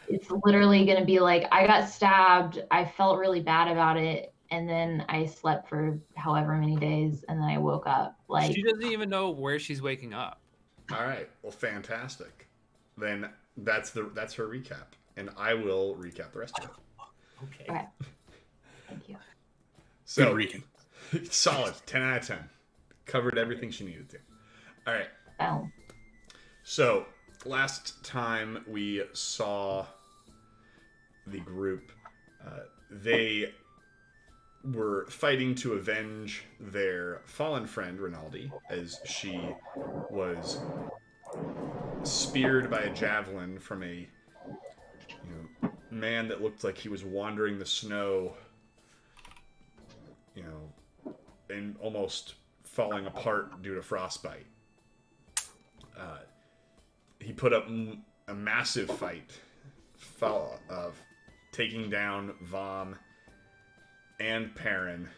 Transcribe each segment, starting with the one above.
it's literally going to be like, I got stabbed. I felt really bad about it. And then I slept for however many days. And then I woke up. She Like, doesn't even know where she's waking up. All right. Well, fantastic. Then that's her recap, and I will recap the rest of it. Okay. okay, thank you. Good So, Rican. solid 10 out of 10. Covered everything she needed to. All right. Oh, So, last time we saw the group, they were fighting to avenge their fallen friend Rinaldi, as she was speared by a javelin from a man that looked like he was wandering the snow, and almost falling apart due to frostbite. He put up a massive fight, of taking down Vom and Perrin,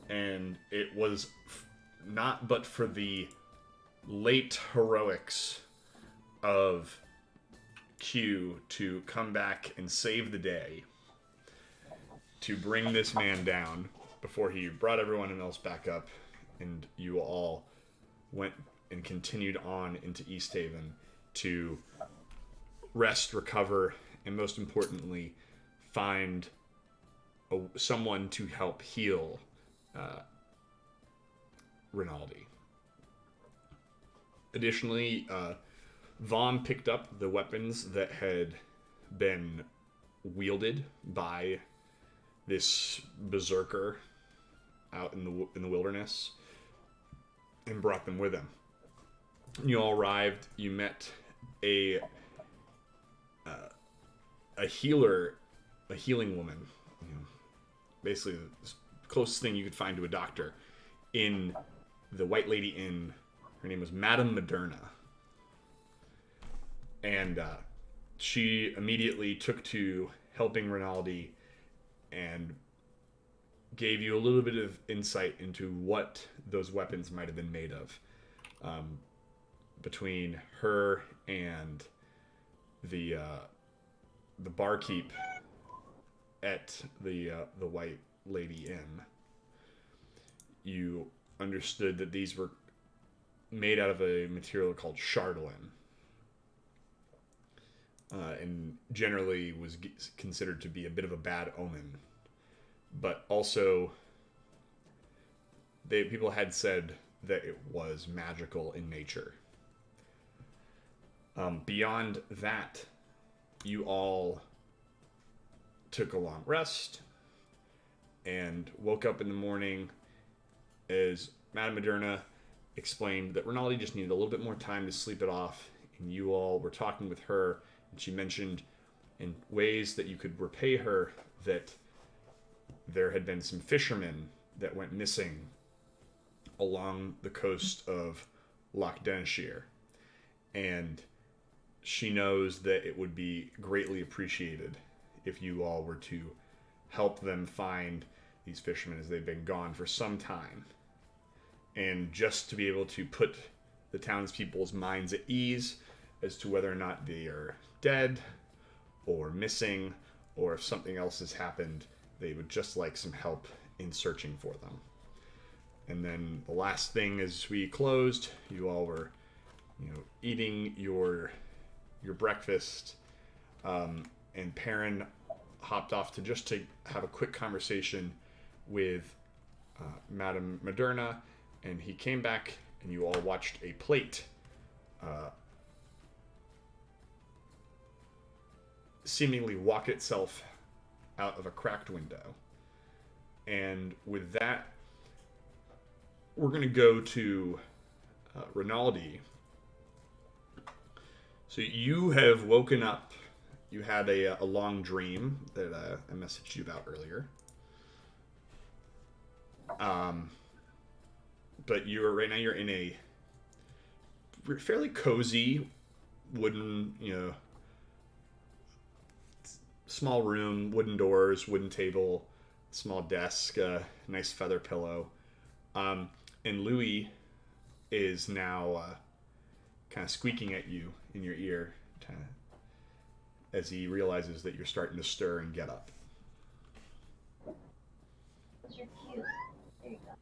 and it was not but for the late heroics of Q to come back and save the day, to bring this man down before he brought everyone else back up, and you all went and continued on into East Haven to rest, recover, and most importantly, find someone to help heal Rinaldi. Additionally, Vaughn picked up the weapons that had been wielded by this berserker out in the wilderness, and brought them with him. You all arrived. You met a healing woman, basically the closest thing you could find to a doctor, in the White Lady Inn. Her name was Madame Moderna. And she immediately took to helping Rinaldi and gave you a little bit of insight into what those weapons might have been made of. Between her and the barkeep at the White Lady Inn, you understood that these were made out of a material called chardolin, and generally was considered to be a bit of a bad omen. But also, people had said that it was magical in nature. Beyond that, you all took a long rest and woke up in the morning as Madame Moderna explained that Rinaldi just needed a little bit more time to sleep it off, and you all were talking with her, and she mentioned in ways that you could repay her that there had been some fishermen that went missing along the coast of Loch Denshire, and she knows that it would be greatly appreciated if you all were to help them find these fishermen, as they've been gone for some time. And just to be able to put the townspeople's minds at ease as to whether or not they are dead or missing, or if something else has happened, they would just like some help in searching for them. And then the last thing as we closed, you all were, eating your breakfast, and Perrin hopped off to have a quick conversation with Madame Moderna, and he came back, and you all watched a plate seemingly walk itself out of a cracked window. And with that, we're going to go to Rinaldi. So you have woken up. You had a long dream that I messaged you about earlier. But right now you're in a fairly cozy wooden, small room, wooden doors, wooden table, small desk, nice feather pillow. And Louis is now kind of squeaking at you in your ear, as he realizes that you're starting to stir and get up. You're cute. There you go.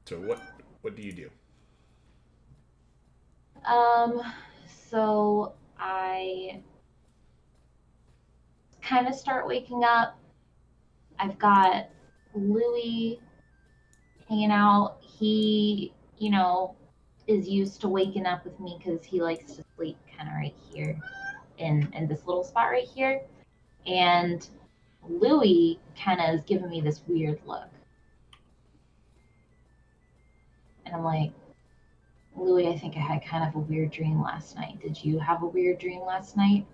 So what do you do? So I kind of start waking up. I've got Louis hanging out. He, is used to waking up with me because he likes to sleep kind of right here in this little spot right here. And Louis kind of is giving me this weird look. And I'm like, Louis, I think I had kind of a weird dream last night. Did you have a weird dream last night?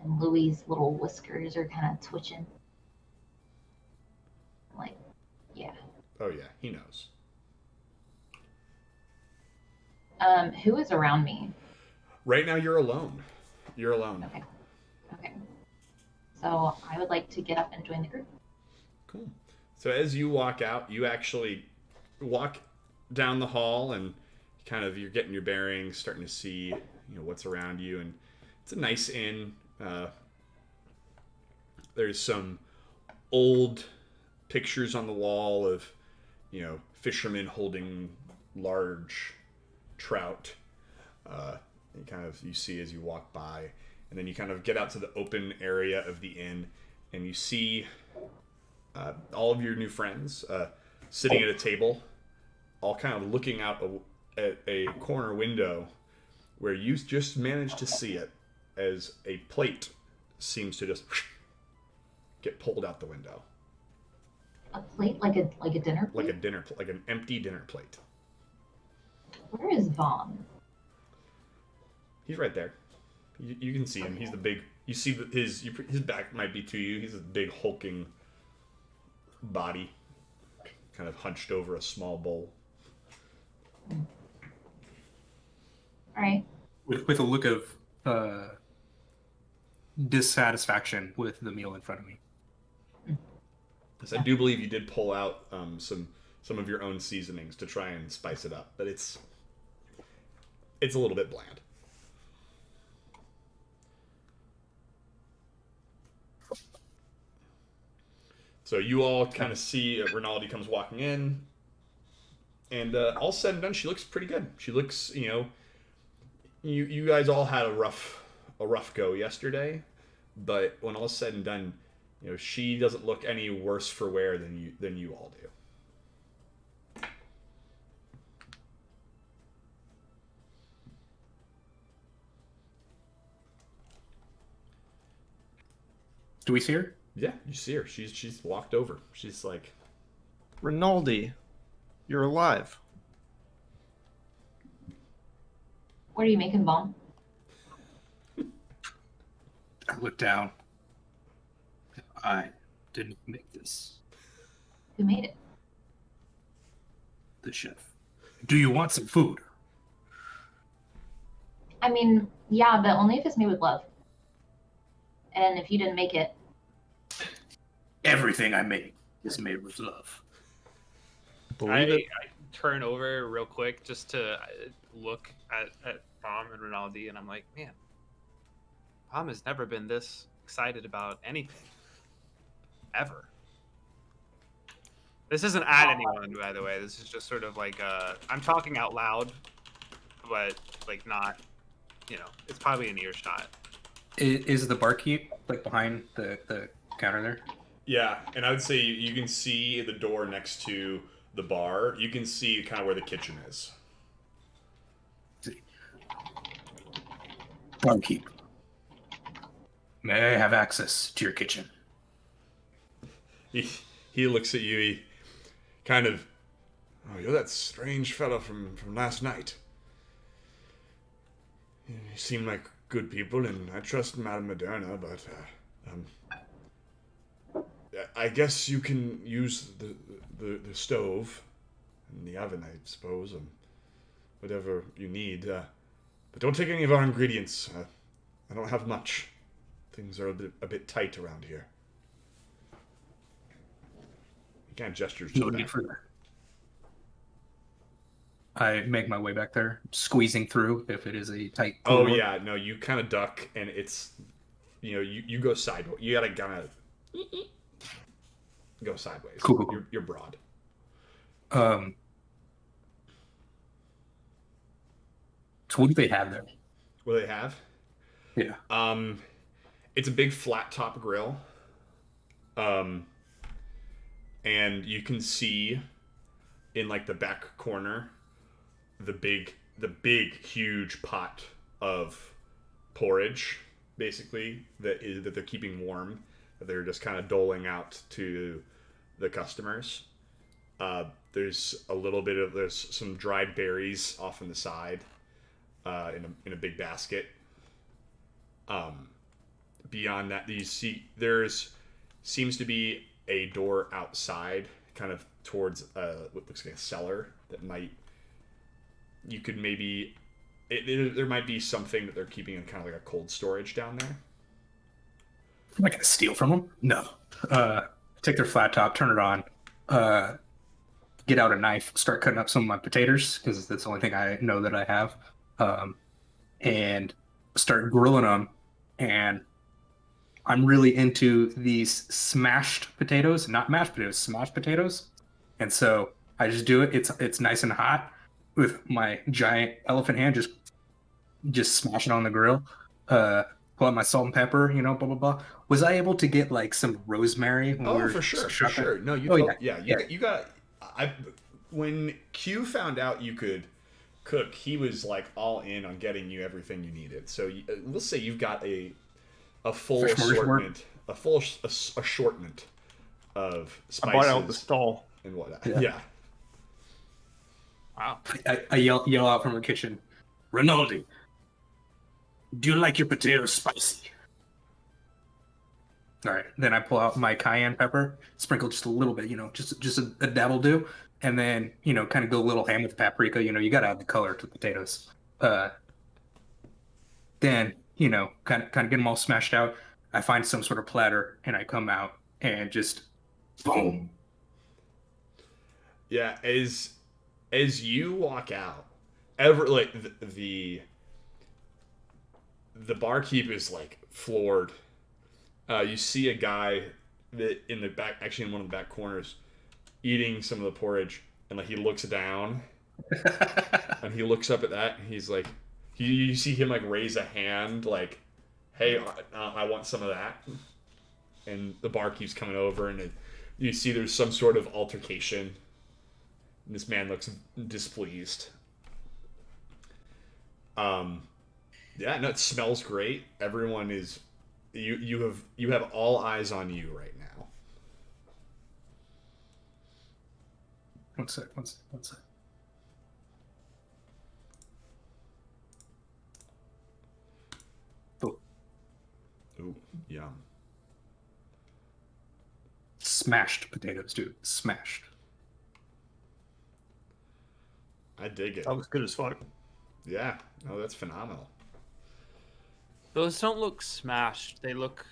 And Louis's little whiskers are kind of twitching. I'm like, yeah. Oh yeah, he knows. Who is around me? Right now you're alone. You're alone. Okay. So I would like to get up and join the group. Cool. So as you walk out, you actually walk down the hall and kind of you're getting your bearings, starting to see what's around you, and it's a nice inn. There's some old pictures on the wall of fishermen holding large trout. You see as you walk by, and then you kind of get out to the open area of the inn, and you see all of your new friends sitting at a table, all kind of looking out at a corner window where you just managed to see it as a plate seems to just get pulled out the window. A plate, like a dinner plate? Like an empty dinner plate. Where is Vaughn? He's right there. You can see him. He's the big. You see his back might be to you. He's a big hulking body, kind of hunched over a small bowl. All right. With a look of dissatisfaction with the meal in front of me. So I do believe you did pull out some of your own seasonings to try and spice it up, but it's a little bit bland. So you all kind of see Renaldi comes walking in, and all said and done, she looks pretty good. She looks, you guys all had a rough go yesterday, but when all is said and done, she doesn't look any worse for wear than you all do. Do we see her? Yeah, you see her. She's walked over. She's like, Rinaldi, you're alive. What are you making, Vaughn? I look down. I didn't make this. Who made it? The chef. Do you want some food? I mean, yeah, but only if it's made with love. And if you didn't make it. Everything I make is made with love. I turn over real quick just to look at Tom and Rinaldi, and I'm like, man, Tom has never been this excited about anything. Ever. This isn't at anyone, by the way. This is just sort of like I'm talking out loud, but like not, it's probably an earshot. Is the barkeep like behind the counter there? yeah, and I would say you can see the door next to the bar. You can see kind of where the kitchen is. Barkeep. May I have access to your kitchen? He looks at you. He kind of, oh, you're that strange fellow from last night. You seem like good people, and I trust Madame Moderna, but I guess you can use the stove and the oven, I suppose, and whatever you need. But don't take any of our ingredients. I don't have much. Things are a bit tight around here. He kind of gestures to No the need back. for that. I make my way back there, squeezing through if it is a tight Oh corridor. yeah, no, you kind of duck, and it's, you go sideways. You gotta kind of go sideways. Cool. You're broad. Um, so what do they have there? What do they have? Yeah. It's a big flat top grill. And you can see in like the back corner the big huge pot of porridge, basically, that they're keeping warm, that they're just kind of doling out to the customers. There's some dried berries off on the side, in a big basket. Beyond that, you see seems to be a door outside, kind of towards what looks like a cellar that there might be something that they're keeping in kind of like a cold storage down there. Am I gonna steal from them? No. Take their flat top, turn it on, get out a knife, start cutting up some of my potatoes because that's the only thing I know that I have, and start grilling them. And I'm really into these smashed potatoes, not mashed potatoes, smashed potatoes. And so I just do it. It's nice and hot with my giant elephant hand, just smash it on the grill. Pull out my salt and pepper, blah blah blah. Was I able to get like some rosemary when we were For sure. No, you got. When Q found out you could cook, he was like all in on getting you everything you needed. So let's say you've got a full assortment, assortment of spices. I bought out the stall and whatnot. Yeah. Wow. I yell out from the kitchen, Rinaldi, do you like your potatoes spicy? All right. Then I pull out my cayenne pepper, sprinkle just a little bit, just a dabble do, and then kind of go a little ham with paprika. You got to add the color to the potatoes. Then kind of get them all smashed out. I find some sort of platter, and I come out and just boom. Yeah, as you walk out, the barkeep is like floored. You see a guy that in the back, actually in one of the back corners, eating some of the porridge, and like he looks down, and he looks up at that, and he's like, you see him like raise a hand, like, "Hey, I want some of that." And the barkeep's coming over, and you see there's some sort of altercation. And this man looks displeased. Yeah, no, it smells great. Everyone is you have all eyes on you right now. One sec. Oh. Ooh, yum. Smashed potatoes, dude. Smashed. I dig it. That was good as fuck. Yeah, no, that's phenomenal. Those don't look smashed. They look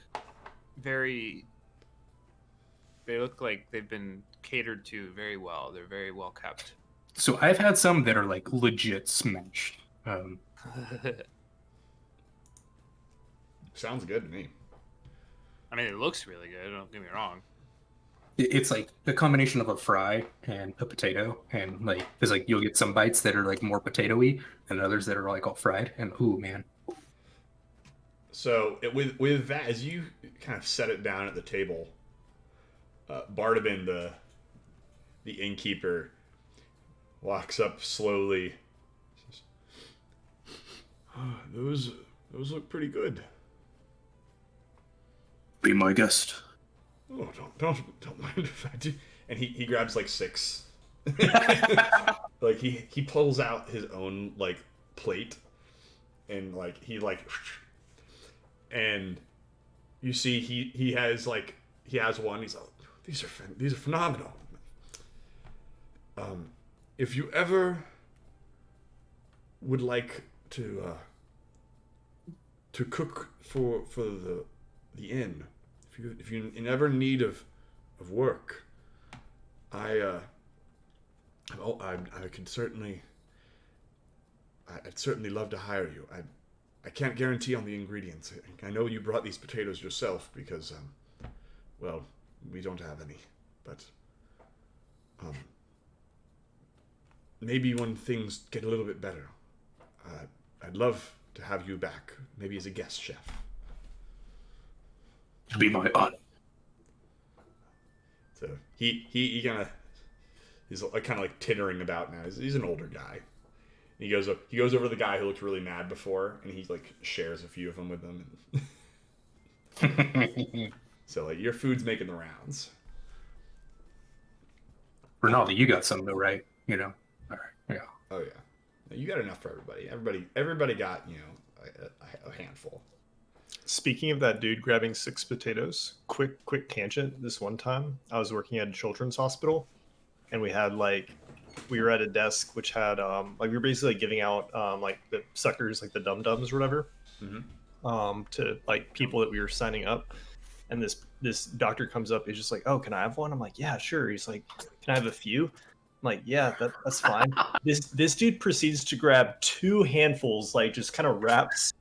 like they've been catered to very well. They're very well kept. So I've had some that are like legit smashed. Sounds good to me. I mean, it looks really good. Don't get me wrong. It's like a combination of a fry and a potato, and like there's like you'll get some bites that are like more potato-y and others that are like all fried, and ooh man. So with that, as you kind of set it down at the table, Barbarian, the innkeeper, walks up slowly. Says, those look pretty good. Be my guest. Oh, don't mind if I do. And he grabs like 6. Like he pulls out his own like plate, and like and you see he has one. He's like, these are phenomenal. If you ever would like to cook for the inn, if you're in ever need of work, I could certainly I'd certainly love to hire you. I can't guarantee on the ingredients. I know you brought these potatoes yourself because, well, we don't have any. But, maybe when things get a little bit better, I'd love to have you back, maybe as a guest chef. It'll be my honor. So he kind of he's kind of like tittering about now. He's an older guy. He goes over to the guy who looked really mad before, and he like shares a few of them with them. So like your food's making the rounds. Renaldi, you got some though, right? You know. All right. Yeah. Oh yeah, you got enough for everybody. Everybody got a handful. Speaking of that dude grabbing 6 potatoes, quick tangent. This one time, I was working at a children's hospital, and we were at a desk which had we were basically giving out like the suckers, like the dum-dums or whatever, to like people that we were signing up. And this doctor comes up, he's just like, "Oh, can I have one?" I'm like, "Yeah, sure." He's like, "Can I have a few?" I'm like, "Yeah, that's fine." This dude proceeds to grab 2 handfuls, like just kind of wraps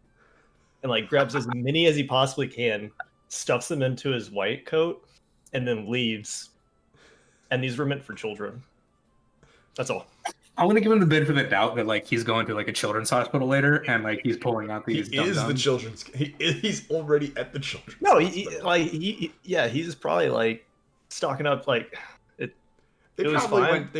and like grabs as many as he possibly can, stuffs them into his white coat, and then leaves. And these were meant for children. That's all. I want to give him the benefit of the doubt that like he's going to like a children's hospital later and like he's pulling out these. He is the children's. He's already at the children's. No, he's probably like stocking up like it. They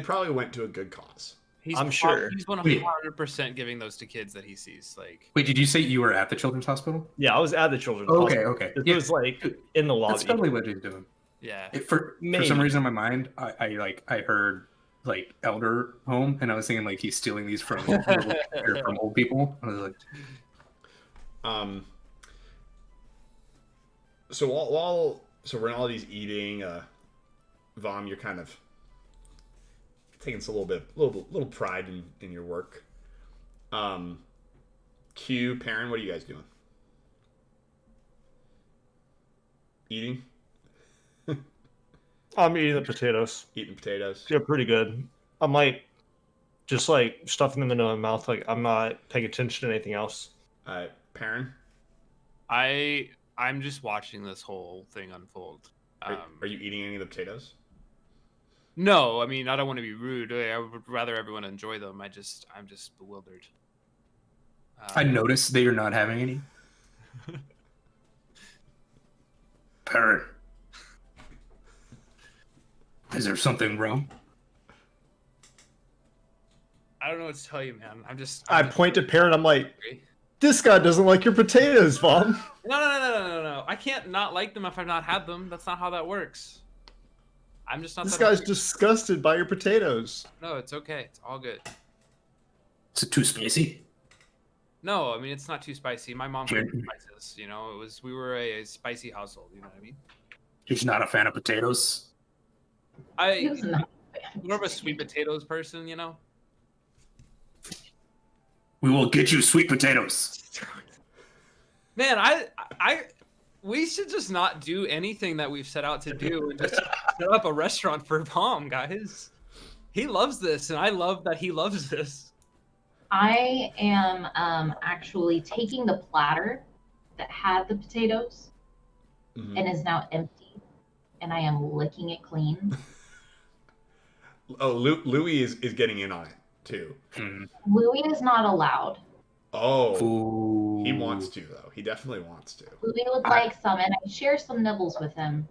probably went to a good cause. I'm sure he's 100% giving those to kids that he sees. Like, wait, did you say you were at the children's hospital? Yeah, I was at the children's Okay, hospital. okay. It was like in the lobby. That's totally what he's doing. yeah. For some reason in my mind, I heard like elder home, and I was thinking like he's stealing these from from old people. I was like, So while Rinaldi's eating, Vom, you're kind of taking a little pride in your work. Q, Perrin, what are you guys doing? Eating? I'm eating the potatoes. Eating potatoes? Yeah, pretty good. I'm like just like stuffing them into my mouth. Like I'm not paying attention to anything else. Perrin? I'm just watching this whole thing unfold. Are you eating any of the potatoes? No, I mean, I don't want to be rude. I would rather everyone enjoy them. I'm just bewildered. I noticed that you're not having any. Perrin, is there something wrong? I don't know what to tell you, man. I point to Perrin. I'm like, this guy doesn't like your potatoes, Vom. No. I can't not like them if I've not had them. That's not how that works. I'm just not. This guy's disgusted by your potatoes. No, it's okay. It's all good. Is it too spicy? No, I mean it's not too spicy. My mom liked spices. You know, we were a spicy household. You know what I mean? He's not a fan of potatoes. He's not. More of a sweet potatoes person. You know. We will get you sweet potatoes. Man, we should just not do anything that we've set out to do and just set up a restaurant for Vom, guys. He loves this, and I love that he loves this. I am actually taking the platter that had the potatoes and is now empty, and I am licking it clean. Oh, Louis is getting in on it too. Louis is not allowed. Oh, Ooh. He wants to though. He definitely wants to. Louis would like some, and I share some nibbles with him.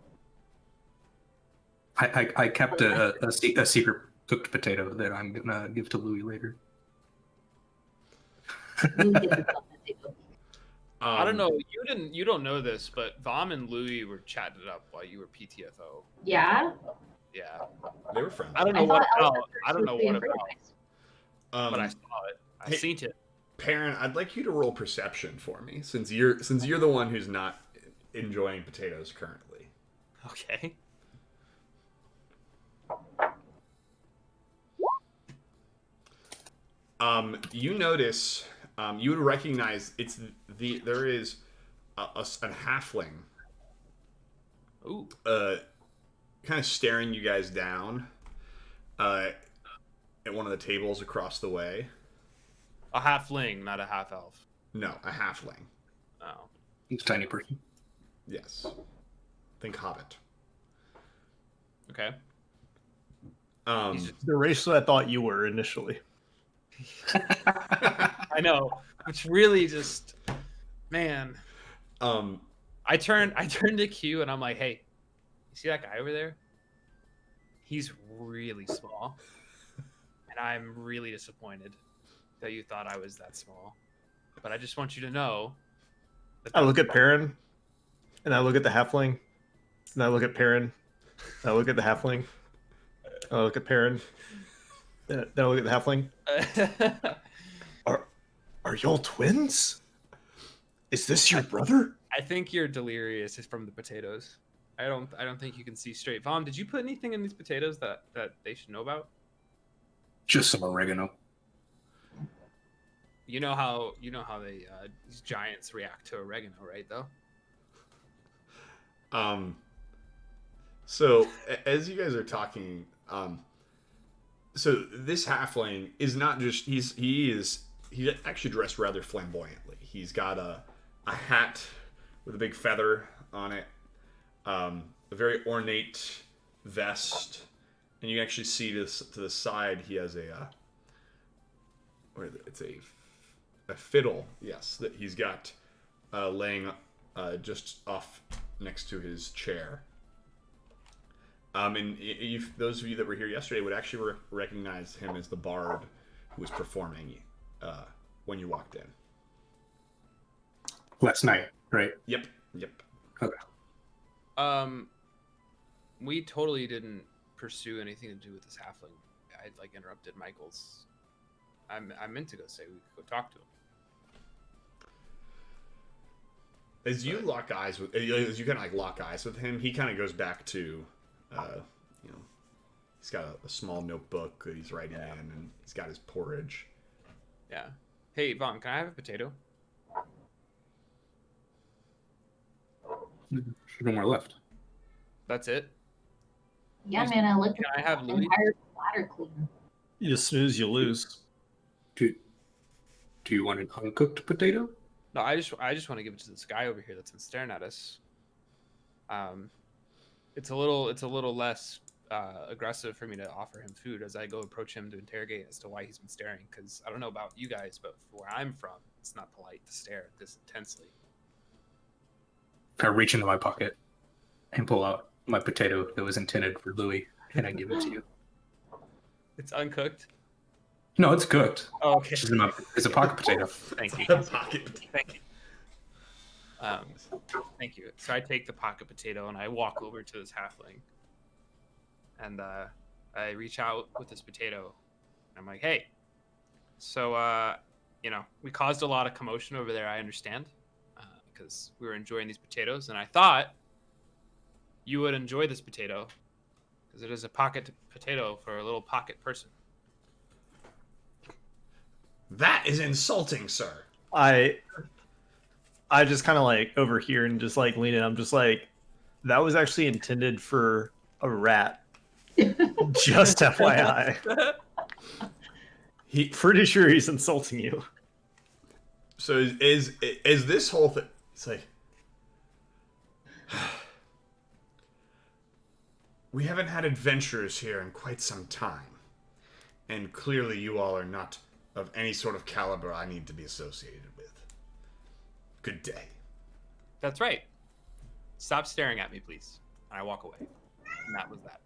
I kept a secret cooked potato that I'm gonna give to Louis later. Louis gets his own potato. I don't know. You don't know this, but Vom and Louis were chatting it up while you were PTFO. Yeah. Yeah. They were friends. I don't know what about. I don't know what about. about. But I saw it. I seen it. Perrin, I'd like you to roll perception for me, since you're the one who's not enjoying potatoes currently. Okay. You notice, you would recognize there is a halfling. Ooh. Kind of staring you guys down. At one of the tables across the way. A halfling, not a half elf. No, a halfling. Oh. He's a tiny person. Yes. Think hobbit. Okay. Um, The race that I thought you were initially. I know. It's really just, man. I turned to Q and I'm like, hey, you see that guy over there? He's really small. And I'm really disappointed that you thought I was that small. But I just want you to know that I look at Perrin, and I look at the halfling, and I look at Perrin, and I look at the halfling, and I look at Perrin, then I look at the halfling. Are y'all twins? Is this your brother? I think you're delirious from the potatoes. I don't think you can see straight. Vom, did you put anything in these potatoes that they should know about? Just some oregano. You know how they these giants react to oregano, right? Though. So as you guys are talking, so this halfling is not just he's actually dressed rather flamboyantly. He's got a hat with a big feather on it, a very ornate vest, and you can actually see to the side he has it's a fiddle, yes, that he's got laying just off next to his chair. And those of you that were here yesterday would actually recognize him as the bard who was performing when you walked in. Last night, right? Yep. Okay. We totally didn't pursue anything to do with this halfling. I interrupted Michael's. I meant to go say we could go talk to him. As you lock eyes with, as you kind of lock eyes with him, he kind of goes back to, he's got a small notebook that he's writing in, and he's got his porridge. Yeah. Hey, Vaughn, can I have a potato? There's no more left. That's it. Yeah, man, I looked Can I have at Louis? entire bladder clean. You snooze, you lose. Do you want an uncooked potato? No, I just want to give it to this guy over here that's been staring at us. It's a little less aggressive for me to offer him food as I go approach him to interrogate as to why he's been staring. Because I don't know about you guys, but where I'm from, it's not polite to stare this intensely. I reach into my pocket and pull out my potato that was intended for Louis, and I give it to you. It's uncooked. No, it's cooked. Oh, okay. It's a pocket potato. Thank you. Pocket. Thank you. Thank you. So I take the pocket potato and I walk over to this halfling, and I reach out with this potato. I'm like, "Hey, so we caused a lot of commotion over there. I understand, because we were enjoying these potatoes, and I thought you would enjoy this potato because it is a pocket potato for a little pocket person." That is insulting, sir. I just kind of over here and just lean in. I'm just that was actually intended for a rat. Just FYI. Pretty sure he's insulting you. So is this whole thing? It's like we haven't had adventurers here in quite some time, and clearly you all are not of any sort of caliber I need to be associated with. Good day. That's right. Stop staring at me, please. And I walk away. And that was that.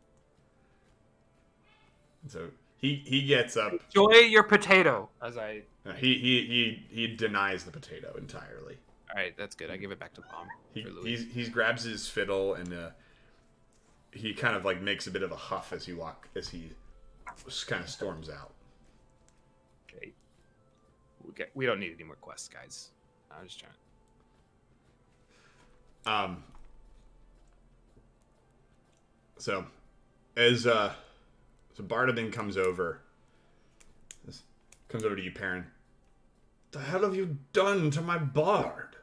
So he gets up. Enjoy your potato. As I. He denies the potato entirely. All right, that's good. I give it back to Mom. He grabs his fiddle and he kind of makes a bit of a huff as he kind of storms out. Okay. We don't need any more quests, guys. I'm just trying. So as Barbarian comes over to you, Perrin. The hell have you done to my bard?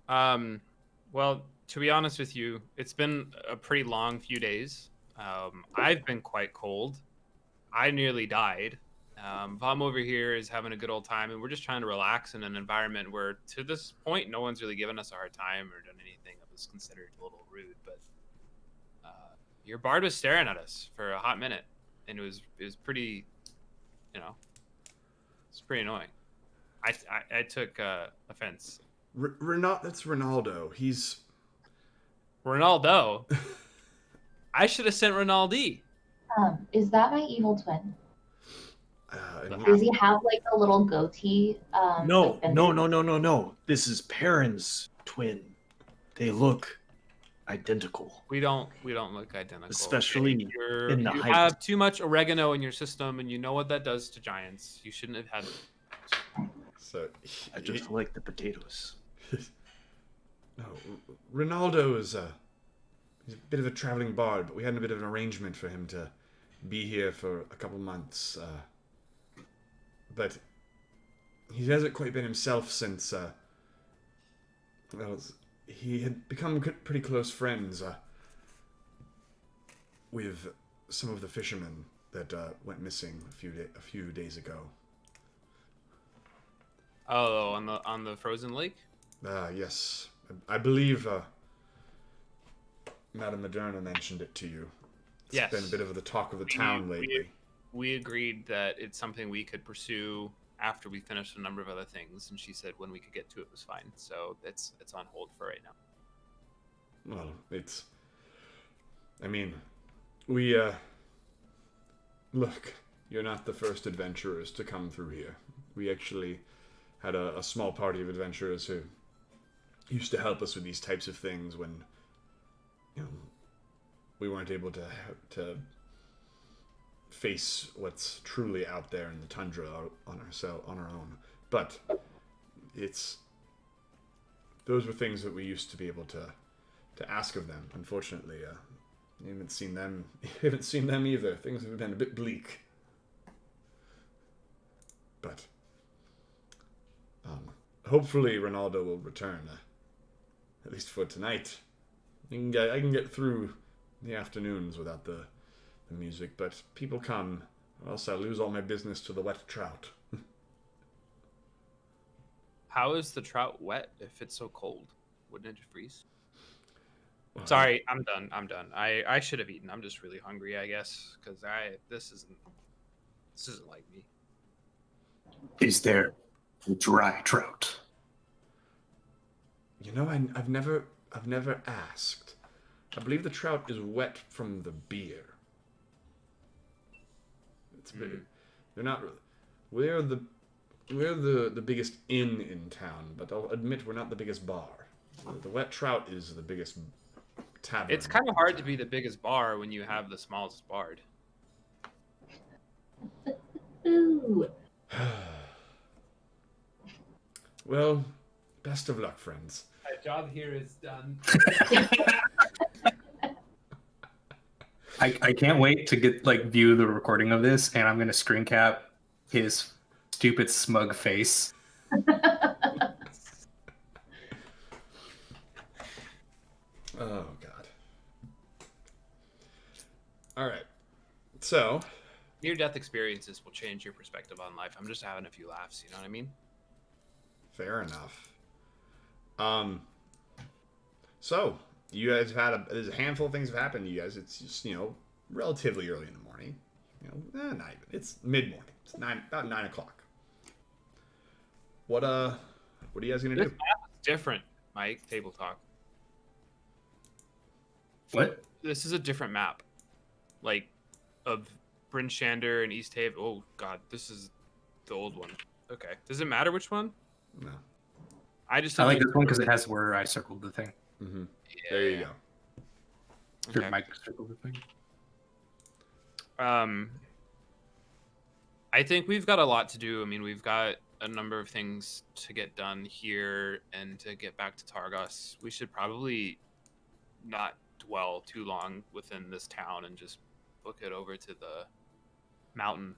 Well, to be honest with you, it's been a pretty long few days. I've been quite cold. I nearly died, Vom over here is having a good old time, and we're just trying to relax in an environment where, to this point, no one's really given us a hard time or done anything that was considered a little rude. But your bard was staring at us for a hot minute, and it was pretty, it's pretty annoying. I took offense. That's Rinaldo. He's Ronaldo. I should have sent Rinaldi. Is that my evil twin? and Does he have like a little goatee? No. like This is Perrin's twin. They look identical. We don't look identical. Especially in the you height. have too much oregano in your system, and you know what that does to giants. You shouldn't have had it. so I just like the potatoes. no. Ronaldo is he's a bit of a traveling bard, but we had a bit of an arrangement for him to be here for a couple months. But he hasn't quite been himself since. He had become pretty close friends with some of the fishermen that went missing a few days ago. Oh, on the frozen lake. Yes, I believe Madame Moderna mentioned it to you. It's Yes. been a bit of the talk of the town lately. We agreed that it's something we could pursue after we finished a number of other things, and she said when we could get to it was fine. So it's on hold for right now. Well, I mean, we look. You're not the first adventurers to come through here. We actually had a small party of adventurers who used to help us with these types of things when we weren't able to face what's truly out there in the tundra on our own. But those were things that we used to be able to ask of them. Unfortunately, you haven't seen them. You haven't seen them either. Things have been a bit bleak. But hopefully Ronaldo will return, at least for tonight. I can get through the afternoons without the music, but people come, or else I lose all my business to the wet trout. How is the trout wet if it's so cold? Wouldn't it freeze? Well, Sorry, I'm done. I should have eaten. I'm just really hungry, I guess, because this isn't like me. Is there a dry trout? I've never asked. I believe the trout is wet from the beer. It's they're not. We're the biggest inn in town, but I'll admit we're not the biggest bar. The wet trout is the biggest tavern. It's kind of hard to be the biggest bar when you have the smallest bard. Ooh. Well, best of luck, friends. My job here is done. I can't wait to get view the recording of this, and I'm gonna screen cap his stupid smug face. Oh God. All right. So, Near-death experiences will change your perspective on life. I'm just having a few laughs. You know what I mean? fair enough. So you guys have there's a handful of things have happened to you guys. It's just, relatively early in the morning. Not even. It's mid-morning. It's about 9 o'clock. What are you guys gonna do? This map is different, Mike. Table talk. What? This is a different map, of Bryn Shander and East Haven. Oh God, this is the old one. Okay, does it matter which one? No. I like this one because it has where I circled the thing. Mm-hmm. Yeah. There you go. Or Mike circled the thing. I think we've got a lot to do. I mean, we've got a number of things to get done here and to get back to Targos. We should probably not dwell too long within this town and just book it over to the mountain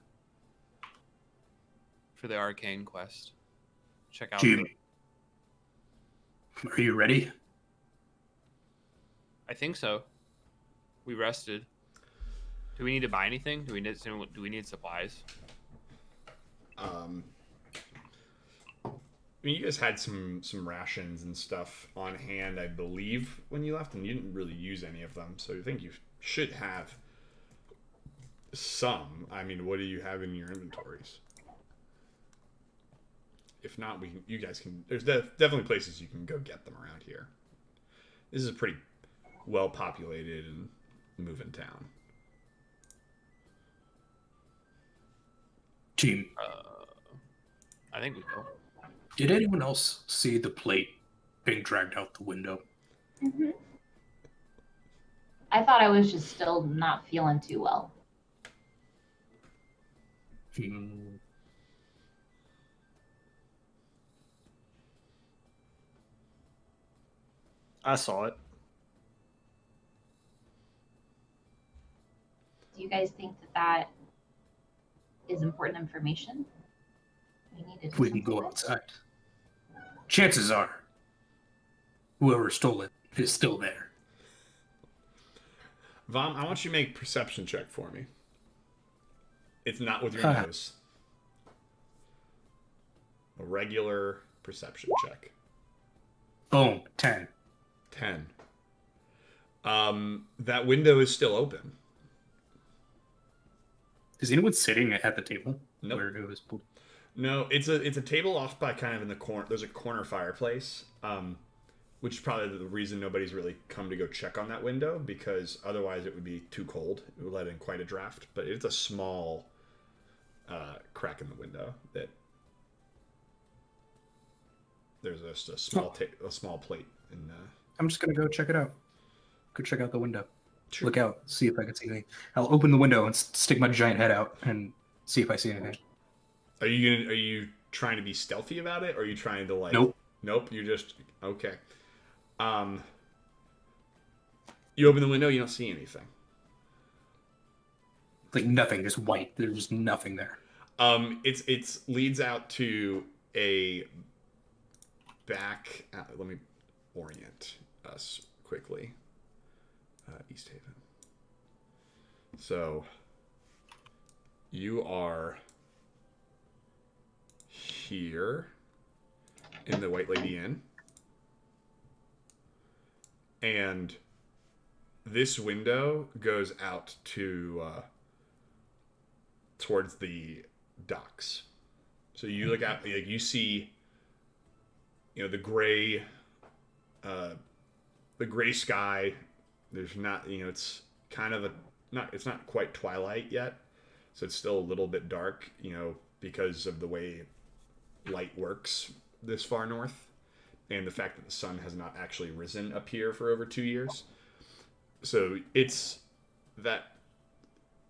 for the arcane quest. Check out. Jim, are you ready? I think so. We rested. Do we need to buy anything? Do we need supplies? I mean, you guys had some rations and stuff on hand, I believe, when you left, and you didn't really use any of them. So I think you should have some. I mean, what do you have in your inventories? If not, you guys can. There's definitely places you can go get them around here. This is a pretty well populated and moving town. Team, I think we will. did anyone else see the plate being dragged out the window? Mm-hmm. I thought I was just still not feeling too well. I saw it. Do you guys think that is important information? We need to do We can something go with? outside. Chances are, whoever stole it is still there. Vom, I want you to make a perception check for me. It's not with your nose. A regular perception check. Boom, 10. 10. That window is still open. Is anyone sitting at the table? Nope. Where it was pulled? No, it's a table off by kind of in the corner. There's a corner fireplace, which is probably the reason nobody's really come to go check on that window, because otherwise it would be too cold. It would let in quite a draft. But it's a small crack in the window that there's just a small plate. I'm just going to go check it out. Go check out the window. Sure. Look out, see if I can see anything. I'll open the window and stick my giant head out and see if I see anything. Are you trying to be stealthy about it, or are you trying to like? Nope. Nope. You're just okay. You open the window, you don't see anything. Like nothing, just white. There's just nothing there. It's leads out to a back. Let me orient us quickly. East Haven. So you are here in the White Lady Inn, and this window goes out to towards the docks. So you look out, like you see, the gray sky. There's not, it's kind of it's not quite twilight yet, so it's still a little bit dark, because of the way light works this far north, and the fact that the sun has not actually risen up here for over 2 years. So it's that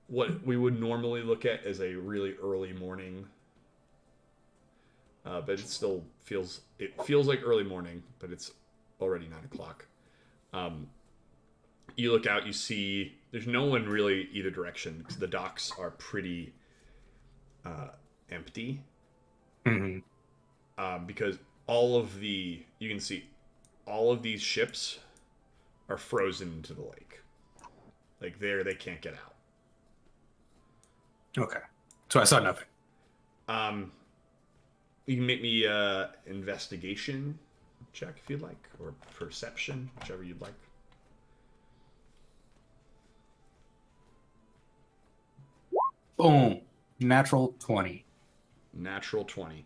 what we would normally look at as a really early morning, but it still feels like early morning, but it's already 9 o'clock. You look out, you see there's no one really either direction, because the docks are pretty empty. Mm-hmm. Because you can see all of these ships are frozen into the lake. Like they can't get out. Okay. So I saw nothing. You can make me investigation check if you'd like, or perception, whichever you'd like. Boom. Natural 20. Natural 20.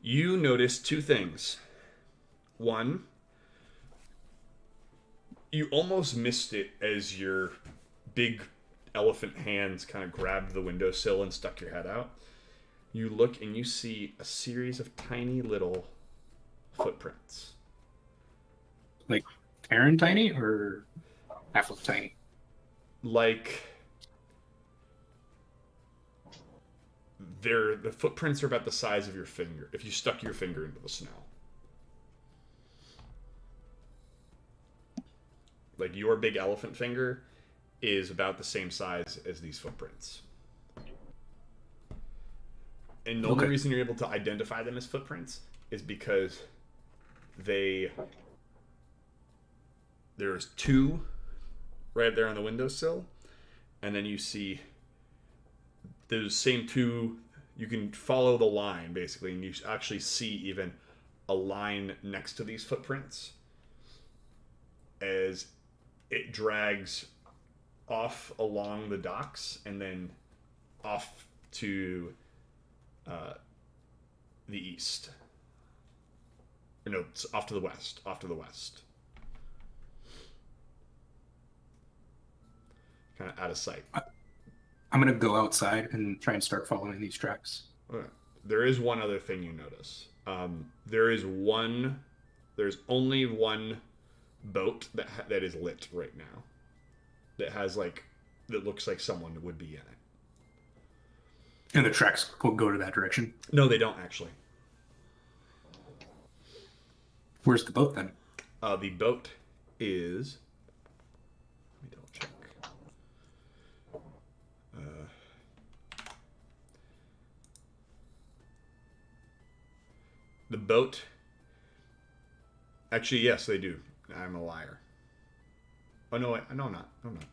You notice two things. One, you almost missed it as your big elephant hands kind of grabbed the windowsill and stuck your head out. You look and you see a series of tiny little footprints. Like Terran tiny or Half-Orc tiny? Like the footprints are about the size of your finger if you stuck your finger into the snow. Like your big elephant finger is about the same size as these footprints. And the only reason you're able to identify them as footprints is because there's two right there on the windowsill, and then you see those same two, you can follow the line basically, and you actually see even a line next to these footprints as it drags off along the docks and then off to the east. Or no, it's off to the west. Off to the west. Kind of out of sight. I'm going to go outside and try and start following these tracks. Okay. There is one other thing you notice. There's only one boat that is lit right now. That looks like someone would be in it. And the tracks will go to that direction. No, they don't actually. Where's the boat then? The boat is. Let me double check. The boat. Actually, yes, they do. I'm a liar. Oh no! No, I'm not. No, I'm not.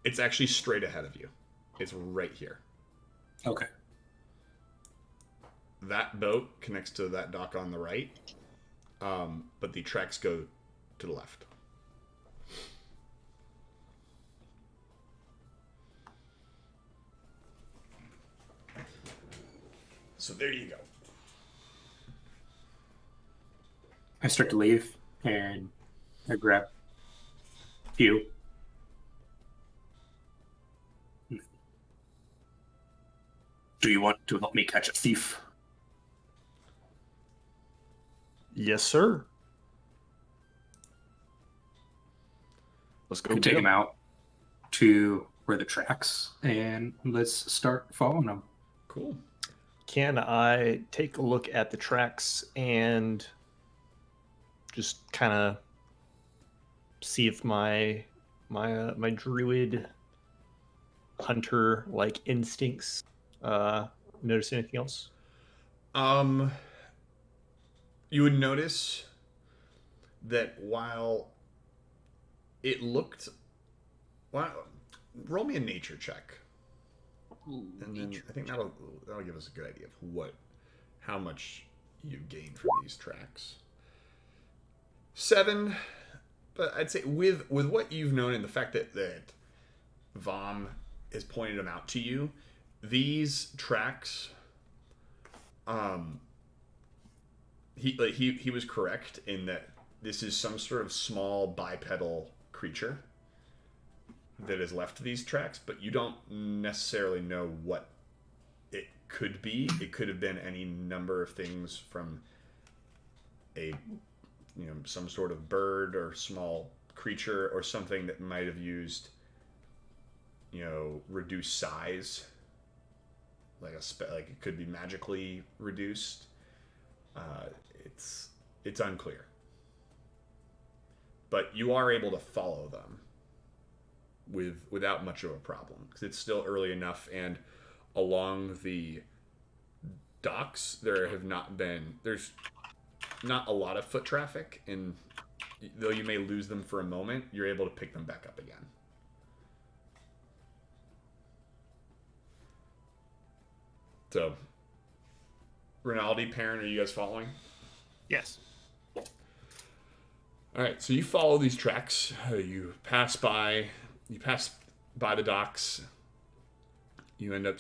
It's actually straight ahead of you. It's right here. Okay. That boat connects to that dock on the right, but the tracks go to the left. So there you go. I start to leave, and I grab Hugh. Do you want to help me catch a thief? Yes, sir. Let's go We take him out to where the tracks, and let's start following them. Cool. Can I take a look at the tracks and just kind of see if my druid hunter like instincts notice anything else? You would notice that while it looked, roll me a nature check. Ooh, And then I think that'll give us a good idea of how much you gain from these tracks. 7, but I'd say with what you've known and the fact that Vom has pointed them out to you, these tracks, he was correct in that this is some sort of small bipedal creature that has left these tracks, but you don't necessarily know what it could be. It could have been any number of things, from some sort of bird or small creature, or something that might have used reduced size, like it could be magically reduced. It's unclear, but you are able to follow them without much of a problem, because it's still early enough, and along the docks there's not a lot of foot traffic, and though you may lose them for a moment, you're able to pick them back up again. So, Rinaldi, Perrin, are you guys following? Yes. All right, so you follow these tracks. You pass by the docks. You end up,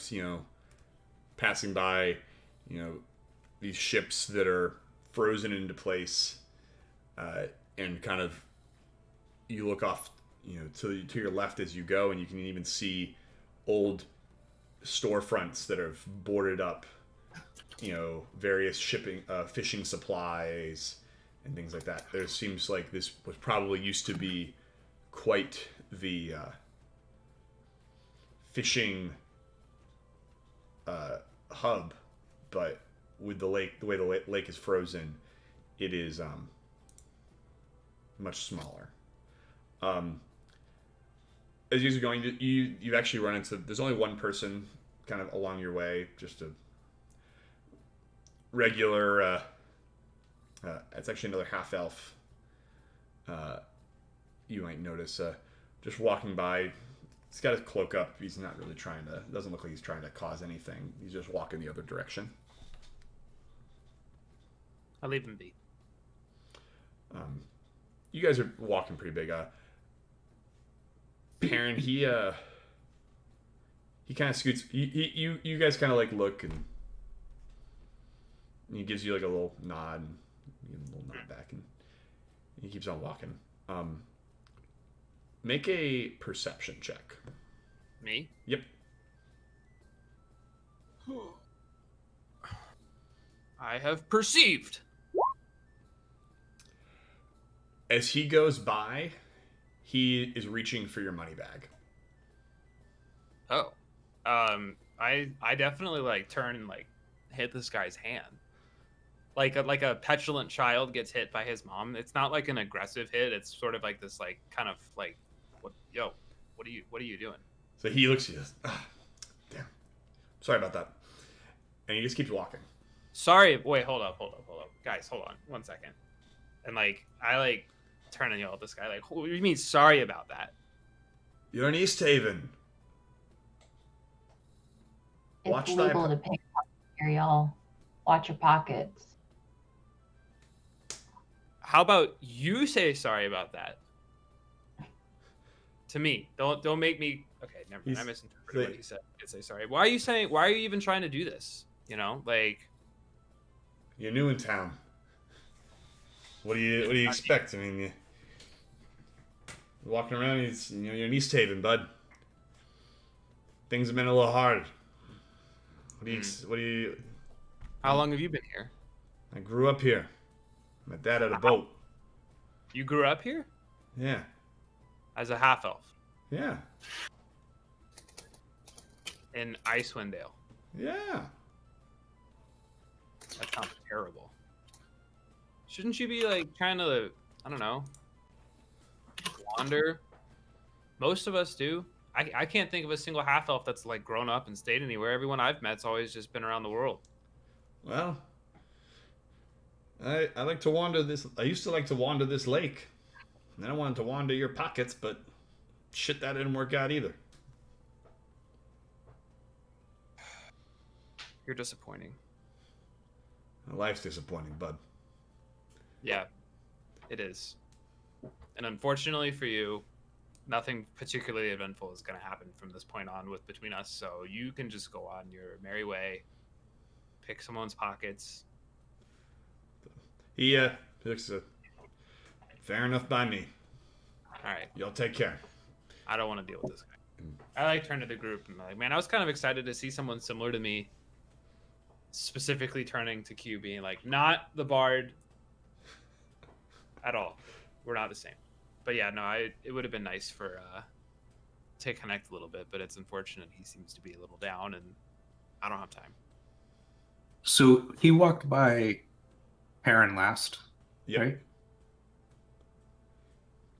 passing by, these ships that are frozen into place, and kind of you look off, to your left as you go, and you can even see old storefronts that have boarded up, various fishing supplies and things like that. There seems like this was probably used to be quite the fishing hub, but with the way the lake is frozen, it is much smaller. As you are going, you actually run into, there's only one person kind of along your way, just a regular. It's actually another half elf. You might notice just walking by, He's got his cloak up. He's not really trying to. Doesn't look like he's trying to cause anything. He's just walking the other direction. I'll leave him be. You guys are walking pretty big. Perrin, he kind of scoots. You guys kind of like look, and he gives you like a little nod, and you give him a little nod back, and he keeps on walking. Make a perception check. Me? Yep. I have perceived. As he goes by, he is reaching for your money bag. Oh. I definitely like turn and like hit this guy's hand. Like a petulant child gets hit by his mom. It's not like an aggressive hit. It's sort of like this like kind of like what are you doing? So he looks at you. Damn. Sorry about that. And he just keeps walking. Sorry. Wait, hold up. Guys, hold on 1 second. And like I like turn and yell at this guy like, what do you mean sorry about that? You're in East Haven. It's legal to pick here, y'all. Watch your pockets. How about you say sorry about that? To me. Don't make me okay, never mind. I misinterpreted what he said. I did say sorry. Why are you even trying to do this? You know, like you're new in town. What do you expect? I mean, you're walking around, you're in East Haven, bud. Things have been a little hard. What do you How long have you been here? I grew up here. My dad had a boat. You grew up here? Yeah. As a half elf? Yeah. In Icewind Dale? Yeah. That sounds terrible. Shouldn't you be like trying to, I don't know, wander? Most of us do. I can't think of a single half elf that's like grown up and stayed anywhere. Everyone I've met's always just been around the world. Well, I like to wander this. I used to like to wander this lake. And then I wanted to wander your pockets, but shit, that didn't work out either. You're disappointing. Life's disappointing, bud. Yeah, it is. And unfortunately for you, nothing particularly eventful is going to happen from this point on between us. So you can just go on your merry way, pick someone's pockets. He looks fair enough by me. All right. Y'all take care. I don't want to deal with this guy. I like turn to the group and like, man, I was kind of excited to see someone similar to me, specifically turning to Q, being like, not the bard at all. We're not the same. But yeah, no, it would have been nice for to connect a little bit, but it's unfortunate he seems to be a little down, and I don't have time. So he walked by Perrin last, Yep. right?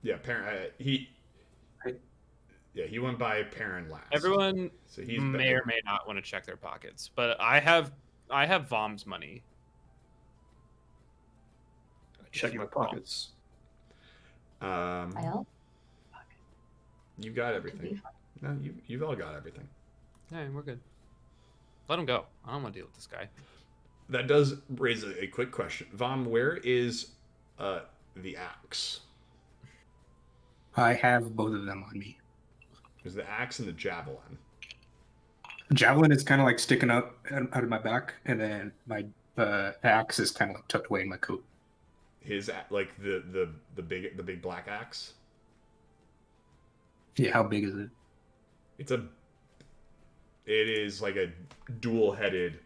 Yeah, Perrin. He went by Perrin last. Everyone so he's may or may not want to check their pockets, but I have Vom's money. Check my pockets. Well, You got everything. No, you've all got everything. Yeah, we're good. Let him go. I don't want to deal with this guy. That does raise a quick question. Vom, where is the axe? I have both of them on me. There's the axe and the javelin. Javelin is kind of like sticking up out of my back, and then my axe is kind of like tucked away in my coat. His like the big black axe. Yeah, how big is it? It is like a dual-headed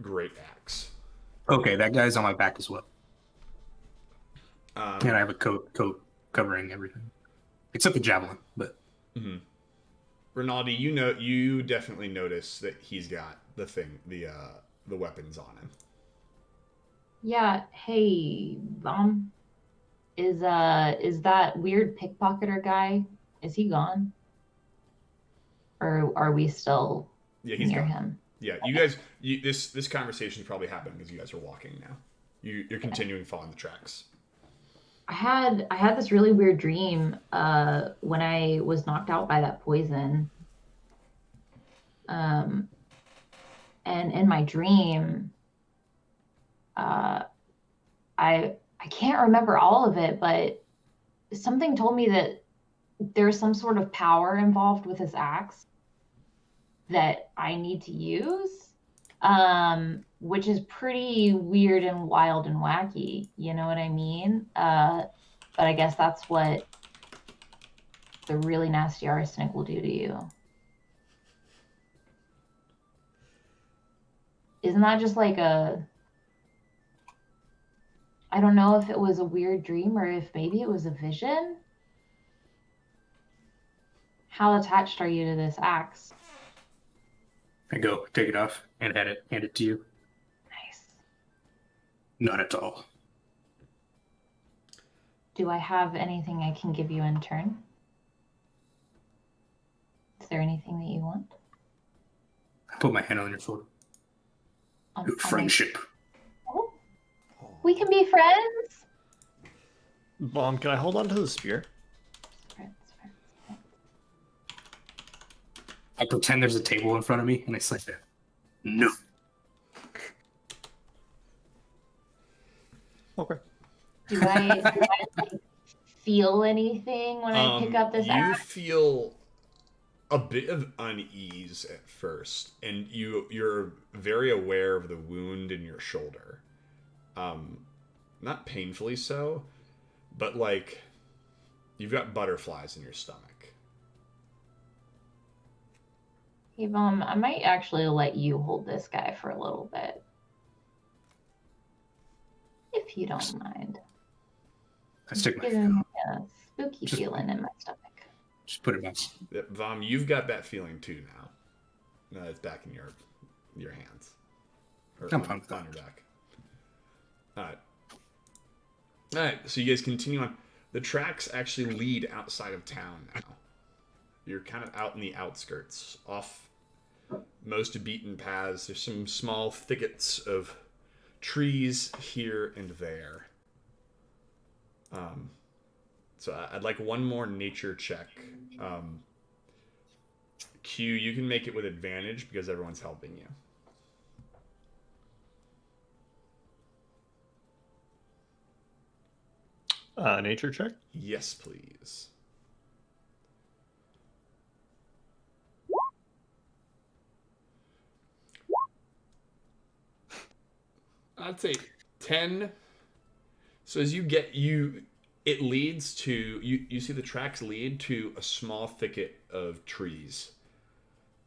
great axe. Okay, that guy's on my back as well. And I have a coat covering everything, except the javelin. But Rinaldi, you definitely notice that he's got the weapons on him. yeah. Hey, is that weird pickpocketer guy? Is he gone? Or are we still He's near gone. him? Yeah, you guys. This conversation is probably happening because you guys are walking now. You're continuing following the tracks. I had this really weird dream when I was knocked out by that poison. And in my dream, uh, I can't remember all of it, but something told me that there's some sort of power involved with this axe that I need to use, which is pretty weird and wild and wacky. You know what I mean? But I guess that's what the really nasty arsenic will do to you. Isn't that just like I don't know if it was a weird dream or if maybe it was a vision? How attached are you to this axe? I go, take it off, and hand it to you. Nice. Not at all. Do I have anything I can give you in turn? Is there anything that you want? I put my hand on your shoulder. On my- Friendship. Oh, we can be friends. Bomb, can I hold on to the spear? Friends. I pretend there's a table in front of me, and I say, no. Okay. Do I like, feel anything when I pick up this You axe? feel a bit of unease at first, and you're very aware of the wound in your shoulder. Not painfully so, but like you've got butterflies in your stomach. Hey, Mom, I might actually let you hold this guy for a little bit. If you don't mind. I stick my Getting hand a spooky Just- feeling in my stomach. Just put it back. Vom, you've got that feeling too now. No, it's back in your hands. Or I'm fine with on that. your back. Alright. Alright, so you guys continue on. The tracks actually lead outside of town now. You're kind of out in the outskirts, off most beaten paths. There's some small thickets of trees here and there. So I'd like one more nature check. Q, you can make it with advantage because everyone's helping you. Nature check? Yes, please. I'd say 10. So as it leads to, you see the tracks lead to a small thicket of trees.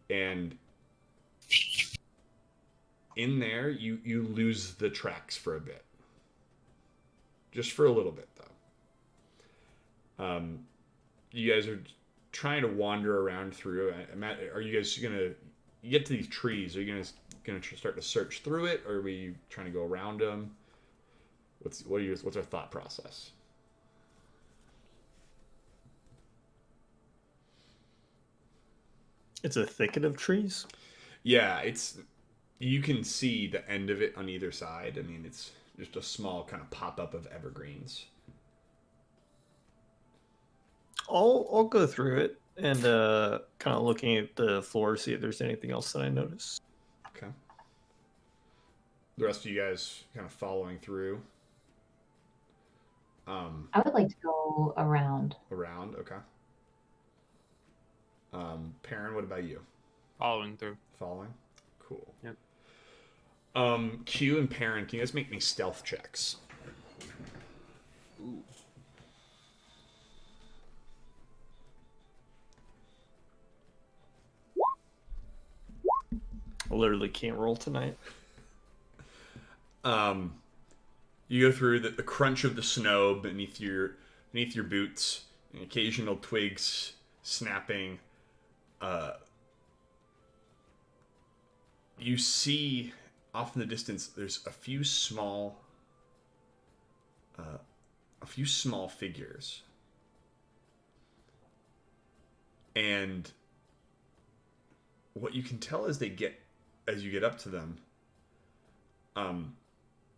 And in there, you lose the tracks for a bit. Just for a little bit, though. You guys are trying to wander around through. Are you guys gonna get to these trees? Are you gonna start to search through it, or are we trying to go around them? What's our thought process? It's a thicket of trees? Yeah, you can see the end of it on either side. I mean, it's just a small kind of pop-up of evergreens. I'll go through it and kind of looking at the floor, see if there's anything else that I notice. Okay. The rest of you guys kind of following through. I would like to go around. Around, okay. Perrin, what about you? Following through. Following? Cool. Yep. Q and Perrin, can you guys make me stealth checks? Ooh. I literally can't roll tonight. You go through the crunch of the snow beneath your boots, and occasional twigs snapping. You see off in the distance there's a few small figures, and what you can tell as you get up to them,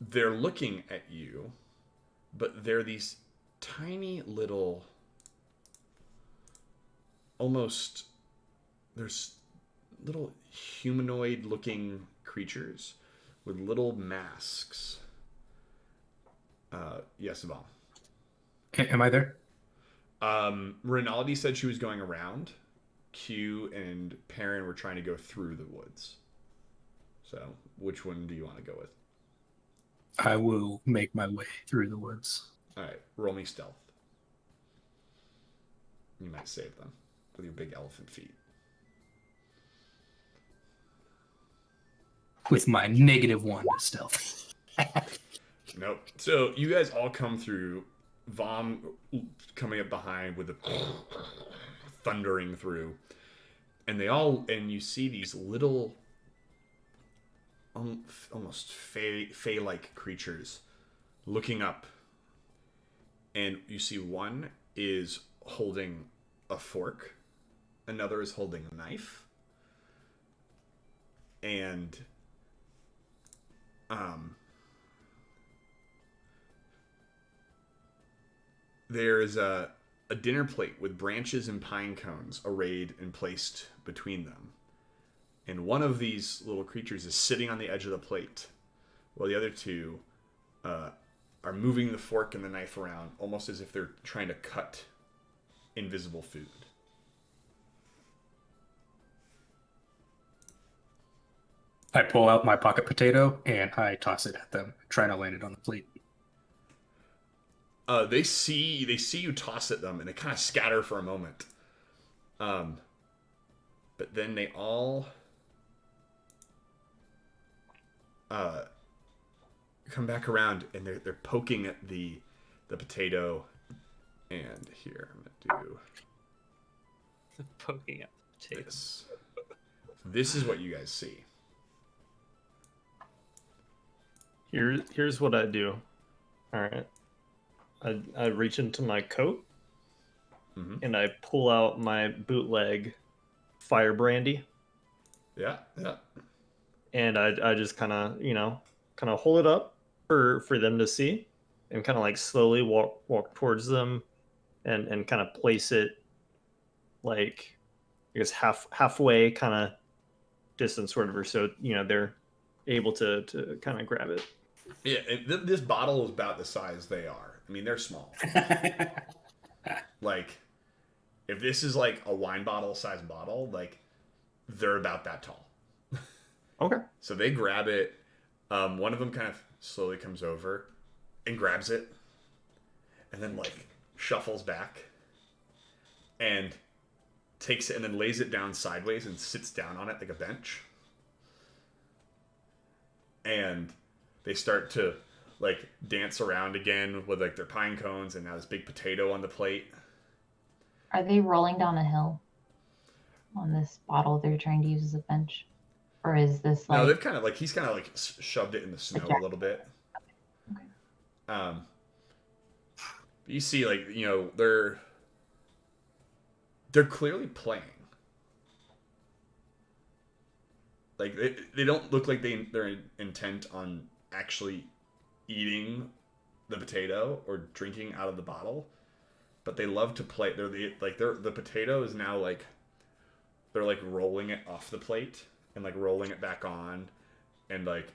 they're looking at you, but they're these tiny little, almost, there's little humanoid-looking creatures with little masks. Yes, Yvonne. Am I there? Rinaldi said she was going around. Q and Perrin were trying to go through the woods. So, which one do you want to go with? I will make my way through the woods. All right, roll me stealth. You might save them with your big elephant feet. With my -1 to stealth. Nope. So you guys all come through. Vom coming up behind with a thundering through, and you see these little, almost fey-like creatures looking up, and you see one is holding a fork, another is holding a knife, and there's a dinner plate with branches and pine cones arrayed and placed between them. And one of these little creatures is sitting on the edge of the plate, while the other two are moving the fork and the knife around, almost as if they're trying to cut invisible food. I pull out my pocket potato and I toss it at them, trying to land it on the plate. They see you toss at them, and they kind of scatter for a moment. But then they all come back around, and they're poking at the potato. And here I'm gonna do Poking at the potato. this. This is what you guys see. Here's what I do. All right. I reach into my coat and I pull out my bootleg fire brandy. Yeah. And I just kind of hold it up for them to see, and kind of like slowly walk towards them, and kind of place it like, I guess halfway kind of distance, whatever, so they're able to kind of grab it. Yeah, this bottle is about the size they are. I mean, they're small. Like, if this is like a wine bottle size bottle, like, they're about that tall. Okay. So they grab it. One of them kind of slowly comes over and grabs it, and then like shuffles back and takes it and then lays it down sideways and sits down on it like a bench. And they start to like dance around again with like their pine cones and now this big potato on the plate. Are they rolling down a hill on this bottle they're trying to use as a bench? Or is this like... No, they've kind of like, he's kind of like shoved it in the snow a little bit. Okay. You see like, they're clearly playing. Like they don't look like they're intent on actually eating the potato or drinking out of the bottle, but they love to play. The potato is now like, they're like rolling it off the plate and like rolling it back on, and like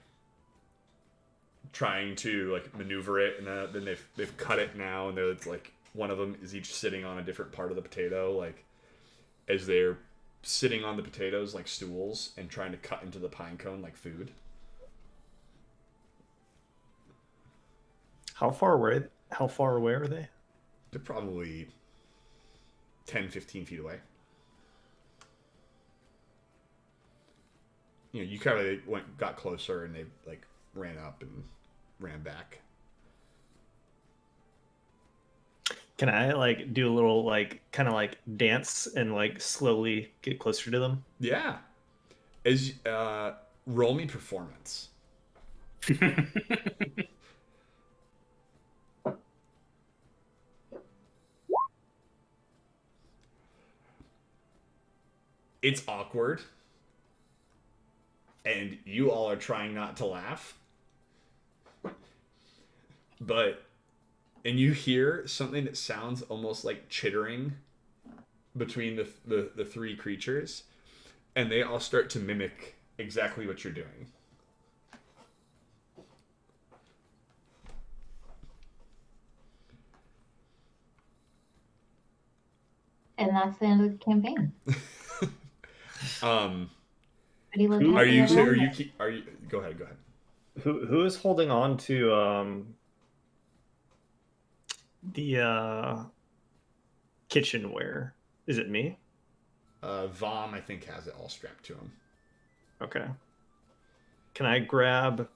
trying to like maneuver it, and then they've cut it now, and it's like one of them is each sitting on a different part of the potato, like as they're sitting on the potatoes like stools and trying to cut into the pine cone like food. How far away are they? They're probably 10, 15 feet away. You kind of got closer, and they like ran up and ran back. Can I like do a little like kind of like dance and like slowly get closer to them? Yeah. As roll me performance. It's awkward, and you all are trying not to laugh, but And you hear something that sounds almost like chittering between the three creatures, and they all start to mimic exactly what you're doing. And that's the end of the campaign. Pretty low Who- Are you? happy Are ever you? after. Are you? Go ahead. Go ahead. Who is holding on to the kitchenware? Is it me? Vom, I think, has it all strapped to him. Okay. Can I grab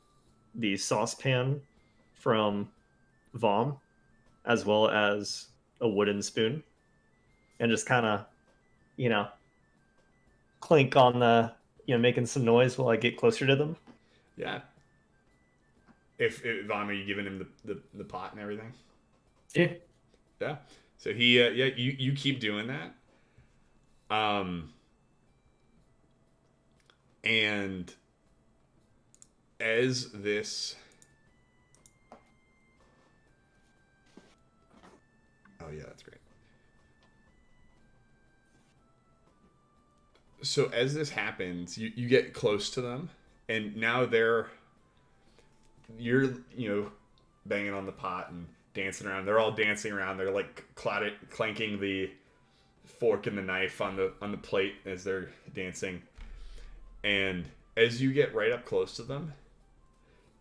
the saucepan from Vom, as well as a wooden spoon, and just kind of, clink on the, making some noise while I get closer to them? Yeah. If Vom, are you giving him the pot and everything? Yeah. Yeah. So he, you keep doing that. And as this, oh yeah, that's great. So as this happens, you get close to them, and now you're banging on the pot and dancing around. They're all dancing around. They're like clanking the fork and the knife on the plate as they're dancing. And as you get right up close to them,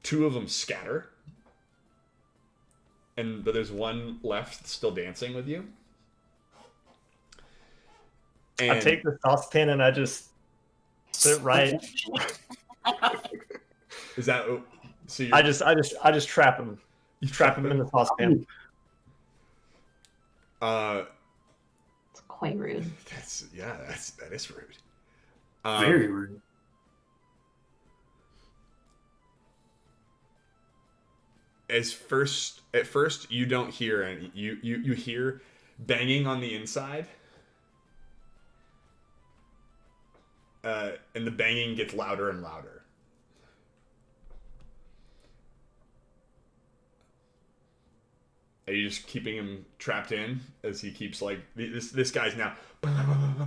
two of them scatter, but there's one left still dancing with you. And I take the saucepan and I just put it right. is that so? I just trap him. You Trap him in the saucepan. It's quite rude. That is rude. Very rude. At first you don't hear any. You hear banging on the inside. And the banging gets louder and louder. Are you just keeping him trapped in as he keeps like this guy's now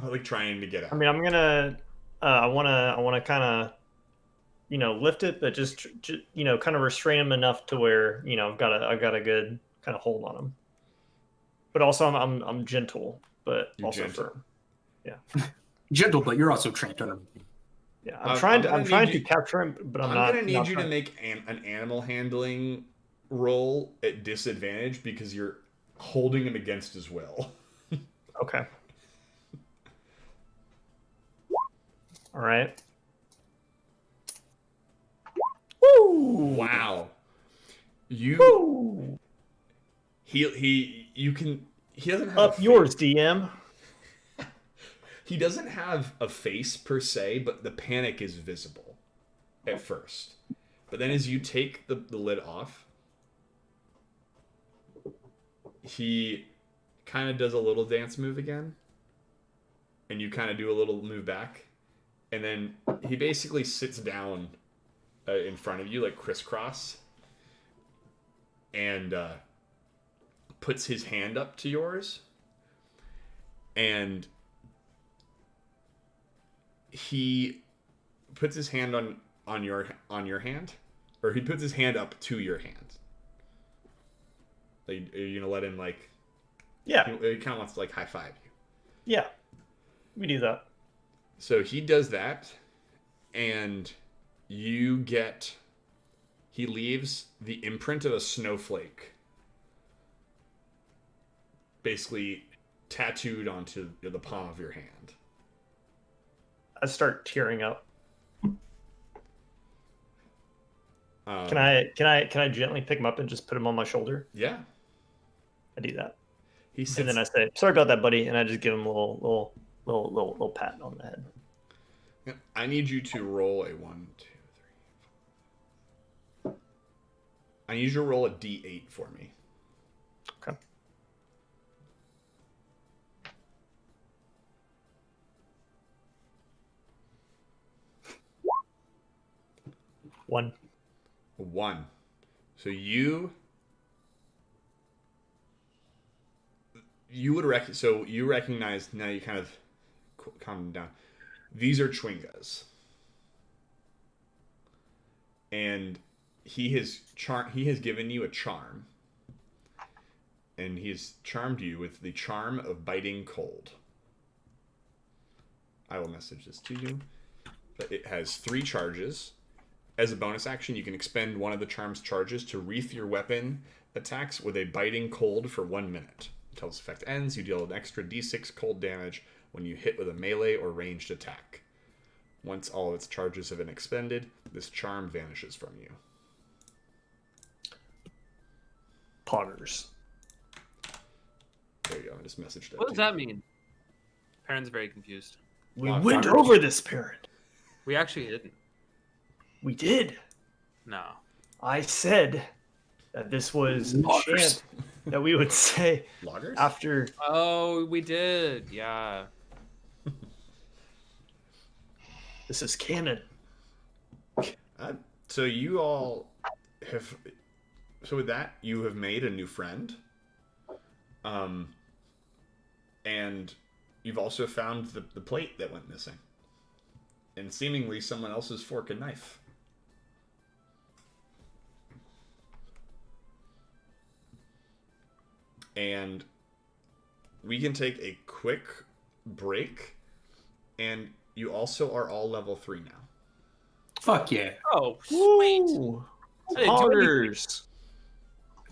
like trying to get out? I mean, I'm gonna, I wanna kind of, lift it, but just kind of restrain him enough to where I've got a good kind of hold on him. But also I'm gentle, but You're also gentle. firm. Yeah. Gentle, but you're also trained on him. Yeah, I'm I'm gonna trying need to you- capture him, but I'm I'm not. gonna need not you to trying- make an animal handling roll at disadvantage because you're holding him against his will. Okay. All right. Woo! Wow. Woo! He doesn't have Up yours, DM. He doesn't have a face per se, but the panic is visible at first. But then as you take the lid off, he kind of does a little dance move again. And you kind of do a little move back. And then he basically sits down in front of you, like crisscross. And puts his hand up to yours. And he puts his hand on your hand, or he puts his hand up to your hand. Like, are you gonna let him like? Yeah. He kind of wants to like high five you. Yeah. We do that. So he does that, and you get. He leaves the imprint of a snowflake, basically tattooed onto the palm of your hand. I start tearing up. Um, Can I gently pick him up and just put him on my shoulder? Yeah. I do that, He and sits. then I say, "Sorry about that, buddy," and I just give him a little pat on the head. I need you to roll a 1, 2, 3. I need you to roll a D8 for me. Okay. One. A 1. So you you would you recognize now. You kind of calm down. These are Chwingas, and he has given you a charm, and he has charmed you with the charm of biting cold. I will message this to you. It has 3 charges. As a bonus action, you can expend one of the charm's charges to wreath your weapon attacks with a biting cold for 1 minute. Until its effect ends, you deal an extra d6 cold damage when you hit with a melee or ranged attack. Once all of its charges have been expended, this charm vanishes from you. Poggers. There you go. I just messaged that. What does that mean? Perrin's very confused. We went over this, parent. We actually didn't. We did. No. I said that this was a chant that we would say Loggers? after. Oh, we did. Yeah. This is canon. So you all have. So with that, you have made a new friend. And you've also found the plate that went missing. And seemingly someone else's fork and knife. And we can take a quick break. And you also are all level 3 now. Fuck yeah. Oh, sweet. Ooh. I didn't do anything. Poggers.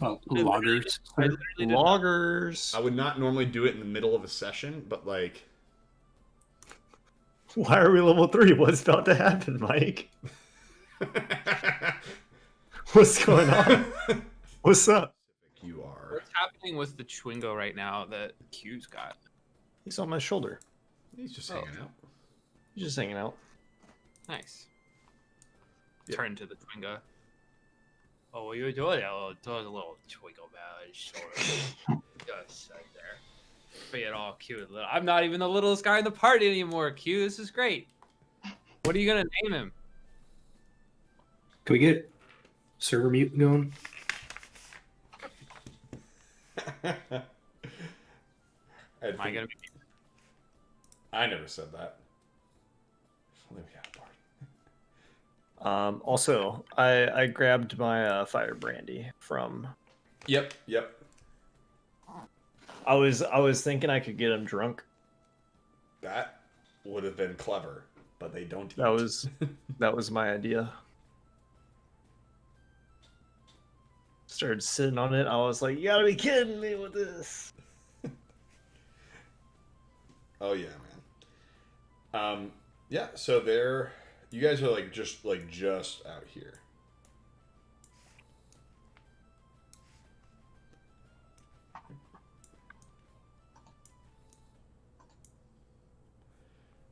Well, loggers. I literally did not. Loggers. I would not normally do it in the middle of a session, but like... Why are we level 3? What's about to happen, Mike? What's going on? What's up? You are. What's happening with the Chwingo right now that Q's got? He's on my shoulder. He's just hanging out. He's just hanging out. Nice. Yeah. Turn to the Chwinga. Oh, what are you doing? Oh, doing a little Chwingo badge. Just right there. Being all cute and little. I'm not even the littlest guy in the party anymore, Q. This is great. What are you going to name him? Can we get server mute going? Am I going to be... I never said that. If only we had a party. Also, I grabbed my fire brandy from. Yep. I was thinking I could get him drunk. That would have been clever, but they don't. That was my idea. Started sitting on it. I was like, "You gotta be kidding me with this!" Oh yeah, man. Yeah. So there, you guys are just out here.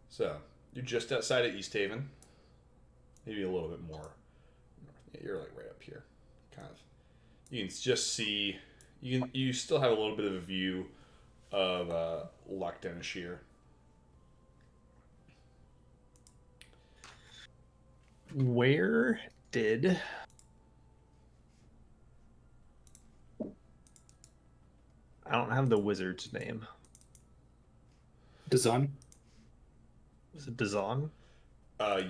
So you're just outside of East Haven. Maybe a little bit more. Yeah, you're like right up here, kind of. You can just see. You still have a little bit of a view of Loxodon. Where did I don't have the wizard's name. Dazan? Was it Dazan?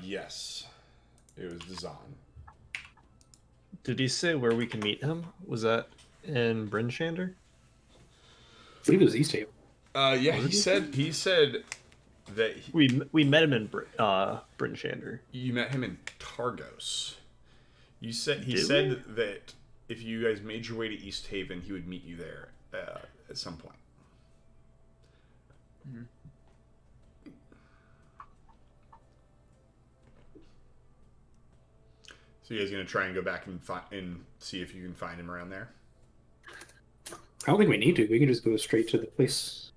Yes. It was Dazan. Did he say where we can meet him? Was that in Bryn Shander? I believe it was East Haven. Yeah, he said that We met him in Bryn Shander. you met him in Targos. He said Did that if you guys made your way to East Haven, he would meet you there at some point. Mm-hmm. So you guys gonna try and go back and see if you can find him around there? I don't think we need to. We can just go straight to the place.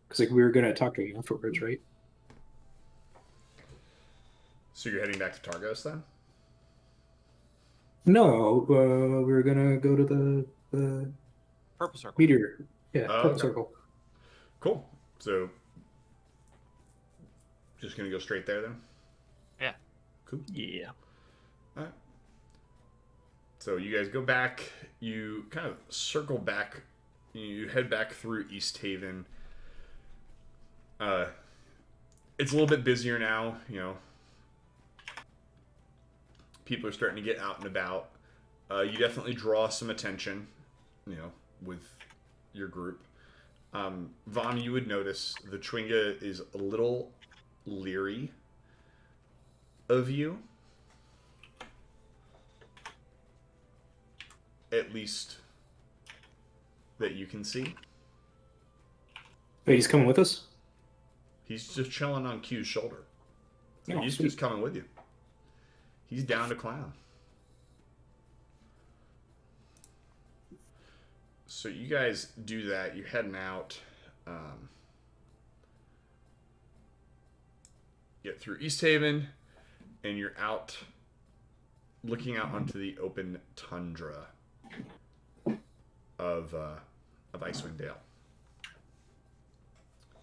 Because we were going to talk to him afterwards, right? So you're heading back to Targos then? No, we were going to go to the Purple circle. meteor. Yeah, Oh, purple okay. circle. Cool. So just gonna go straight there then? Yeah. Cool. Yeah. Alright. So you guys go back, you kind of circle back You head back through East Haven. It's a little bit busier now, you know. People are starting to get out and about. You definitely draw some attention, you know, with your group. Vaughn, you would notice the Chwinga is a little leery of you. At least that you can see. Wait, he's coming with us? He's just chilling on Q's shoulder. Oh, He's sweet. just coming with you. He's down to clown. So you guys do that. You're heading out. Get through East Haven, and you're out, looking out onto the open tundra of Icewind Dale.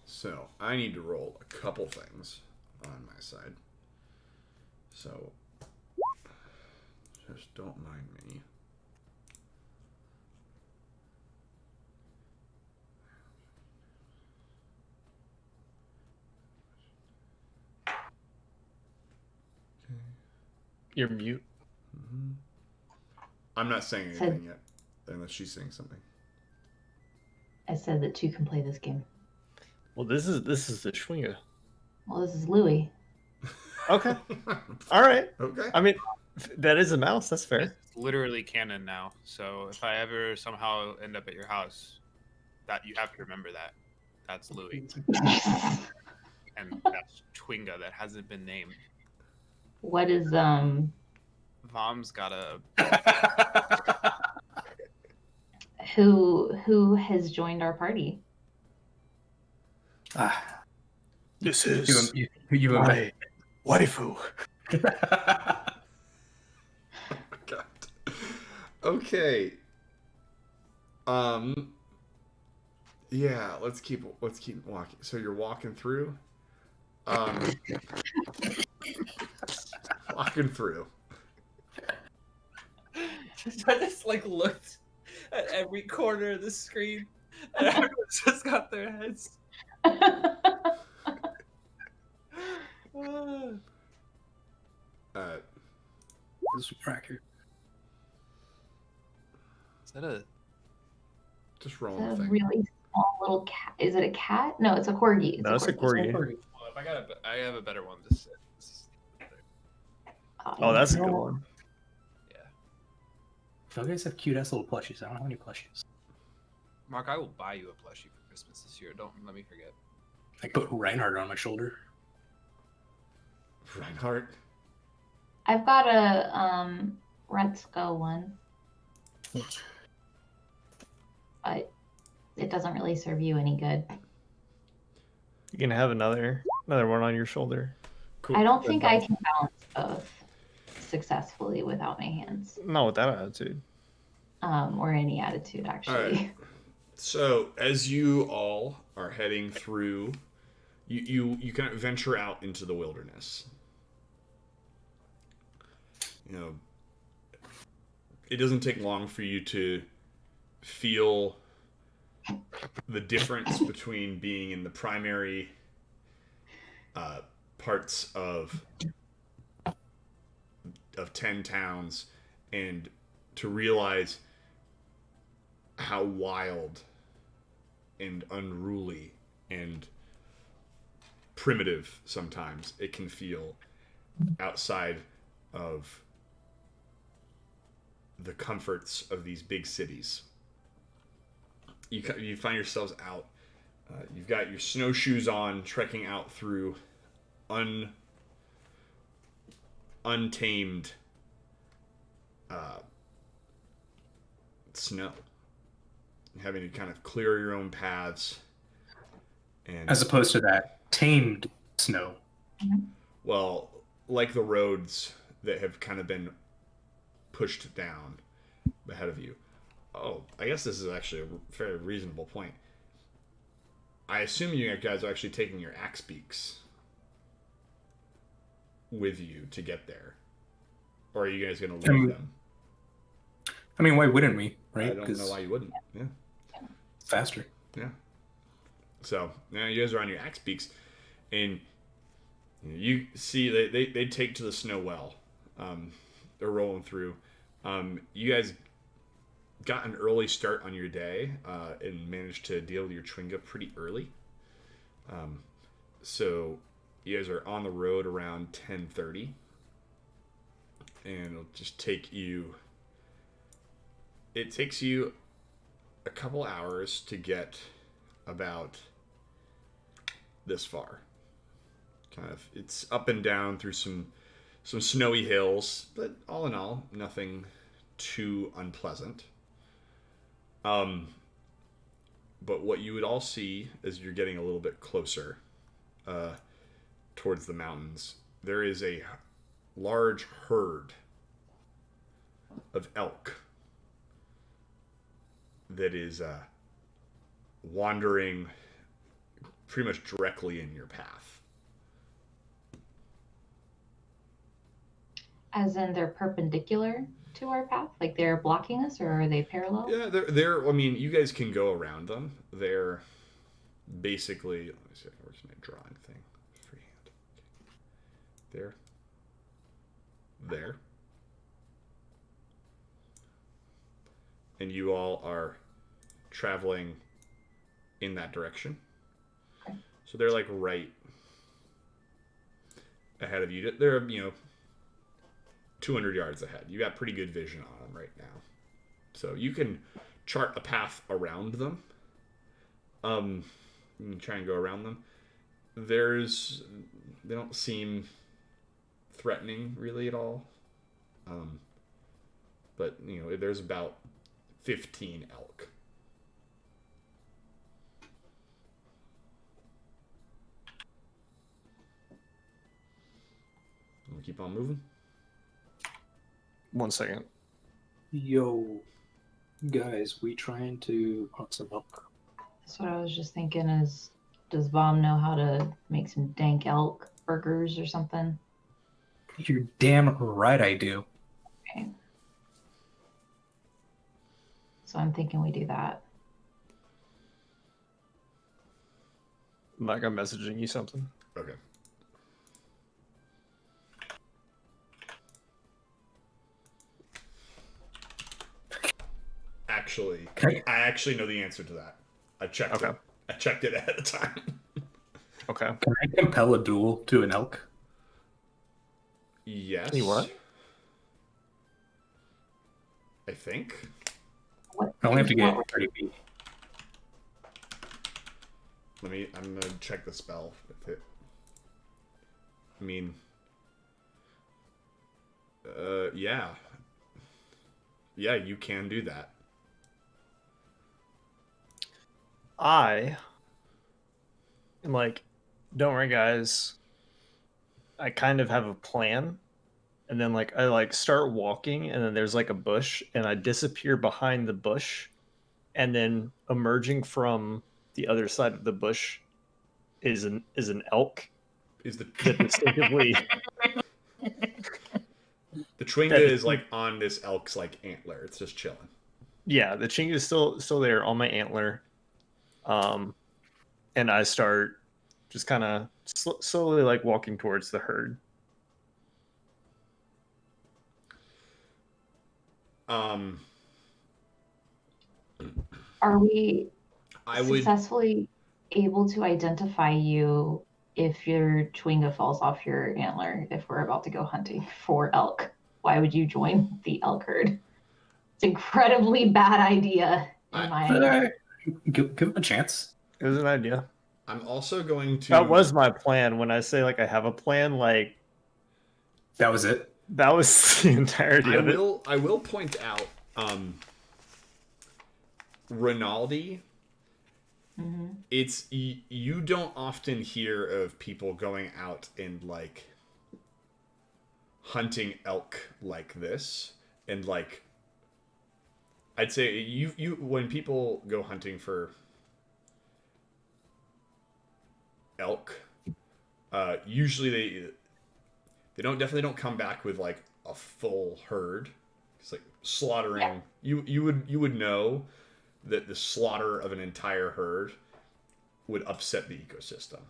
So I need to roll a couple things on my side. So just don't mind me. You're mute. Mm-hmm. I'm not saying anything yet, unless she's saying something. I said that 2 can play this game. Well, this is the Chwinga. Well, this is Louis. Okay. All right. Okay. I mean, that is a mouse. That's fair. It's literally canon now. So if I ever somehow end up at your house, that you have to remember that. That's Louis. And that's Chwinga that hasn't been named. What is Mom's got a who has joined our party? This is you my waifu. God. Okay. Yeah, let's keep walking. So you're walking through. Walking through. I just like looked at every corner of the screen, and everyone's just got their heads. This is more accurate. Is that a? Just Is rolling that the a thing. really small little cat? Is it a cat? No, it's a corgi. No, it's a corgi. Well, if I have a better one to sit. Oh, that's a no. good one. You guys have cute ass little plushies. I don't have any plushies. Mark, I will buy you a plushie for Christmas this year. Don't let me forget. I put Reinhardt on my shoulder. Reinhardt. I've got a Red Skull one. But it doesn't really serve you any good. You can have another one on your shoulder. Cool. I don't think I can balance both successfully without my hands. Not with that attitude. Or any attitude, actually. All right. So as you all are heading through, you kind of venture out into the wilderness. You know, it doesn't take long for you to feel the difference between being in the primary parts of 10 towns and to realize how wild and unruly and primitive sometimes it can feel outside of the comforts of these big cities. You find yourselves out. You've got your snowshoes on, trekking out through untamed snow, having to kind of clear your own paths, and As opposed to that tamed snow. well, like the roads that have kind of been pushed down ahead of you. Oh, I guess this is actually a very reasonable point. I assume you guys are actually taking your axe beaks with you to get there, or are you guys going to leave them? I mean, why wouldn't we, right? I don't know why you wouldn't. Yeah. faster. Yeah. So now you guys are on your axe beaks, and you see they take to the snow well. They're rolling through. You guys got an early start on your day and managed to deal with your Chwinga pretty early. So you guys are on the road around 10:30, and it'll just take you. It takes you a couple hours to get about this far. Kind of, it's up and down through some snowy hills, but all in all, nothing too unpleasant. But what you would all see as you're getting a little bit closer towards the mountains, there is a large herd of elk that is wandering pretty much directly in your path. As in they're perpendicular to our path? Like they're blocking us, or are they parallel? Yeah, they're. I mean, you guys can go around them. They're basically. Let me see. Where's my drawing thing? Freehand. There. There. And you all are traveling in that direction. Okay. So they're like right ahead of you. They're 200 yards ahead. You got pretty good vision on them right now. So you can chart a path around them. You can try and go around them. They don't seem threatening really at all. But there's about 15 elk. We'll keep on moving. 1 second. Yo, guys, we trying to hunt some elk. That's what I was just thinking is, does Vom know how to make some dank elk burgers or something? You're damn right I do. Okay. So I'm thinking we do that. Like I'm messaging you something. Okay. Actually, I actually know the answer to that. I checked it. I checked it ahead of time. Okay. Can I compel a duel to an elk? Yes. Can you what? I think. What? I only have to get what- 30 feet. I'm gonna check the spell. If it. I mean. Yeah. Yeah, you can do that. I am like, don't worry, guys. I kind of have a plan. And then I start walking, and then there's like a bush, and I disappear behind the bush, and then emerging from the other side of the bush is an elk. Is the That instinctively the Chwinga is like on this elk's like antler. It's just chilling. Yeah, the ching is still there on my antler. And I start just kind of slowly like walking towards the herd. Are we I would. successfully able to identify you if your Chwinga falls off your antler if we're about to go hunting for elk? Why would you join the elk herd? It's an incredibly bad idea in my opinion. Give him a chance. It was an idea. I'm also going to. That was my plan. When I say like I have a plan, like That was it. that was the entirety of it. I will point out. Rinaldi. Mm-hmm. It's you don't often hear of people going out and like hunting elk like this, and like I'd say you when people go hunting for elk, usually they definitely don't come back with like a full herd. It's like slaughtering. Yeah. You would know that the slaughter of an entire herd would upset the ecosystem.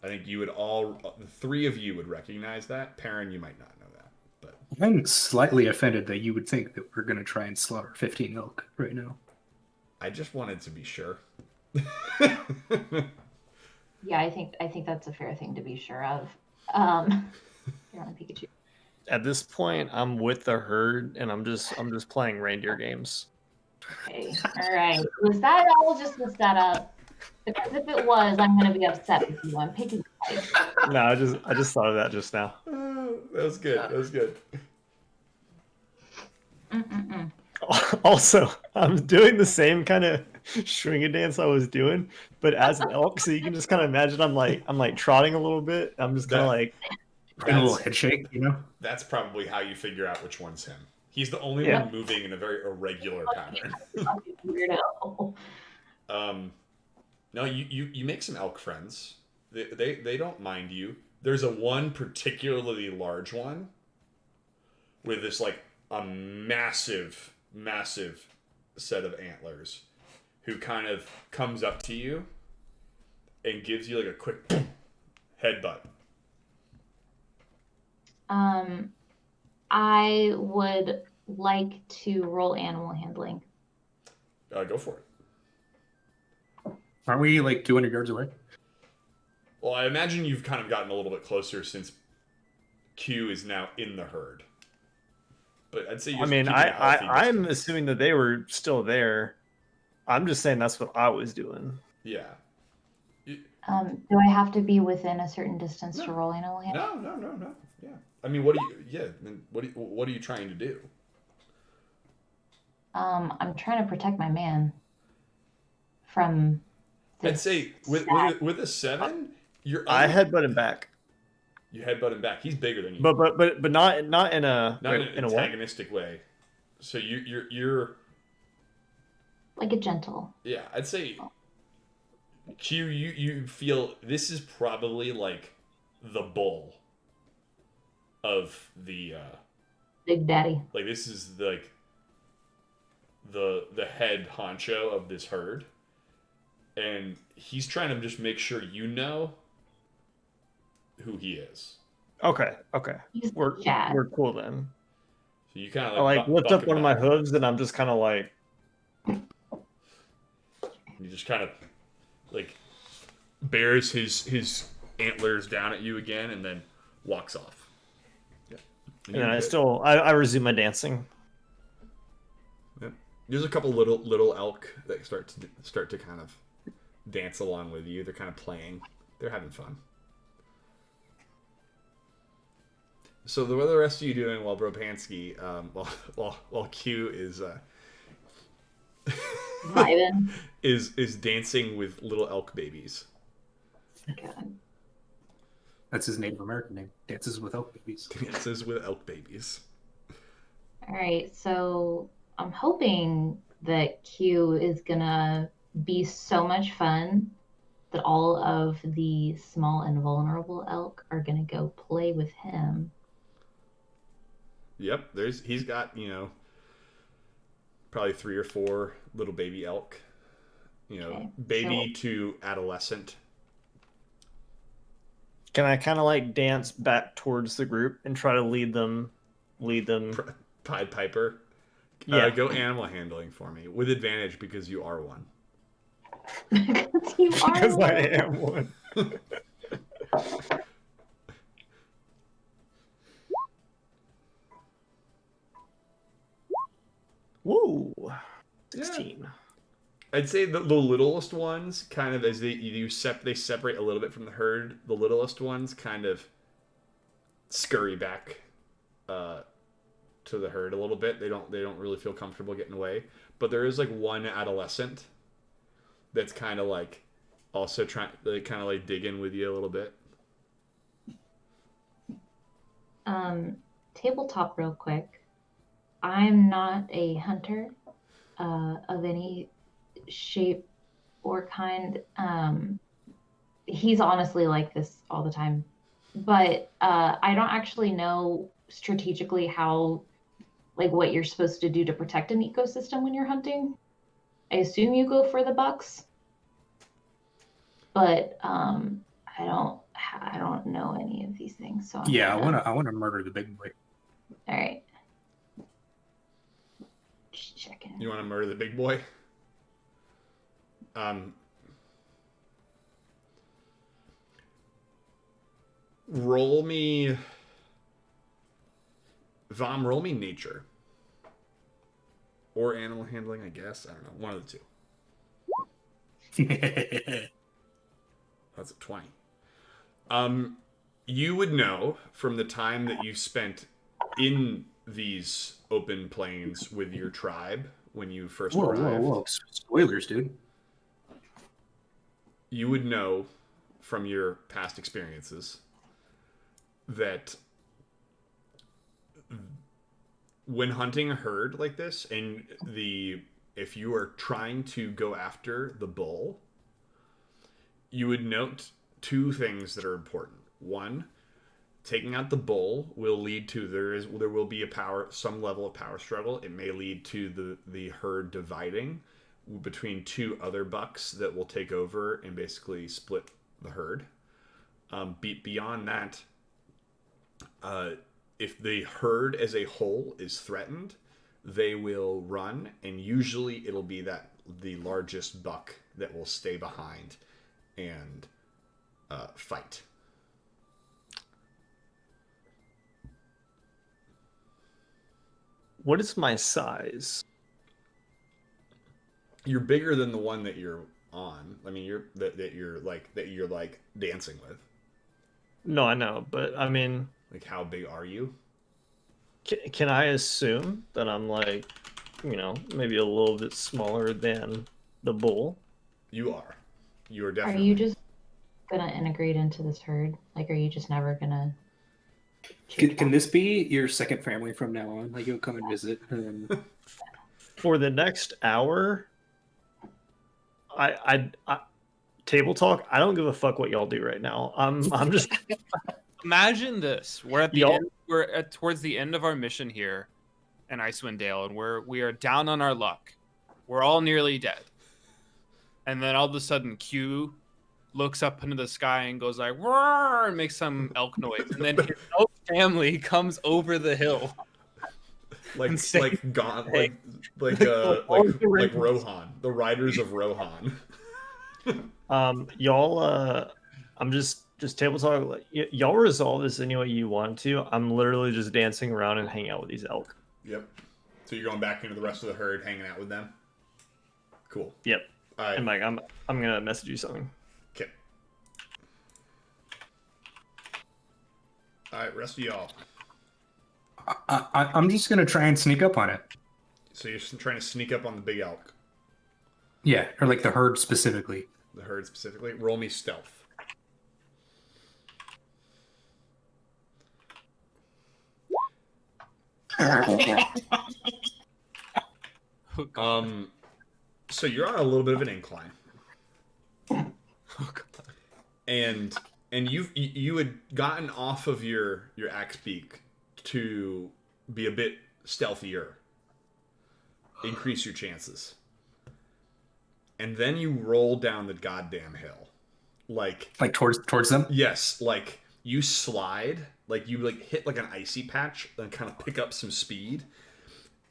I think you would the three of you would recognize that. Perrin, you might not know that, but I'm slightly offended that you would think that we're going to try and slaughter 15 elk right now. I just wanted to be sure. Yeah, I think that's a fair thing to be sure of. You're on Pikachu. At this point, I'm with the herd, and I'm just playing reindeer games. Okay. All right. Was that all just a setup? Because if it was, I'm going to be upset with you. I'm picking a fight. No, I just thought of that just now. That was good. That was good. Mm-mm-mm. Also, I'm doing the same kind of string dance I was doing, but as an elk, so you can just kind of imagine I'm like trotting a little bit. I'm just kind of like a little head shake, you know? That's probably how you figure out which one's him. He's the only one moving in a very irregular pattern. Weirdo. No, you make some elk friends. They don't mind you. There's one particularly large one with this like a massive set of antlers who kind of comes up to you and gives you like a quick headbutt. I would like to roll animal handling. Go for it. Aren't we like 200 yards away? Well, I imagine you've kind of gotten a little bit closer since Q is now in the herd. But I'd say I'm assuming that they were still there. I'm just saying that's what I was doing. Yeah. Do I have to be within a certain distance to roll animal handling? No. Yeah. I mean, what are you trying to do? I'm trying to protect my man from. I'd say with a 7, I headbutt him back. You headbutt him back. He's bigger than you. But not in a in an antagonistic way. So you're like a gentle. Yeah, I'd say Q. You feel this is probably like the bull of the Big Daddy. Like this is like the head honcho of this herd, and he's trying to just make sure you know who he is. Okay. We're cool then. So you kind of I like lift up one of my hooves, and I'm just kind of like. He just kind of like bears his antlers down at you again, and then walks off. Yeah. And I resume my dancing. Yeah. There's a couple little elk that start to kind of dance along with you. They're kind of playing. They're having fun. So what are the rest of you doing while Bropansky, while Q is is dancing with little elk babies? God. That's his Native American name. Dances with elk babies. Dances with elk babies. All right, so I'm hoping that Q is gonna be so much fun that all of the small and vulnerable elk are gonna go play with him. Yep, he's got, probably 3 or 4 little baby elk. Baby to adolescent. Can I kind of like dance back towards the group and try to lead them? Pied Piper. Yeah. Go animal handling for me with advantage because you are one. Because I am one. Whoa, 16. Yeah. I'd say the littlest ones, kind of as they separate a little bit from the herd. The littlest ones kind of scurry back to the herd a little bit. They don't really feel comfortable getting away. But there is like one adolescent that's kind of like also trying, kind of like dig in with you a little bit. Tabletop real quick. I'm not a hunter of any shape or kind. He's honestly like this all the time. But I don't actually know strategically how, like, what you're supposed to do to protect an ecosystem when you're hunting. I assume you go for the bucks, but I don't know any of these things, so I wanna murder the big boy. All right. Just checking. You want to murder the big boy? Roll me. Vom, roll me nature. Or animal handling, I guess. I don't know. One of the two. That's a 20. You would know from the time that you've spent in these open plains with your tribe when you first arrived. Whoa. Spoilers, dude. You would know from your past experiences that when hunting a herd like this, and if you are trying to go after the bull, you would note two things that are important. One, taking out the bull will lead to there will be some level of power struggle. It may lead to the herd dividing between two other bucks that will take over and basically split the herd. Beyond that, if the herd as a whole is threatened, they will run, and usually it'll be the largest buck that will stay behind and fight. What is my size? You're bigger than the one that you're on. I mean, you're dancing with. No, I know, but I mean, like, how big are you? Can I assume that I'm like, maybe a little bit smaller than the bull? You are. You are definitely. Are you just gonna integrate into this herd? Like, are you just never gonna? Can this be your second family from now on? Like, you'll come and visit. And then... For the next hour, I table talk. I don't give a fuck what y'all do right now. I'm just. Imagine this: we're at the end, towards the end of our mission here in Icewind Dale, and we are down on our luck. We're all nearly dead, and then all of a sudden, Q looks up into the sky and goes like "roar" and makes some elk noise, and then his elk family comes over the hill, like Rohan, the riders of Rohan. Y'all, I'm just table talk. Y'all resolve this any way you want to. I'm literally just dancing around and hanging out with these elk. Yep. So you're going back into the rest of the herd, hanging out with them. Cool. Yep. All right. And Mike, I'm gonna message you something. Okay. All right, rest of y'all. I'm just gonna try and sneak up on it. So you're trying to sneak up on the big elk? Yeah, or like the herd specifically. The herd specifically. Roll me stealth. So you're on a little bit of an incline, and you had gotten off of your axe beak to be a bit stealthier, increase your chances, and then you roll down the goddamn hill, like towards them. Yes, like you slide, like you hit like an icy patch and kind of pick up some speed,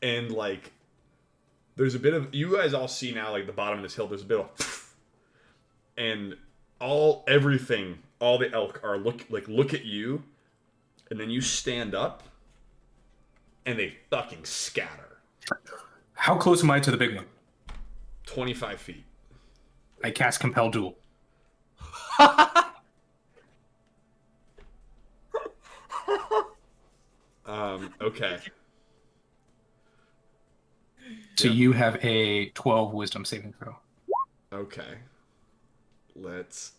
and like. There's a bit of, you guys all see now, like the bottom of this hill, there's a bit of, and all the elk are look at you, and then you stand up, and they fucking scatter. How close am I to the big one? 25 feet. I cast Compel Duel. Okay. So you have a 12 wisdom saving throw. Okay. Let's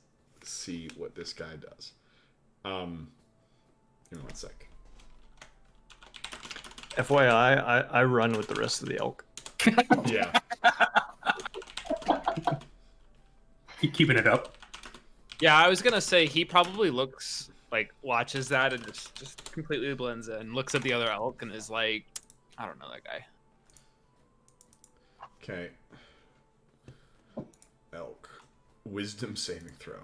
see what this guy does. Give me 1 sec. FYI, I run with the rest of the elk. Yeah. Keep keeping it up. Yeah, I was gonna say he probably watches that and just completely blends in, looks at the other elk and is like, I don't know that guy. Okay. wisdom saving throw.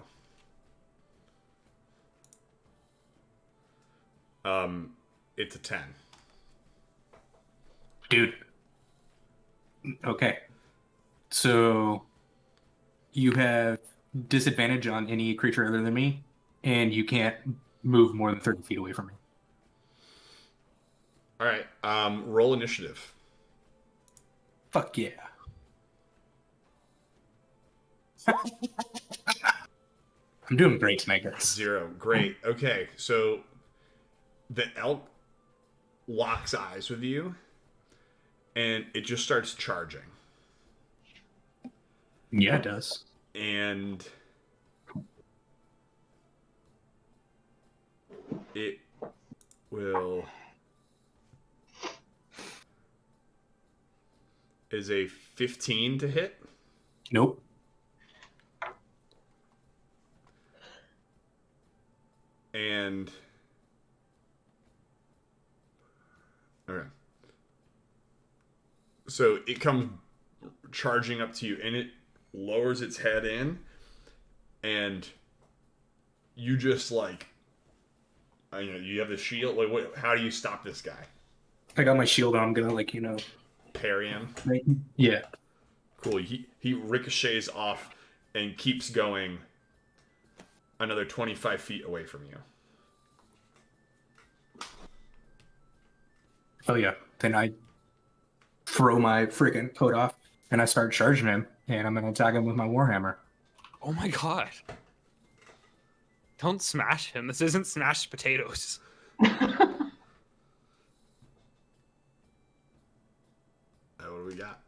It's a 10. Dude. Okay. So you have disadvantage on any creature other than me, and you can't move more than 30 feet away from me. All right. Roll initiative. Fuck yeah. I'm doing great tonight, guys. 0. Great. Okay, so the elk locks eyes with you, and it just starts charging. Yeah, it does. And it will... Is a 15 to hit? Nope. And... Okay. So it comes charging up to you, and it lowers its head in, and you just like, you have the shield. Like, what? How do you stop this guy? I got my shield on. I'm gonna Parry him. Yeah. Cool. He ricochets off and keeps going another 25 feet away from you. Oh yeah. Then I throw my freaking coat off and I start charging him, and I'm gonna attack him with my warhammer. Oh my god. Don't smash him. This isn't smashed potatoes. What do we got?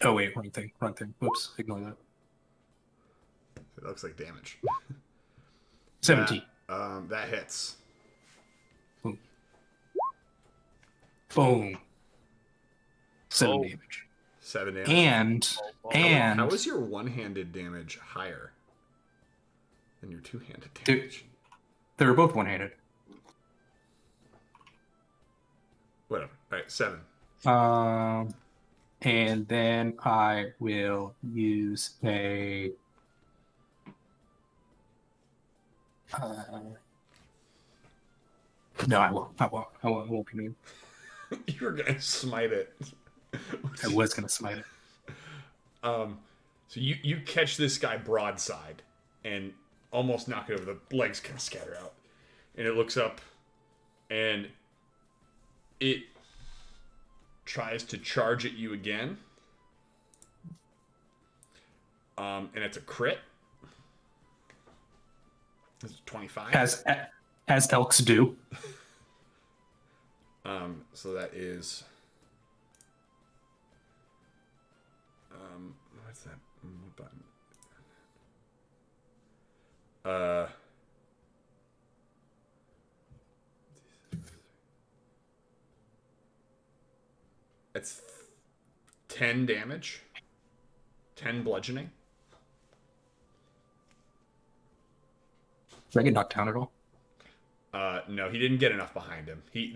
Oh wait, wrong thing. Whoops, ignore that. It looks like damage. 17. That hits. Boom. 7 Oh. damage. 7 damage. And How is your one-handed damage higher than your two-handed Dude. damage? they were both one-handed. Whatever. All right, 7. And then I will use a. No, I won't. I won't be mean. You were gonna smite it. I was gonna smite it. So you catch this guy broadside and almost knock it over. The legs kind of scatter out, and it looks up, and it tries to charge at you again. And it's a crit. It's 25. As elks do. So that is what's that? What button? It's 10 damage. 10 bludgeoning. Did I get knocked down at all? No, he didn't get enough behind him. He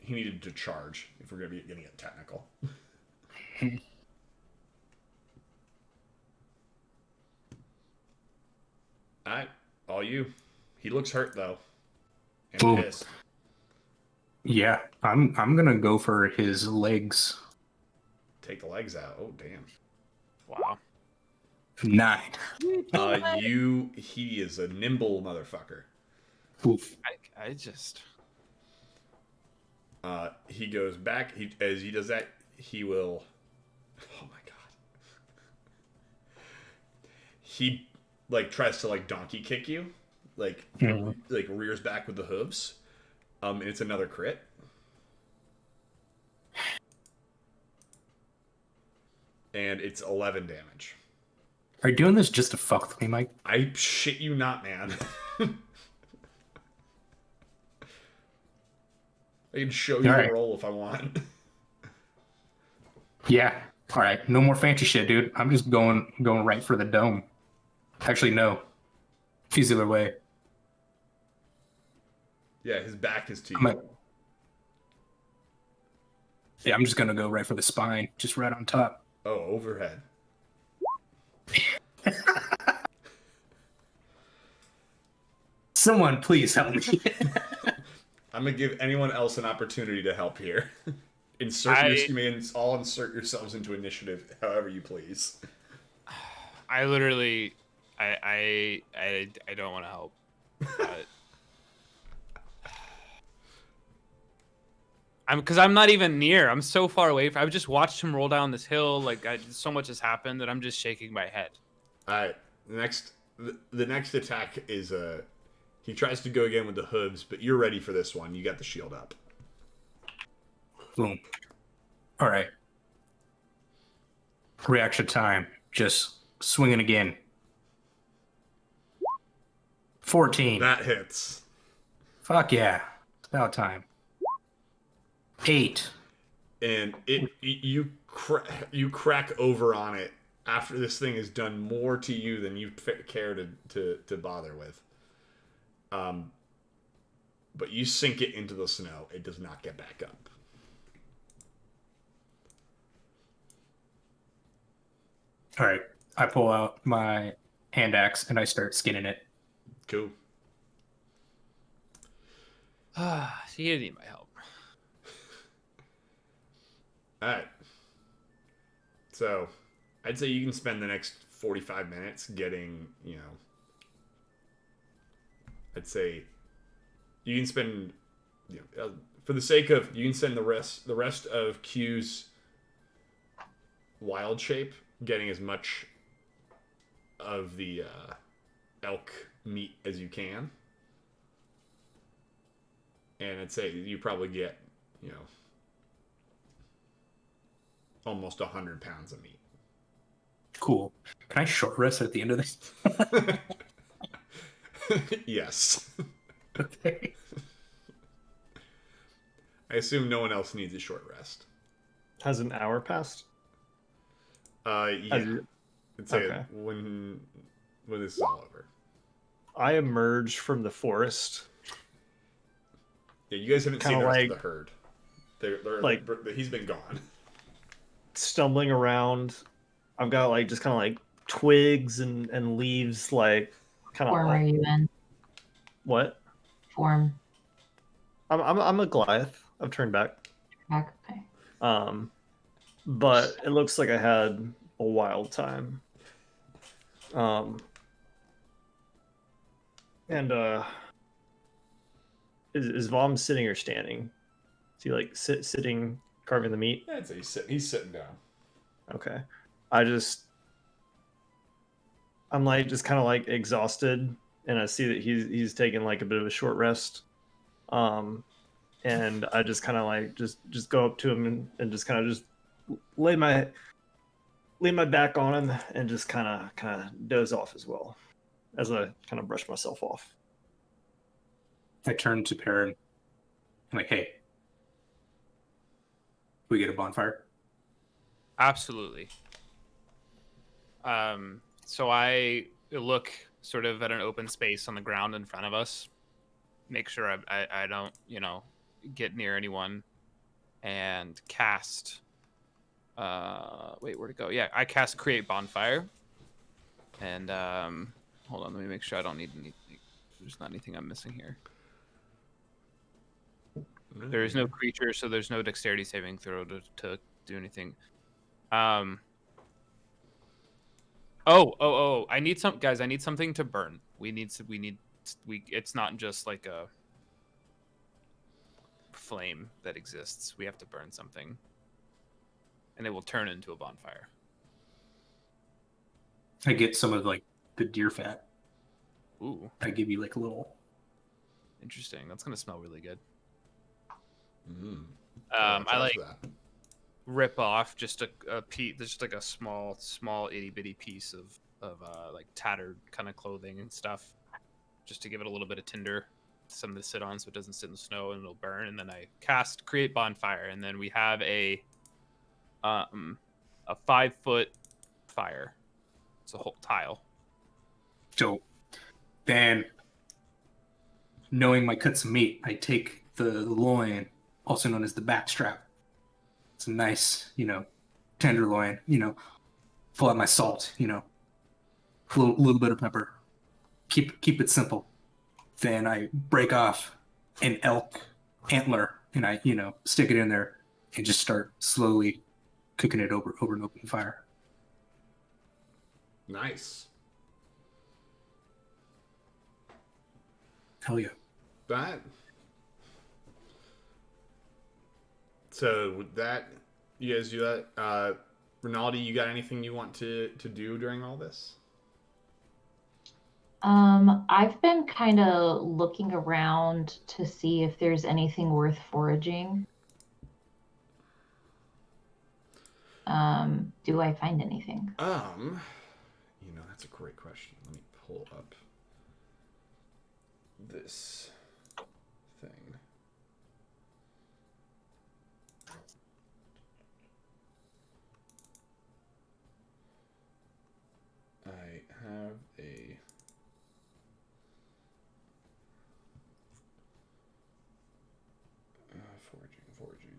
needed to charge, if we're gonna be getting it technical. Alright, all you. He looks hurt though. And Ooh. pissed. Yeah, I'm gonna go for his legs. Take the legs out. Oh damn. Wow. 9. He is a nimble motherfucker. Oof. I just... He goes back. As he does that, he will. Oh my god. He tries to donkey kick you, rears back with the hooves. And it's another crit. And it's 11 damage. Are you doing this just to fuck with me, Mike? I shit you not, man. I can show you Alright. a roll if I want. Yeah. All right. No more fancy shit, dude. I'm just going right for the dome. Actually, no. He's the other way. Yeah, his back is to you. I'm just gonna go right for the spine, just right on top. Oh, overhead. Someone please help me. I'm gonna give anyone else an opportunity to help here. You may all insert yourselves into initiative however you please. I literally, I don't want to help. I'm not even near. I'm so far away. I've just watched him roll down this hill. Like so much has happened that I'm just shaking my head. All right. The next attack is he tries to go again with the hooves, but you're ready for this one. You got the shield up. Boom. All right. Reaction time. Just swinging again. 14. That hits. Fuck yeah. It's about time. 8. And you crack over on it after this thing has done more to you than you care to bother with. But you sink it into the snow. It does not get back up. All right. I pull out my hand axe and I start skinning it. Cool. So you need my help. All right. So, I'd say you can spend the next 45 minutes getting, I'd say you can spend, for the sake of, you can spend the rest of Q's wild shape getting as much of the elk meat as you can. And I'd say you probably get, almost 100 pounds of meat. Cool. Can I short rest at the end of this? Yes. Okay. I assume no one else needs a short rest. Has an hour passed? Yeah. I'd say when this is all over. I emerge from the forest. Yeah, you guys haven't seen the rest of the herd. They're he's been gone. Stumbling around. I've got just kind of like twigs and leaves, kind of. Form are you in? What? Form. I'm a Goliath. I've turned back. Okay. But it looks like I had a wild time. And is Vom sitting or standing? Is he sitting carving the meat? Yeah, I'd say he's sitting down. Okay. I'm just kind of exhausted, and I see that he's taking a bit of a short rest. And I just kind of just go up to him and just kind of just lay my back on him and just kind of doze off as well as I kind of brush myself off. I turn to Perrin. I'm like, hey, we get a bonfire? Absolutely. So I look sort of at an open space on the ground in front of us, make sure I don't, get near anyone, and cast. Wait, where'd it go? Yeah, I cast Create Bonfire. And hold on, let me make sure I don't need anything. There's not anything I'm missing here. There is no creature, so there's no dexterity saving throw to do anything. I need guys. I need something to burn. It's not just like a flame that exists. We have to burn something, and it will turn into a bonfire. I get some of the deer fat. Ooh. I give you a little. Interesting. That's gonna smell really good. Mm. I rip off just a piece, just a small itty bitty piece of tattered kind of clothing and stuff, just to give it a little bit of tinder, something to sit on so it doesn't sit in the snow and it'll burn. And then I cast Create Bonfire, and then we have a 5-foot fire. It's a whole tile. So then, knowing my cuts of meat, I take the loin, also known as the back strap. It's a nice, tenderloin, pull out my salt, a little bit of pepper. Keep it simple. Then I break off an elk antler and I, stick it in there and just start slowly cooking it over an open fire. Nice. Hell yeah. That. So with that, you guys do that. Renaldi, you got anything you want to do during all this? I've been kind of looking around to see if there's anything worth foraging. Do I find anything? That's a great question. Let me pull up this thing. I have a foraging.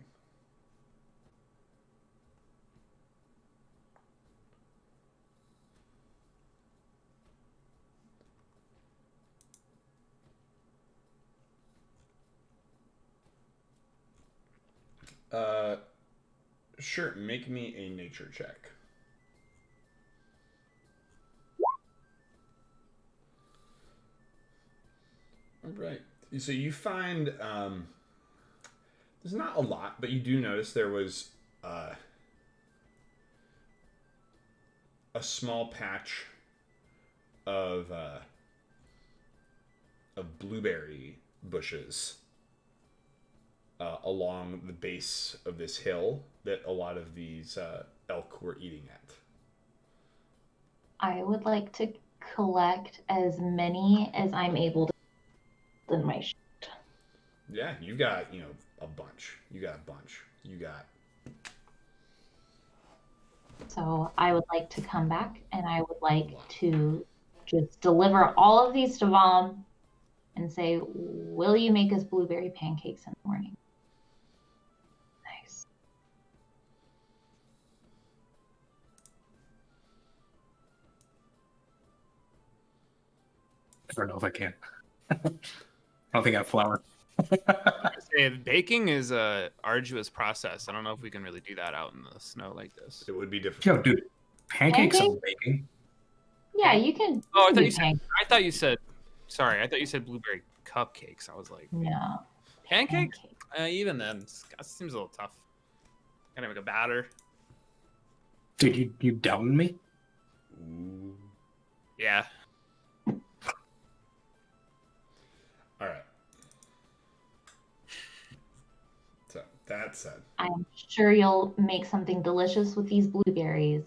Sure, make me a nature check. All right. So you find there's not a lot, but you do notice there was a small patch of blueberry bushes along the base of this hill that a lot of these elk were eating at. I would like to collect as many as I'm able to in my shirt. Yeah, you got, a bunch. You got a bunch. You got... So I would like to come back and I would like to just deliver all of these to Vom and say, will you make us blueberry pancakes in the morning? Nice. I don't know if I can. I don't think I have flour. Baking is a arduous process. I don't know if we can really do that out in the snow like this. It would be difficult. Yo, dude, pancakes are baking. Yeah, you can. Oh, do pancakes. I thought you said blueberry cupcakes. I was like, No. pancakes? Even then, it seems a little tough. Gotta make a batter. Dude, you doubting me? Ooh. Yeah. All right. So that said, I'm sure you'll make something delicious with these blueberries.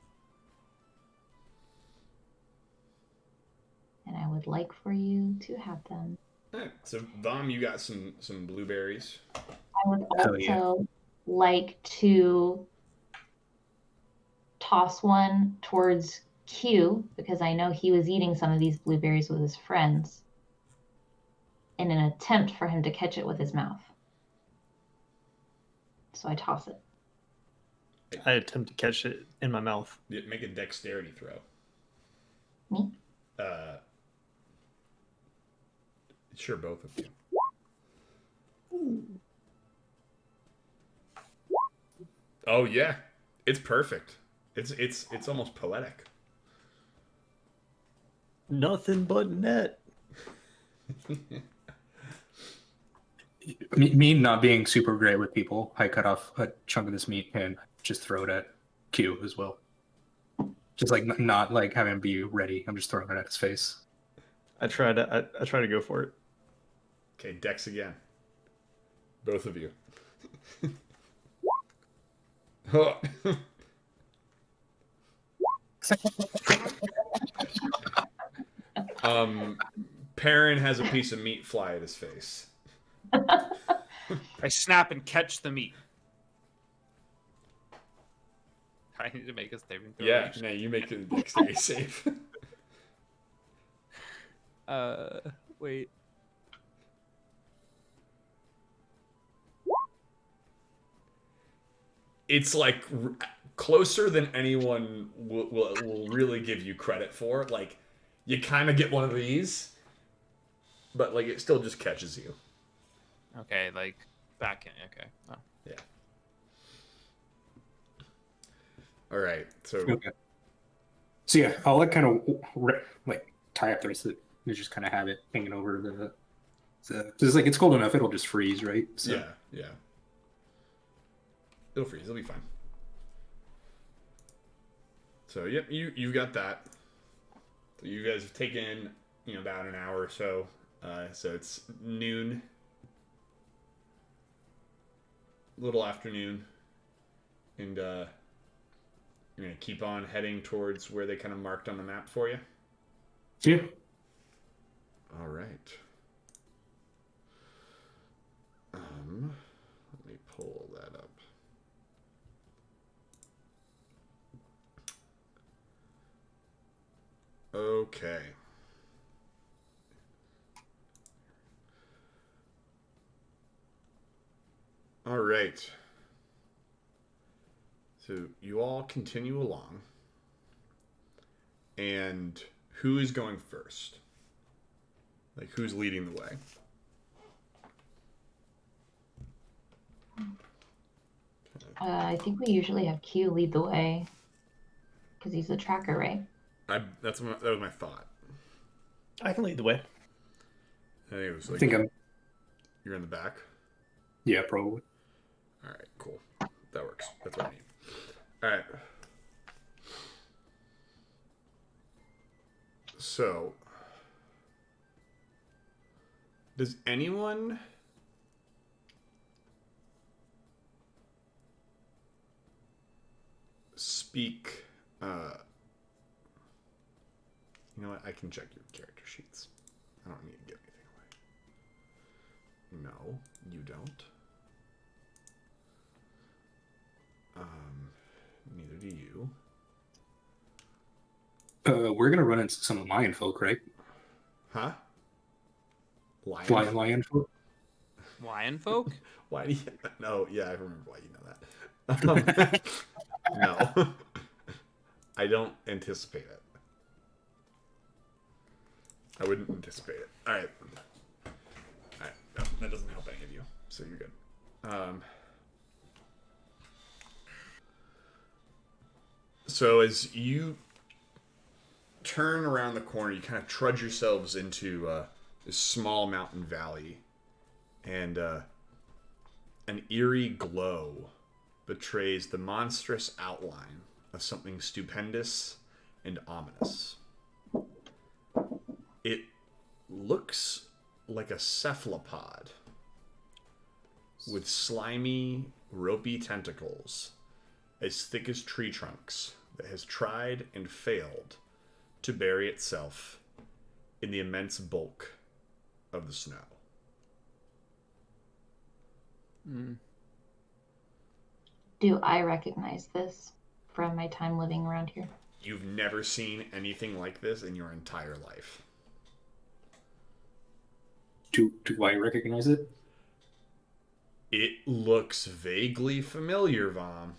And I would like for you to have them. all right. So Vom, you got some blueberries. I would Hell also yeah. like to toss one towards Q because I know he was eating some of these blueberries with his friends in an attempt for him to catch it with his mouth. So I toss it. I attempt to catch it in my mouth. Make a dexterity throw. Me? Sure, both of you. Oh yeah, it's perfect. It's almost poetic. Nothing but net. Me not being super great with people, I cut off a chunk of this meat and just throw it at Q as well. Just like not like having him be ready. I'm just throwing it at his face. I try to go for it. Okay, dex again. Both of you. Perrin has a piece of meat fly at his face. I snap and catch the meat. I need to make a saving throw. Yeah, no, you make it a dexterity save. Wait. It's like closer than anyone will really give you credit for. Like, you kind of get one of these, but like it still just catches you. Okay, like back in. Okay. Oh. Yeah. All right. So. Okay. So yeah, I'll like kind of like tie up the rest of it and just kind of have it hanging over the. Because like it's cold enough, it'll just freeze, right? So. Yeah. Yeah. It'll freeze. It'll be fine. So yep, you got that. So you guys have taken about an hour or so. So it's noon, little afternoon, and you're gonna keep on heading towards where they kind of marked on the map for you. Yeah. All right. Let me pull that up. Okay. All right. So you all continue along. And who is going first? Like, who's leading the way? I think we usually have Q lead the way because he's the tracker, right? That was my thought. I can lead the way. I think it was like I think I'm. you're in the back. Yeah, probably. All right, cool. That works. That's what I need. All right. So, does anyone speak? You know what? I can check your character sheets. I don't need to give anything away. No, you don't. Neither do you. We're gonna run into some lion folk, right? Huh? Lion? Lion folk. Lion folk? Why do you... No, yeah, I remember why you know that. No. I don't anticipate it. I wouldn't anticipate it. All right. No, that doesn't help any of you, so you're good. So as you turn around the corner, you kind of trudge yourselves into this small mountain valley, and an eerie glow betrays the monstrous outline of something stupendous and ominous. It looks like a cephalopod with slimy, ropey tentacles as thick as tree trunks that has tried and failed to bury itself in the immense bulk of the snow. Do I recognize this from my time living around here? You've never seen anything like this in your entire life. Do I recognize it? It looks vaguely familiar, Vom,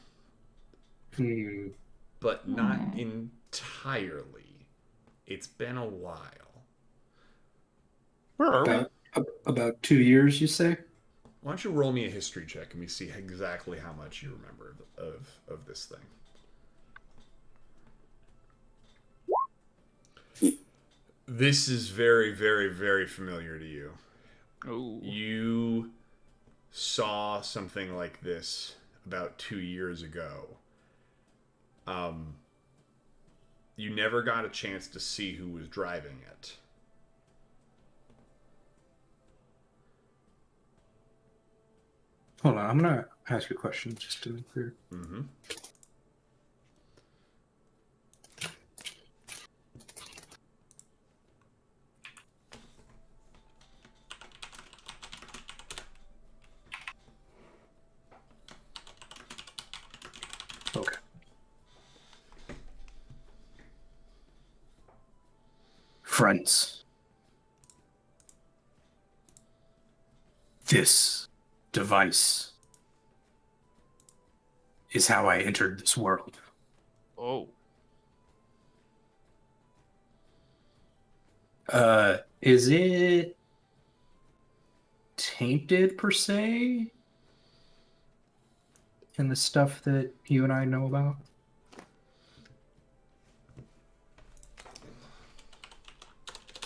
but not entirely. It's been a while. Where are we? About 2 years, you say? Why don't you roll me a history check and we see exactly how much you remember of this thing. This is very, very, very familiar to you. Oh. You saw something like this about 2 years ago. You never got a chance to see who was driving it. Hold on, I'm gonna ask you a question just to make clear. Mm-hmm. Okay. Friends. This device is how I entered this world. Oh. Is it tainted per se in the stuff that you and I know about?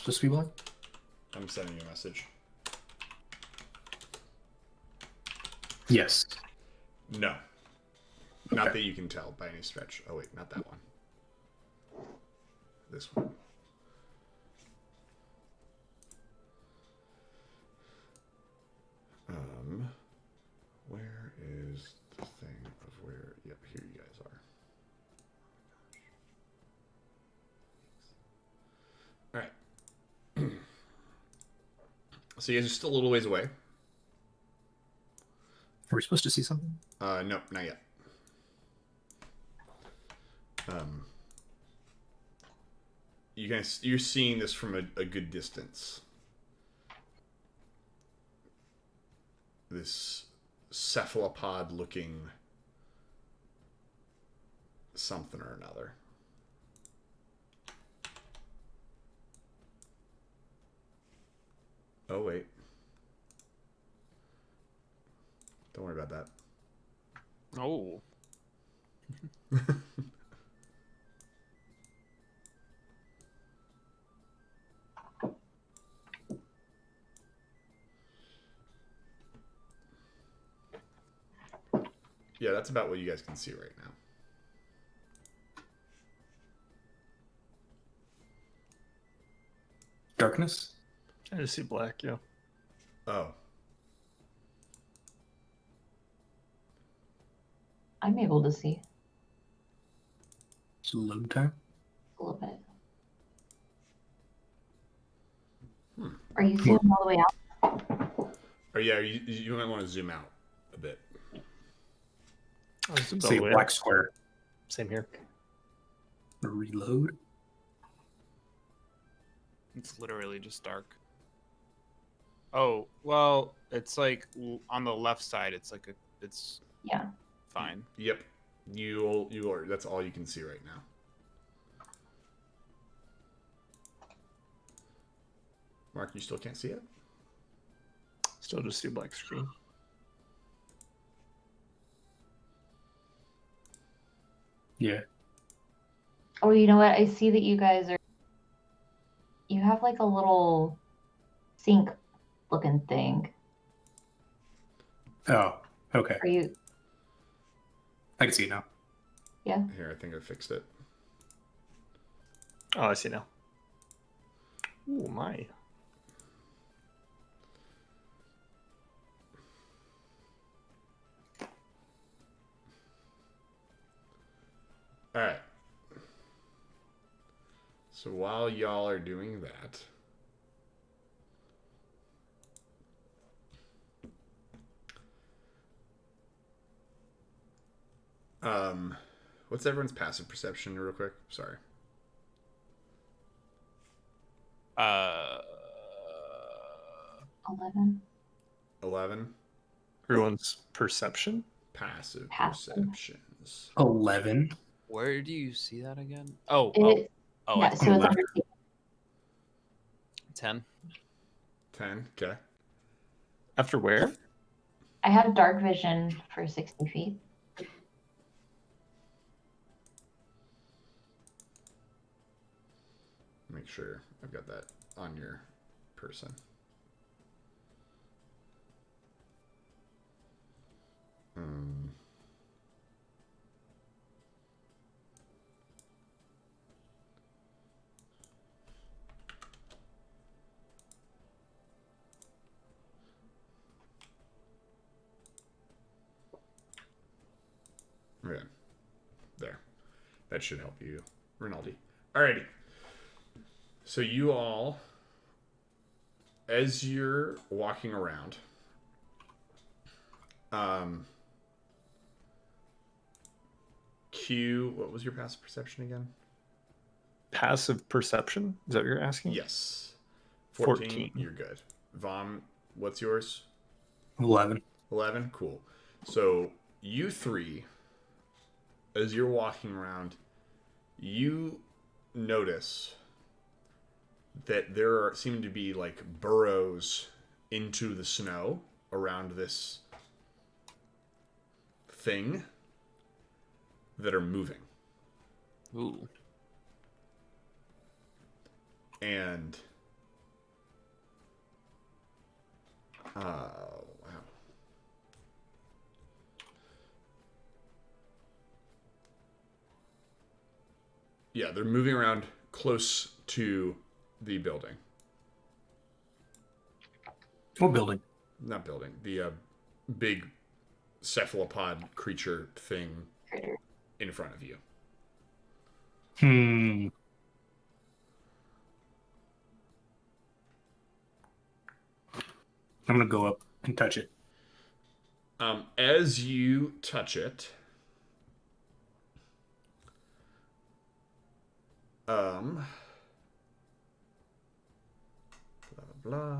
Just be black? I'm sending you a message. Yes. No. Not Okay. that you can tell by any stretch. Oh, wait, not that one. This one. Where is the thing of where? Yep, here you guys are. All right. So you guys are still a little ways away. Are we supposed to see something? No, not yet. You guys, you're seeing this from a good distance. This cephalopod-looking something or another. Oh, wait. Don't worry about that. Oh. Yeah, that's about what you guys can see right now. Darkness? I just see black, yeah. Oh. I'm able to see It's load time. a little bit. Hmm. Are you zooming all the way out? Oh, yeah, you might want to zoom out a bit. I zoomed all See the a way black up. square. Same here. Reload. It's literally just dark. Oh, well, it's like on the left side, it's like it's Yeah. fine. Yep. You are. That's all you can see right now. Mark, you still can't see it? Still just see a black screen. Yeah. Oh, you know what? I see that you guys are. You have like a little sink looking thing. Oh, okay. Are you? I can see it now. Yeah. Here, I think I fixed it. Oh, I see now. Oh my. All right. So while y'all are doing that, what's everyone's passive perception, real quick? Sorry. 11. 11 Everyone's perception? passive Passive. perceptions. 11. Where do you see that again? Oh, It, oh, yeah, it's so it's 11. under 10. 10. Okay. After where? I have dark vision for 60 feet. Make sure I've got that on your person. Okay. There. That should help you, Rinaldi. Alrighty. So you all, as you're walking around, Q, what was your passive perception again? Passive perception? Is that what you're asking? Yes. 14. You're good. Vom, what's yours? 11. 11? Cool. So you three as you're walking around, you notice that there seem to be like burrows into the snow around this thing that are moving. Ooh. And wow. Yeah, they're moving around close to the building. What building? Not building. The big cephalopod creature thing in front of you. I'm gonna go up and touch it. As you touch it, blah blah.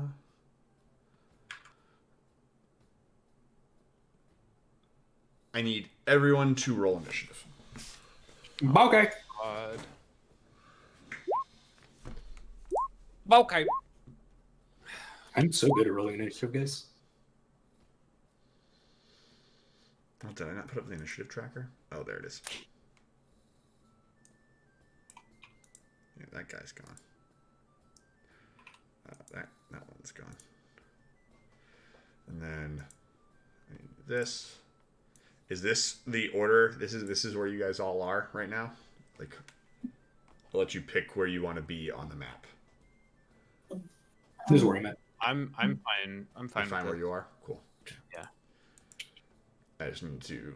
I need everyone to roll initiative. Okay. God. Okay. I'm so good at rolling initiative, guys. Oh, did I not put up the initiative tracker? Oh, there it is. Yeah, that guy's gone. That one's gone. And then I need this. Is this the order? This is where you guys all are right now? Like, I'll let you pick where you want to be on the map. This is where I'm at. I'm fine. I'm fine. You're fine with where it. you are? Cool. Yeah. I just need to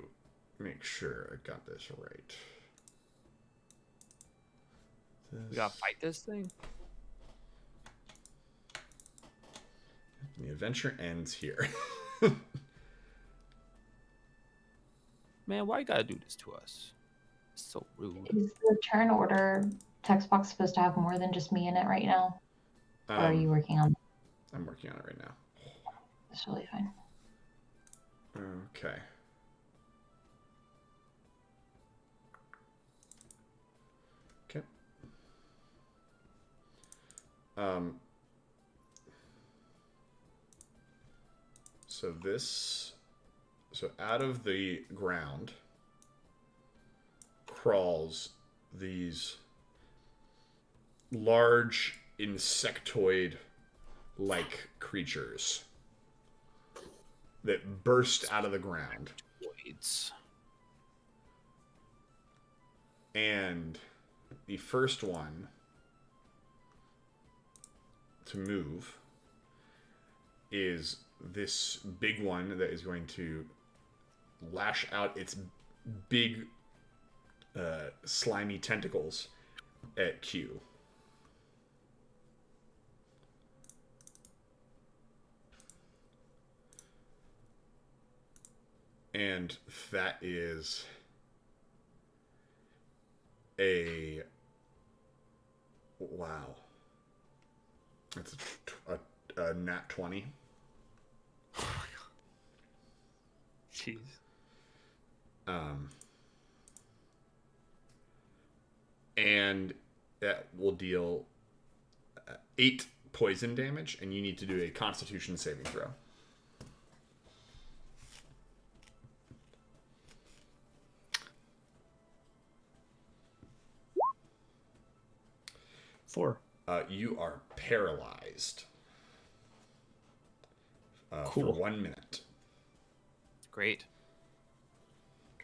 make sure I got this right. We gotta fight this thing. The adventure ends here. Man, why you gotta do this to us? It's so rude. Is the turn order text box supposed to have more than just me in it right now? Or are you working on I'm working on it right now. That's really fine. Okay. Okay. So out of the ground crawls these large insectoid-like creatures that burst out of the ground. Wait. And the first one to move is this big one that is going to lash out its big slimy tentacles at Q. And that is a wow. That's a nat 20. Jeez. And that will deal 8 poison damage, and you need to do a Constitution saving throw. Four. You are paralyzed Cool. for 1 minute. Great.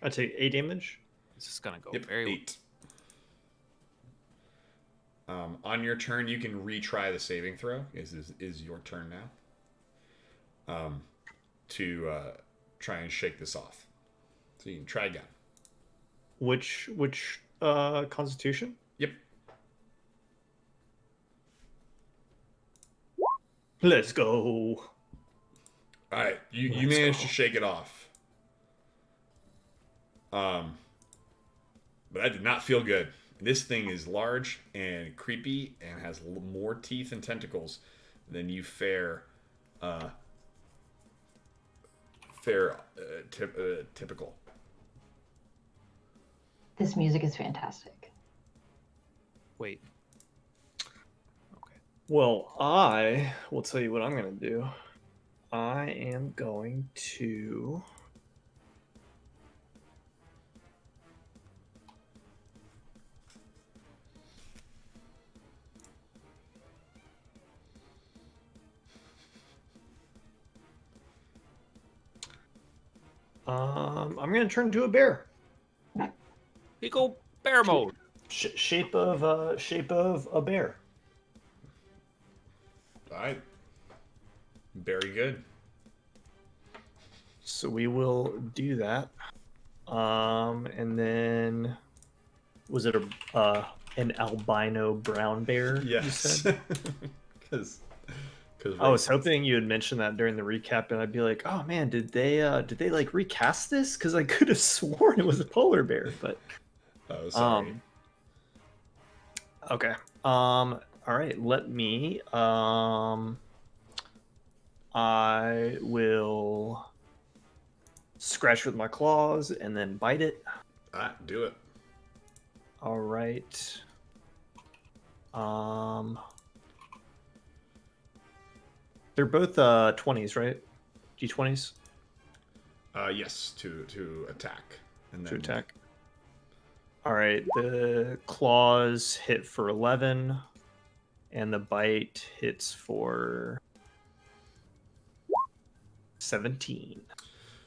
I take 8 damage. This is gonna go Yep, very 8. On your turn, you can retry the saving throw. Is your turn now? To try and shake this off. So you can try again. Which Constitution? Yep. Let's go. All right, you Let's managed go. to shake it off. But that did not feel good. This thing is large and creepy and has more teeth and tentacles than you typical. This music is fantastic. Wait. Okay. Well, I will tell you what I'm going to do. I am going to. I'm going to turn into a bear. You go bear mode. Shape of a bear. All right. Very good. So we will do that. And then was it an albino brown bear? You Yes. said? Because I was hoping you had mentioned that during the recap, and I'd be like, "Oh man, did they like recast this? Because I could have sworn it was a polar bear." But oh, sorry. okay. All right. Let me. I will scratch with my claws and then bite it. Do it. All right. They're both 20s, right? D20s? Yes, to attack. And then To attack. All right, the claws hit for 11, and the bite hits for 17.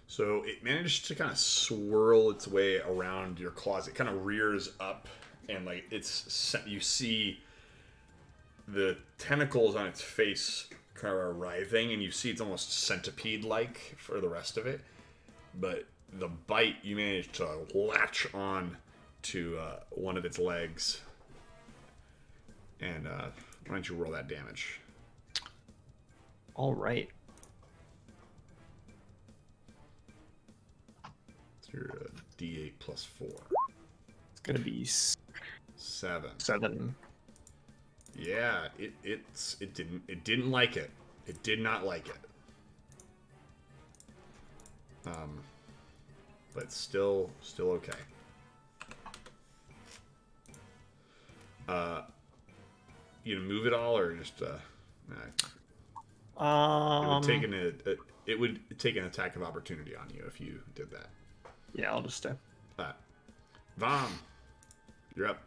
So it managed to kind of swirl its way around your claws. It kind of rears up, and like you see the tentacles on its face kind of are writhing, and you see it's almost centipede-like for the rest of it. But the bite, you managed to latch on to one of its legs. And why don't you roll that damage? All right. It's your D8 plus 4. It's going to be 7. 7. Yeah, it didn't like it. It did not like it. But still okay. You gonna move it all, or just it would take an attack of opportunity on you if you did that. Yeah, I'll just stay. Vom, you're up.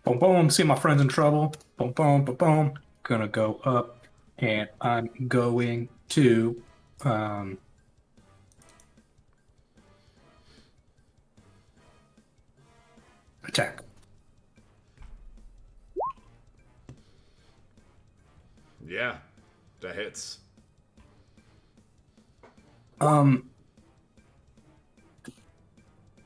Boom, boom. See my friends in trouble. Boom, boom, boom, boom. Gonna go up, and I'm going to attack. Yeah, that hits.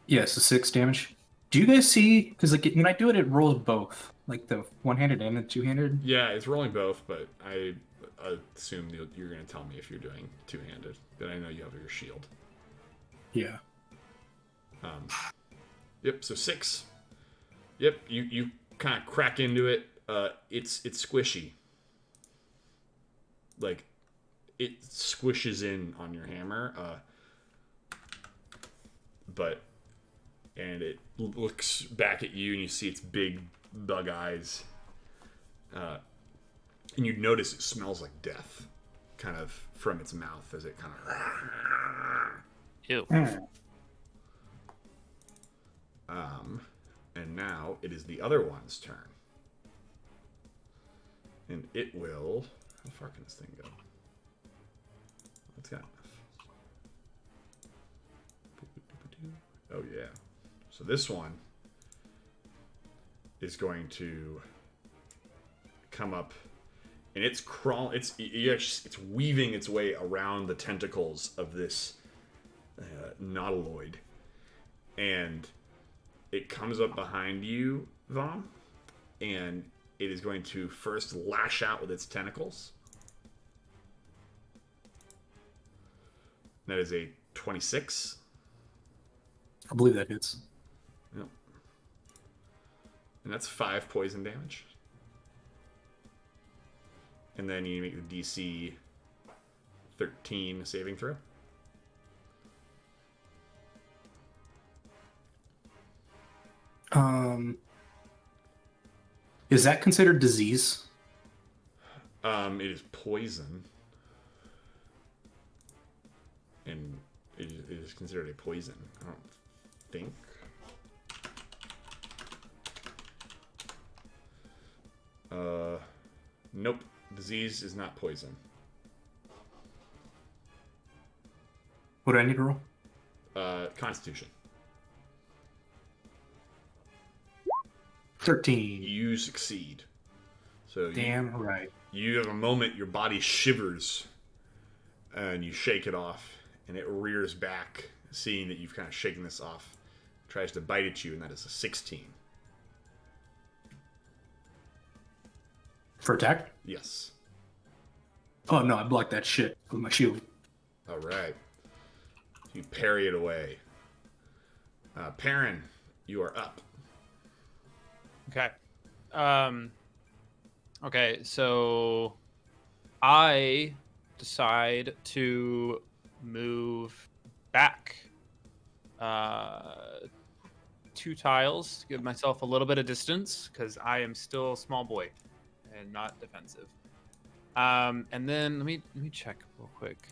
Yes, 6 damage. Do you guys see? Because like when I do it, it rolls both, like the one-handed and the two-handed. Yeah, it's rolling both, but I assume you're going to tell me if you're doing two-handed. But I know you have your shield. Yeah. Yep. So 6. Yep. You kind of crack into it. It's squishy. Like it squishes in on your hammer. And it looks back at you, and you see its big bug eyes. And you notice it smells like death, kind of from its mouth as it kind of. Ew. And now it is the other one's turn, and it will. How far can this thing go? It's got enough. Oh yeah. So this one is going to come up, and it's crawling. It's weaving its way around the tentacles of this nautiloid, and it comes up behind you, Vom, and it is going to first lash out with its tentacles. That is a 26. I believe that hits. Yep. And that's 5 poison damage. And then you make the DC 13 saving throw. Is that considered disease? It is poison, and it is considered a poison. I don't think. Nope. Disease is not poison. What do I need to roll? Constitution. 13. You succeed. So Damn right. you have a moment, your body shivers, and you shake it off, and it rears back, seeing that you've kind of shaken this off. Tries to bite at you, and that is a 16. For attack? Yes. Oh no, I blocked that shit with my shield. All right. You parry it away. Perrin, you are up. Okay. Okay, so I decide to move back 2 tiles to give myself a little bit of distance because I am still a small boy and not defensive. And then let me check real quick.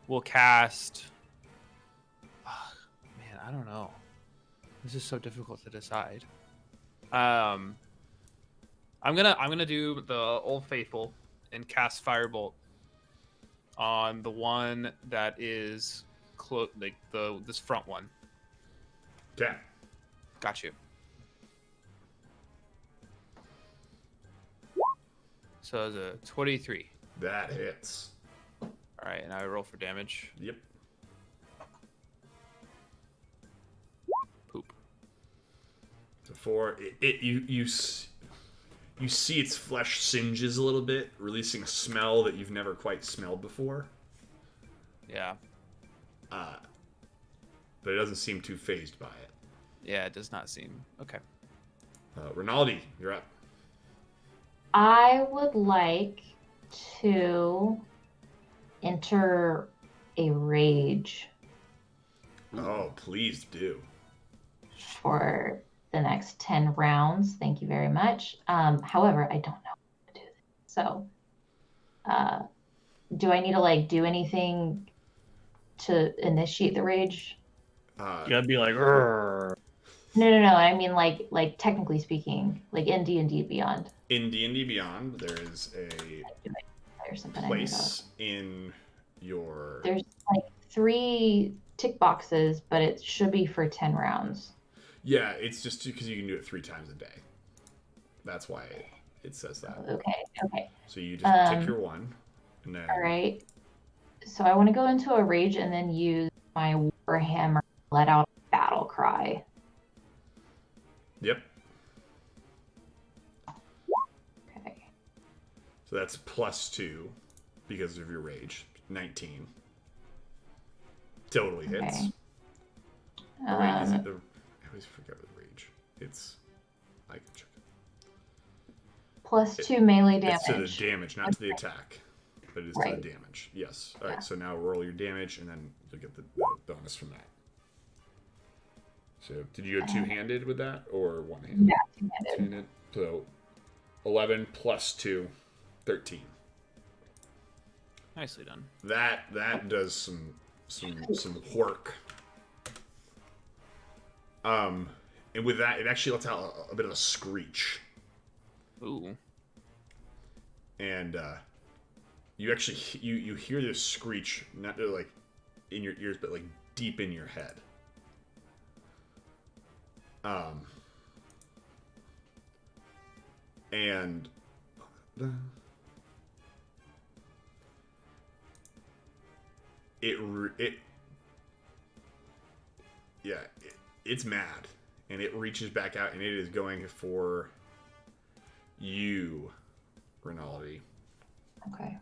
We'll cast. Man, I don't know. This is so difficult to decide. I'm gonna do the Old Faithful and cast Firebolt on the one that is like this front one. Okay. Got you. So it's a 23. That hits. All right, and I roll for damage. Yep. Poop. So 4. You see its flesh singes a little bit, releasing a smell that you've never quite smelled before. Yeah. But it doesn't seem too phased by it. Yeah, it does not seem okay. Rinaldi, you're up. I would like to enter a rage Oh, please do. for the next 10 rounds. Thank you very much. However, I don't know how to do this. So, do I need to like do anything to initiate the rage? You gotta be like, "Rrr." No. I mean, like technically speaking, like in D&D Beyond. In D&D Beyond, there is a Or something I knew place in your... about. There's like 3 tick boxes, but it should be for 10 rounds. Yeah, it's just because you can do it 3 times a day. That's why it says that. Okay. So you just tick your one, and then... All right. So I want to go into a rage and then use my Warhammer, let out a battle cry. Yep. Okay. So that's +2 because of your rage. 19. Totally hits. Okay. Or wait, is it the... I always forget the rage. It's... I can check it. +2 melee damage. It's to the damage, not to the attack. But it is to Right. the damage. Yes. All right, Yeah. so now roll your damage, and then you'll get the bonus from that. So, did you go two-handed with that, or one-handed? Yeah, two-handed. Two-handed. So, 11 + 2, 13. Nicely done. That does some work. And with that, it actually lets out a bit of a screech. Ooh. And you actually you hear this screech, not like in your ears, but like deep in your head. And it's mad, and it reaches back out, and it is going for you, Renaldi. Okay.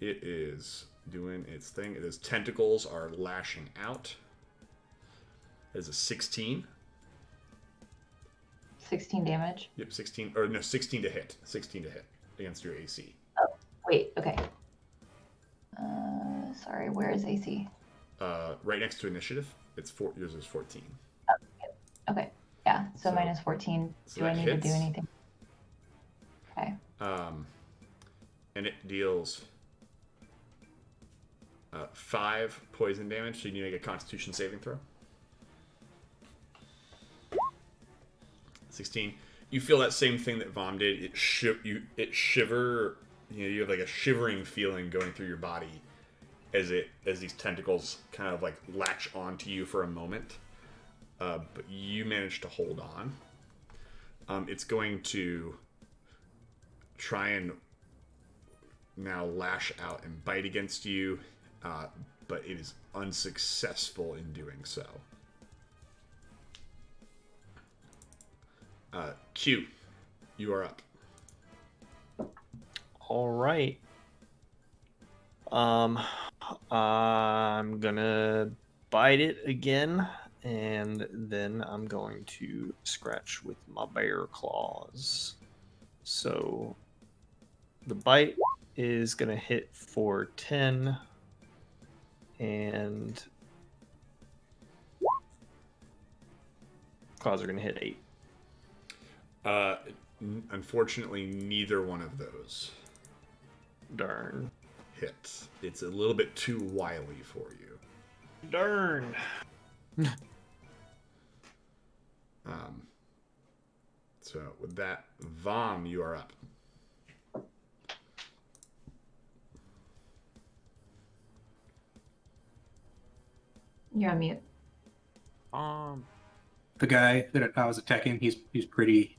It is doing its thing. Its tentacles are lashing out. It is a 16. 16 damage. Yep, 16. Or no, 16 to hit. 16 to hit against your AC. Wait, okay. Sorry, where is AC? Right next to initiative. Yours is 14. Okay. Yeah. So, So- minus 14. so Do I that need to hits. do anything? Okay. And it deals 5 poison damage. So you need to make a Constitution saving throw. 16. You feel that same thing that Vom did. It shiver. You have like a shivering feeling going through your body as these tentacles kind of like latch onto you for a moment. But you manage to hold on. It's going to try and now lash out and bite against you, but it is unsuccessful in doing so. Q, you are up. All right. I'm gonna bite it again, and then I'm going to scratch with my bear claws. So the bite is gonna hit for 10, and claws are gonna hit 8. Unfortunately, neither one of those Darn. hits. It's a little bit too wily for you. Darn. So with that, Vom, you are up. You're on mute. The guy that I was attacking, he's pretty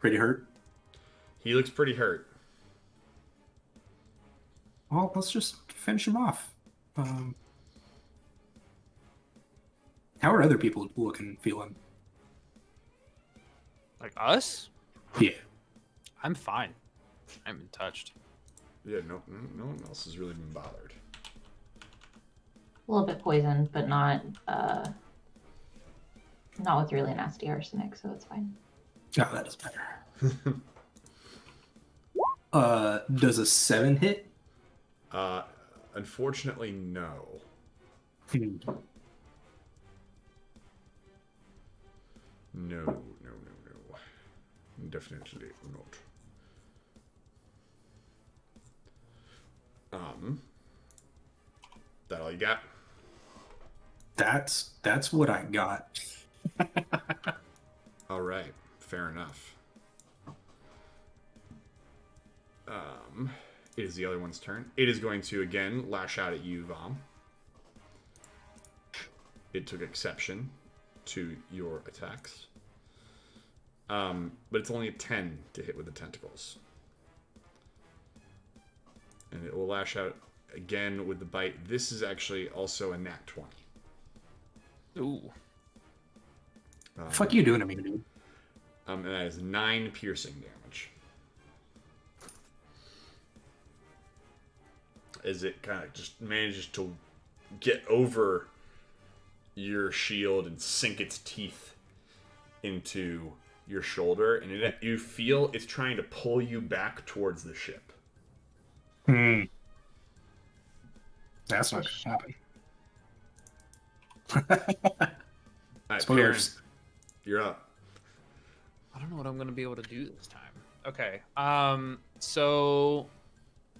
hurt. He looks pretty hurt. Well, let's just finish him off. How are other people looking and feeling? Like us? Yeah. I'm fine. I haven't been touched. Yeah, no one else has really been bothered. A little bit poisoned, but not with really nasty arsenic, so it's fine. Oh, that is better. Does a 7 hit? Unfortunately, no. No. Definitely not. That all you got? That's what I got. All right, fair enough. It is the other one's turn. It is going to again lash out at you, Vom. It took exception to your attacks. But it's only a 10 to hit with the tentacles. And it will lash out again with the bite. This is actually also a nat 20. Ooh. Fuck you doing to me, dude? And that is 9 piercing damage. As it kind of just manages to get over your shield and sink its teeth into your shoulder, and you feel it's trying to pull you back towards the ship. That's not gonna happen. All right, Spoilers. Perrin, you're up. I don't know what I'm gonna be able to do this time. Okay. So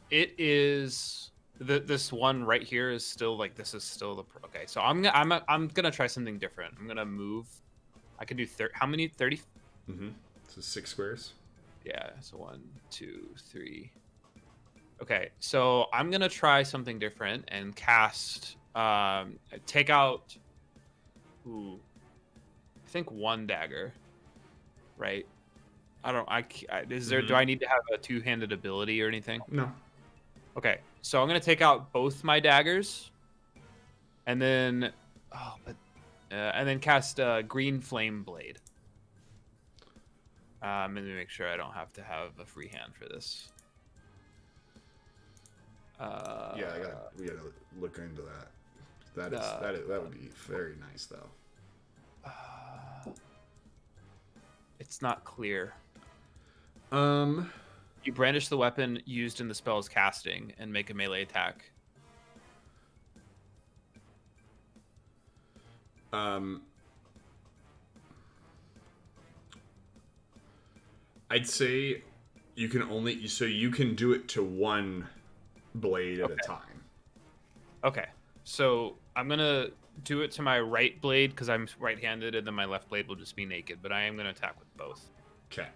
it is this one right here is still like this is still the okay. So I'm gonna try something different. I'm gonna move. I can do how many 30? Mm-hmm. So 6 squares. Yeah. So 1, 2, 3. Okay. So I'm gonna try something different and cast. Take out. Ooh. I think 1 dagger. Right. I don't. Is there? Mhm. Do I need to have a 2-handed ability or anything? No. Okay, so I'm gonna take out both my daggers, and then, and then cast Green Flame Blade. Let me make sure I don't have to have a free hand for this. Yeah, we gotta look into that. That would be very nice though. It's not clear. Um. You brandish the weapon used in the spell's casting and make a melee attack. I'd say you can do it to one blade at a time. Okay, so I'm gonna do it to my right blade because I'm right-handed, and then my left blade will just be naked. But I am gonna attack with both. Okay.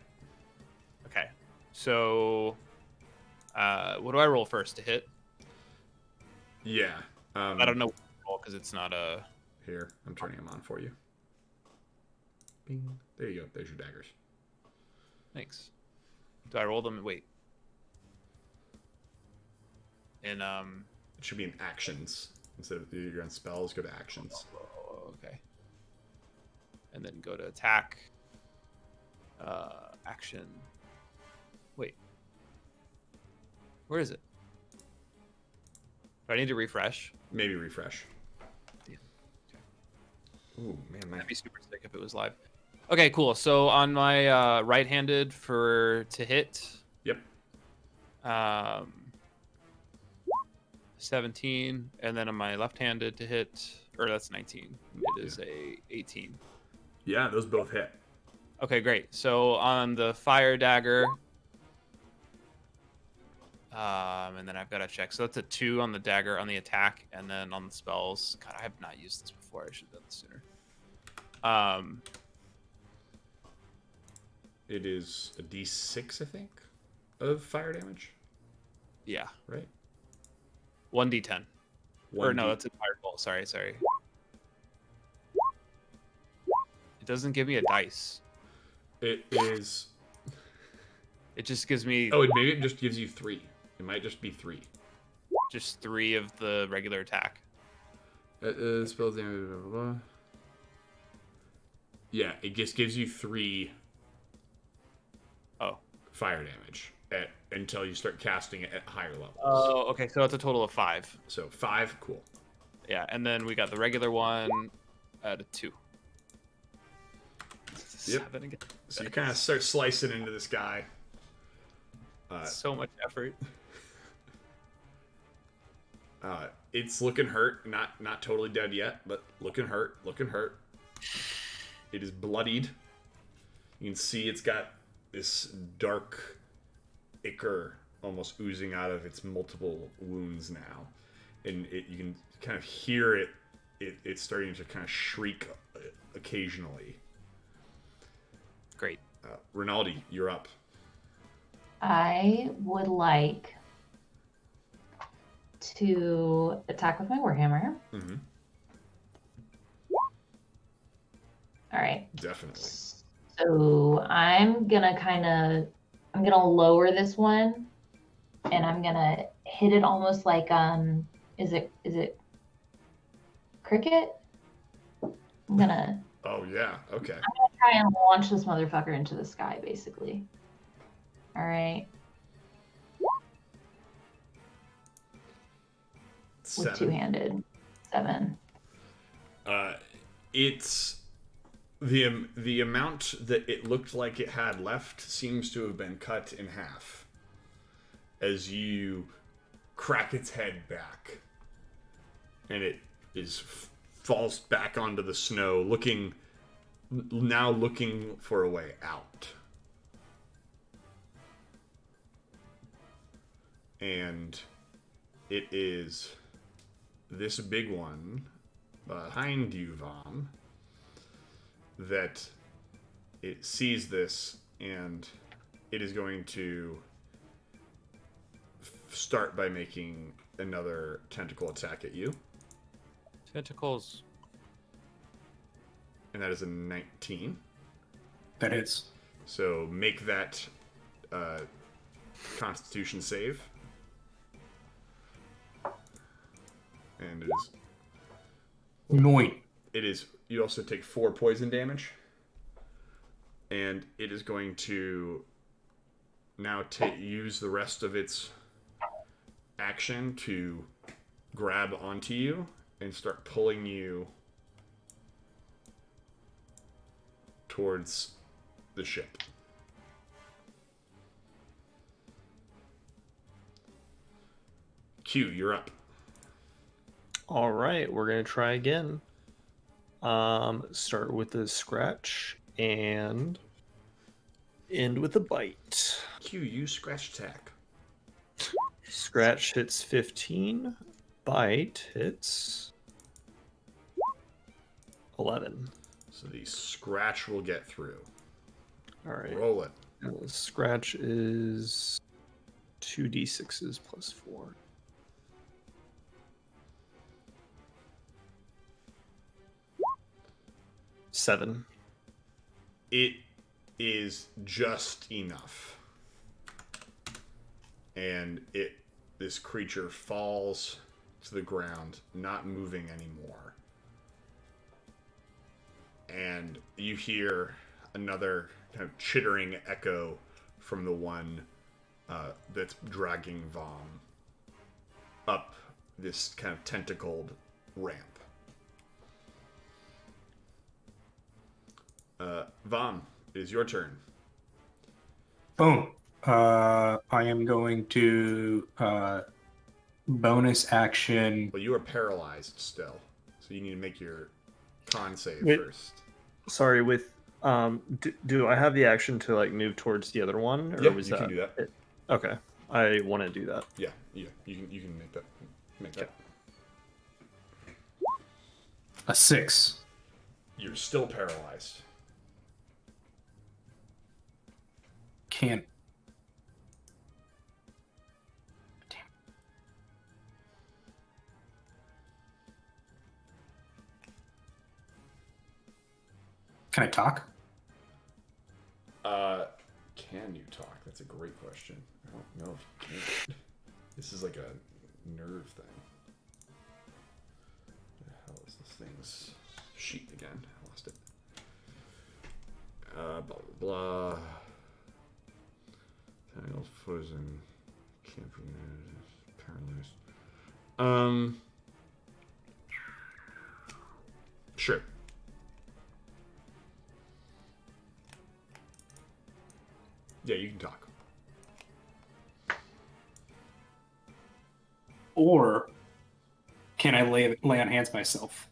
Okay, so what do I roll first to hit? Yeah. I don't know what to roll because it's not a. Here, I'm turning them on for you. Bing. There you go. There's your daggers. Thanks. Do I roll them? Wait. And It should be in actions instead of you're on spells. Go to actions. okay. And then go to attack. Action. Wait. Where is it? Do I need to refresh? Maybe refresh. Yeah. Ooh, man, That'd be super sick if it was live. Okay, cool. So on my right-handed to hit. Yep. 17, and then on my left-handed to hit, or that's 19. It is a 18. Yeah, those both hit. Okay, great. So on the fire dagger, and then I've got to check. So that's a 2 on the dagger on the attack, and then on the spells. God, I have not used this before. I should have done this sooner. It is a D6, I think, of fire damage. Yeah, Right. 1d10. Or no, 1D that's a fireball. Sorry. It doesn't give me a dice. It is. It just gives me Oh, maybe it just gives you 3. It might just be 3. just 3 of the regular attack. Spells damage. Blah, blah, blah. Yeah, it just gives you 3. Oh. Fire damage until you start casting it at higher levels. Oh, okay. So that's a total of 5. So 5, cool. Yeah, and then we got the regular one at a 2. Yep. 7 again. So you kind of start slicing into this guy. So much effort. It's looking hurt, not totally dead yet, but looking hurt. It is bloodied. You can see it's got this dark ichor almost oozing out of its multiple wounds now, and you can kind of hear it's starting to kind of shriek occasionally. Great. Rinaldi, you're up. I would like to attack with my warhammer. Mm-hmm. All right. Definitely. So I'm gonna lower this one, and I'm gonna hit it almost like is it cricket? I'm gonna Oh yeah. Okay. try and launch this motherfucker into the sky, basically. All right. With 7. two-handed. 7. It's the amount that it looked like it had left seems to have been cut in half as you crack its head back, and it falls back onto the snow, looking for a way out. And it is this big one behind you, Vom, that it sees this, and it is going to start by making another tentacle attack at you. Tentacles. And that is a 19. That hits. So make that Constitution save. And it is. You also take 4 poison damage. And it is going to now use the rest of its action to grab onto you and start pulling you towards the ship. Q, you're up. All right, we're gonna try again. Start with a scratch and end with a bite. Q, use scratch attack. Scratch hits 15. Bite hits 11. So the scratch will get through. All right. Roll it. Scratch is 2d6s plus 4. Seven. It is just enough. And this creature falls to the ground, not moving anymore. And you hear another kind of chittering echo from the one that's dragging Vom up this kind of tentacled ramp. Vom, it is your turn. Boom. I am going to bonus action. Well, you are paralyzed still, so you need to make your con save Wait. first. Sorry, with do I have the action to like move towards the other one, or Yeah, was you that can do that. Okay, I want to do that. Yeah, you can make that. Make that. A 6. You're still paralyzed. Can't. Damn. Can I talk? Can you talk? That's a great question. I don't know if you can. This is like a nerve thing. What the hell is this thing's sheet again? I lost it. Blah blah blah. Tangled, frozen, can't be paralyzed. Sure. Yeah, you can talk. Or can I lay on hands myself?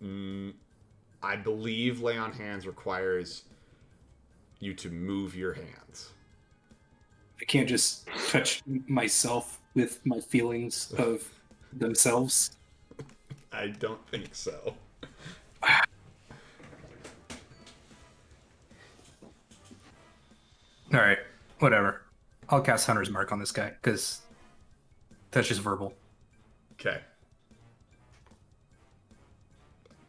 I believe lay on hands requires you to move your hands. I can't just touch myself with my feelings of themselves. I don't think so. All right, whatever. I'll cast Hunter's Mark on this guy because that's just verbal. Okay.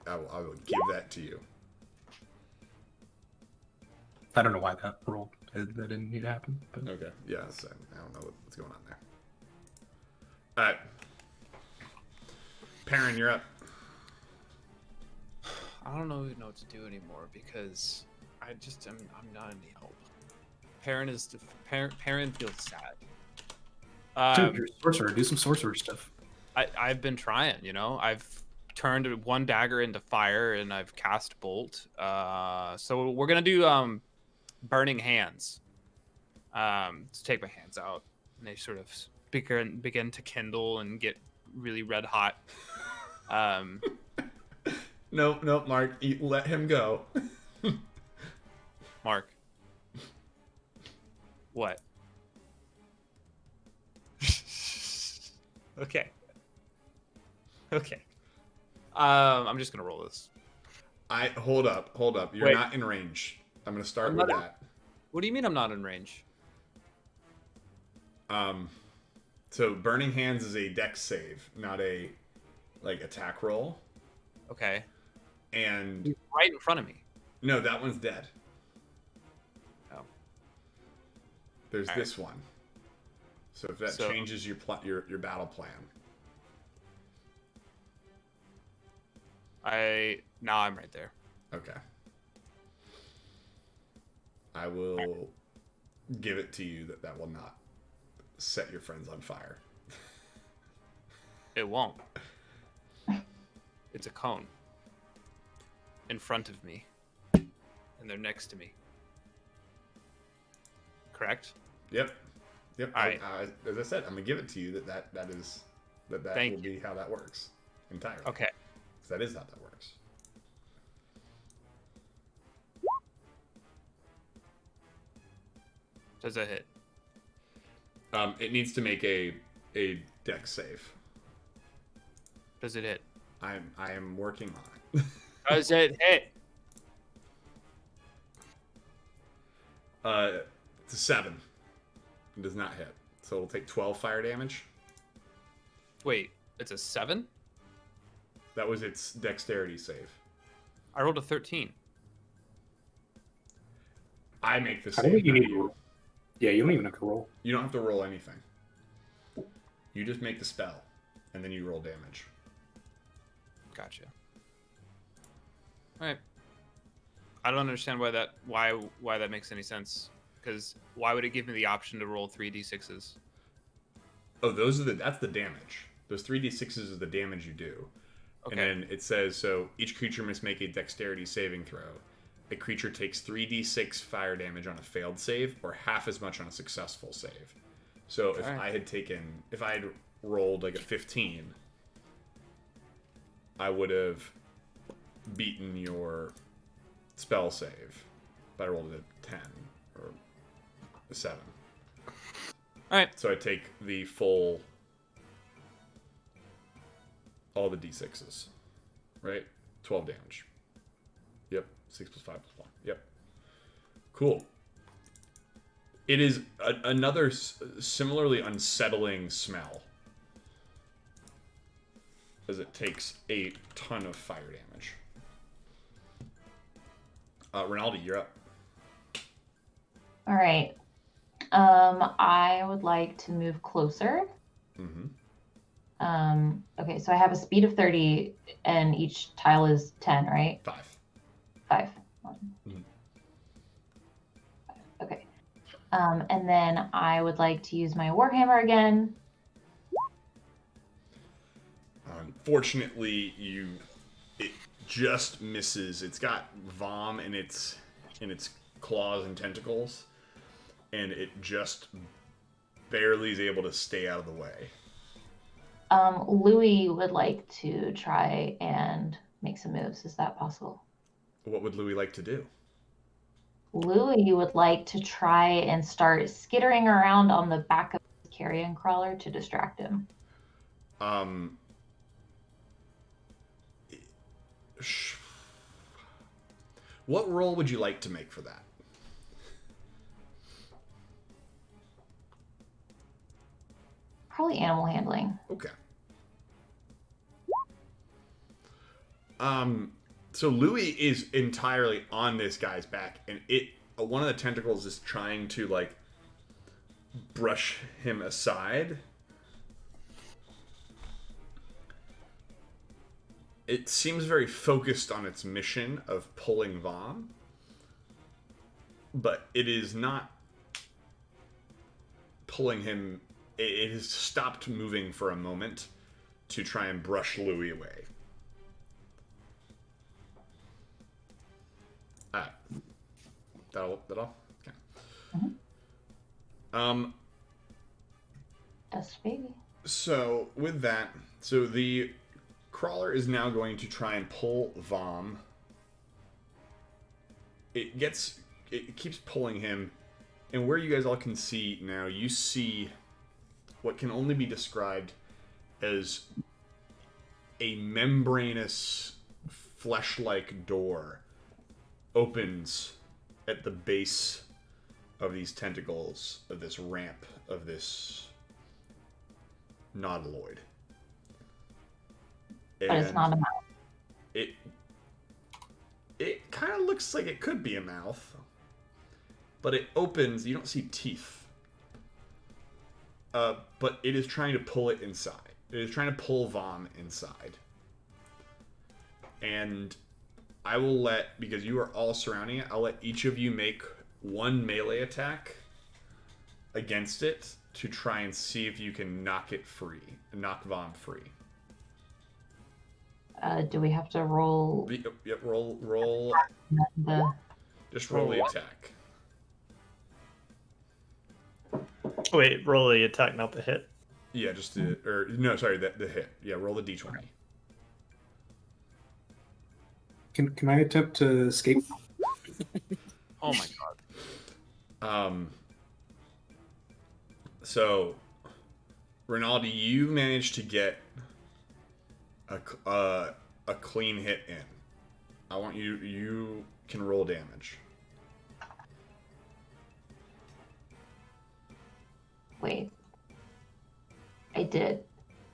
I will give that to you. I don't know why that rolled. That didn't need to happen. But... Okay. Yeah, so I don't know what's going on there. All right. Perrin, you're up. I don't even know what to do anymore because I'm not any help. Perrin feels sad. Dude, you're a sorcerer. Do some sorcerer stuff. I've been trying, I've turned one dagger into fire and I've cast bolt. So we're gonna do burning hands. To take my hands out and they sort of begin to kindle and get really red hot. No, Mark, let him go. Mark. What? Okay. I'm just gonna roll this. Hold up. You're Wait. not in range. I'm gonna start I'm with not- that. What do you mean I'm not in range? So burning hands is a dex save, not a attack roll. Okay. And Right in front of me. no, that one's dead. Oh. There's All this one. So if that So- changes your battle plan. Now I'm right there. Okay. I will give it to you that will not set your friends on fire. It won't. It's a cone. In front of me. And they're next to me. Correct? Yep. All right. As I said, I'm gonna give it to you that Thank will be how that works entirely. Okay. Does That is how that works. Does that hit? It needs to make a dex save. Does it hit? I am working on it. Does it hit? It's a 7. It does not hit. So it'll take 12 fire damage. Wait, it's a 7? That was its dexterity save. I rolled a 13. I make the I don't save. think you not need to roll. Yeah, you don't even have to roll. You don't have to roll anything. You just make the spell, and then you roll damage. Gotcha. All right. I don't understand why that makes any sense. Because why would it give me the option to roll 3d6s? Oh, that's the damage. Those 3d6s is the damage you do. Okay. And then it says, so each creature must make a dexterity saving throw. A creature takes 3d6 fire damage on a failed save, or half as much on a successful save. So if I had rolled like a 15, I would have beaten your spell save. But I rolled a 10 or a 7. All right. So I take the full, all the d6s, right? 12 damage. Yep. 6 plus 5 plus 1. Yep. Cool. It is another similarly unsettling smell, as it takes a ton of fire damage. Rinaldi, you're up. All right. I would like to move closer. Mm-hmm. Okay, so I have a speed of 30, and each tile is 10, right? 5. 5. Mhm. Okay. And then I would like to use my Warhammer again. Unfortunately, it just misses. It's got vom in its claws and tentacles, and it just barely is able to stay out of the way. Louis would like to try and make some moves. Is that possible? What would Louis like to do? Louis would like to try and start skittering around on the back of the carrion crawler to distract him. What role would you like to make for that? Probably animal handling. Okay. So Louis is entirely on this guy's back, and one of the tentacles is trying to like brush him aside. It seems very focused on its mission of pulling Vom, but it is not pulling him. It has stopped moving for a moment to try and brush Louis away. That all? Okay. Mm-hmm. Dust baby. So with that, the crawler is now going to try and pull Vom. It keeps pulling him, and where you guys all can see now, you see what can only be described as a membranous, flesh-like door opens at the base of these tentacles, of this ramp, of this nautiloid. But it's not a mouth. It kind of looks like it could be a mouth, but it opens. You don't see teeth. But it is trying to pull it inside. It is trying to pull Vom inside. And I will because you are all surrounding it, I'll let each of you make one melee attack against it to try and see if you can knock Vom free. Do we have to roll? Yep, roll. Just roll the attack. Wait, roll the attack, not the hit. Yeah, the hit. Yeah, roll the d20. Can I attempt to escape? Oh my god. So, Rinaldi, you managed to get a clean hit in. I want you. You can roll damage. Wait. I did.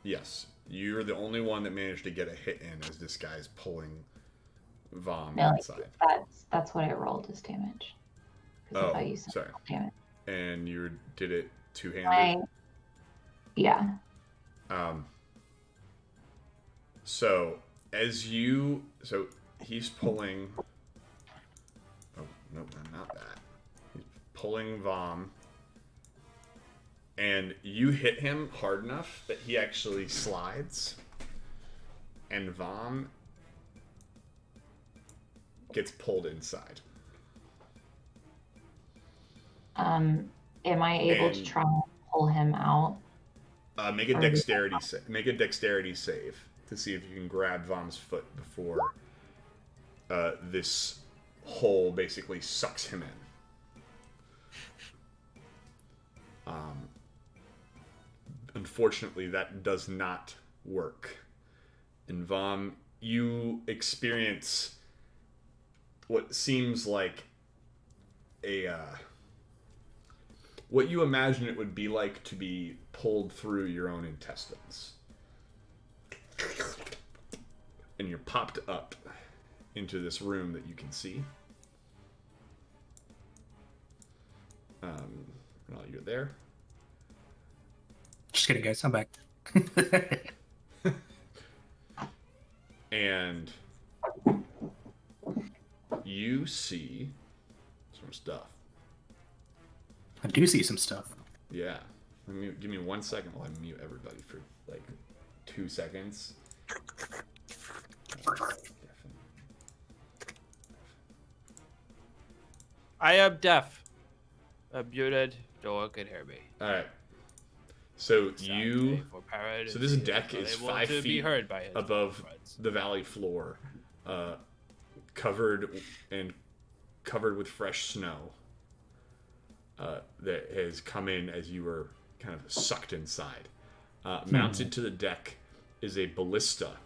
Yes, you're the only one that managed to get a hit in as this guy's pulling Vom No, inside. that's what I rolled as damage. 'Cause I thought you said sorry. damage. And you did it two-handed. Yeah. So he's pulling. Oh no, not that. He's pulling Vom, and you hit him hard enough that he actually slides, and Vom gets pulled inside. Am I able to try and pull him out? Make a dexterity save to see if you can grab Vom's foot before this hole basically sucks him in. Unfortunately, that does not work. And Vom, you experience what seems like what you imagine it would be like to be pulled through your own intestines. And you're popped up into this room that you can see. Well, you're there. Just kidding, guys. I'm back. And you see some stuff. I do see some stuff. Yeah. Give me 1 second while I mute everybody for like 2 seconds. I am deaf. I'm muted. No one can hear me. Alright. So Sadly, for Paladin, this he deck not is able 5 to be feet heard by his above friends. the valley floor, covered with fresh snow that has come in as you were kind of sucked inside. Mounted to the deck is a ballista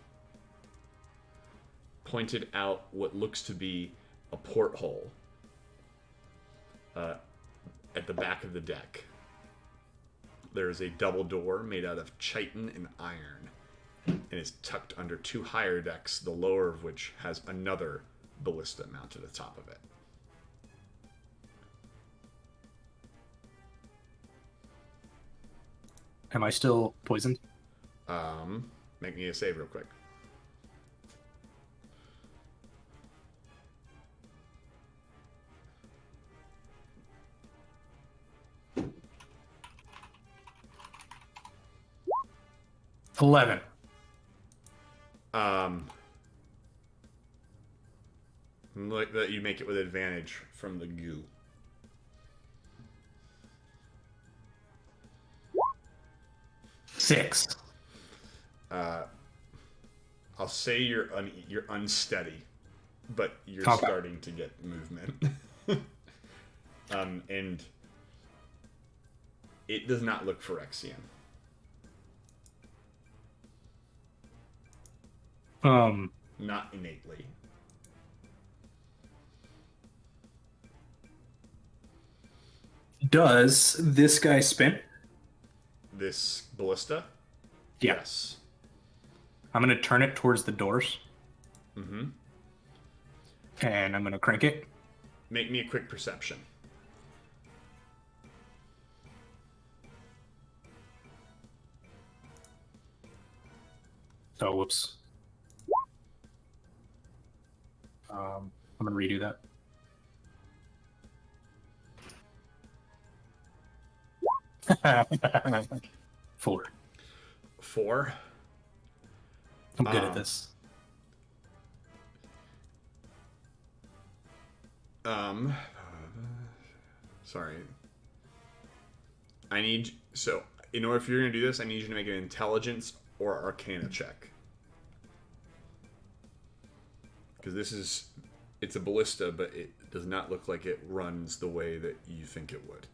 pointed out what looks to be a porthole at the back of the deck. There is a double door made out of chitin and iron and is tucked under 2 higher decks, the lower of which has another ballista mounted atop of it. Am I still poisoned? Make me a save real quick. $11. Like that you make it with advantage from the goo. $6. I'll say you're unsteady, but you're Okay. starting to get movement. And it does not look Phyrexian. Not innately. Does this guy spin? This ballista? Yeah. Yes. I'm going to turn it towards the doors. Mm-hmm. And I'm going to crank it. Make me a quick perception. Oh, whoops. I'm going to redo that. Four. 4. I'm good at this. Sorry. In order if you're gonna do this, I need you to make an intelligence or arcana check. Because it's a ballista, but it does not look like it runs the way that you think it would.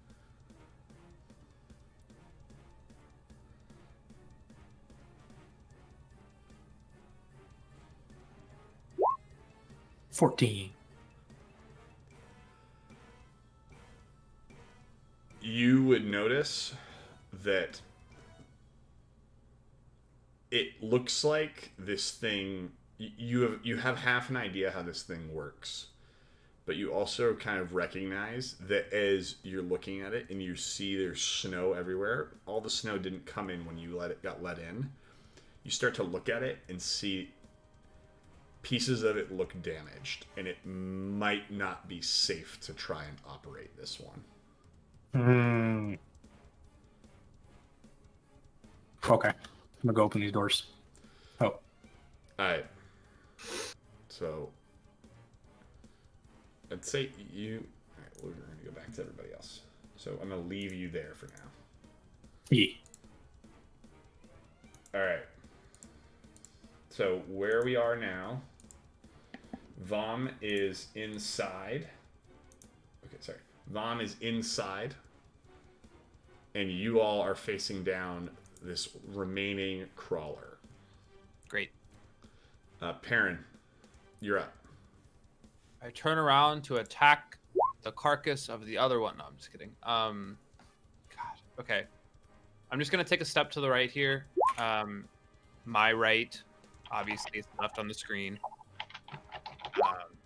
$14. You would notice that it looks like this thing. You have half an idea how this thing works, but you also kind of recognize that as you're looking at it and you see there's snow everywhere. All the snow didn't come in when you got let in. You start to look at it and see pieces of it look damaged, and it might not be safe to try and operate this one. Okay. I'm gonna go open these doors. Oh. Alright. So I'd say you. Alright, we're gonna go back to everybody else. So I'm gonna leave you there for now. Yeah. Alright. So where we are now, Vom is inside. Okay, sorry. Vom is inside. And you all are facing down this remaining crawler. Great. Perrin, you're up. I turn around to attack the carcass of the other one. No, I'm just kidding. God. Okay. I'm just gonna take a step to the right here. My right, obviously, is left on the screen.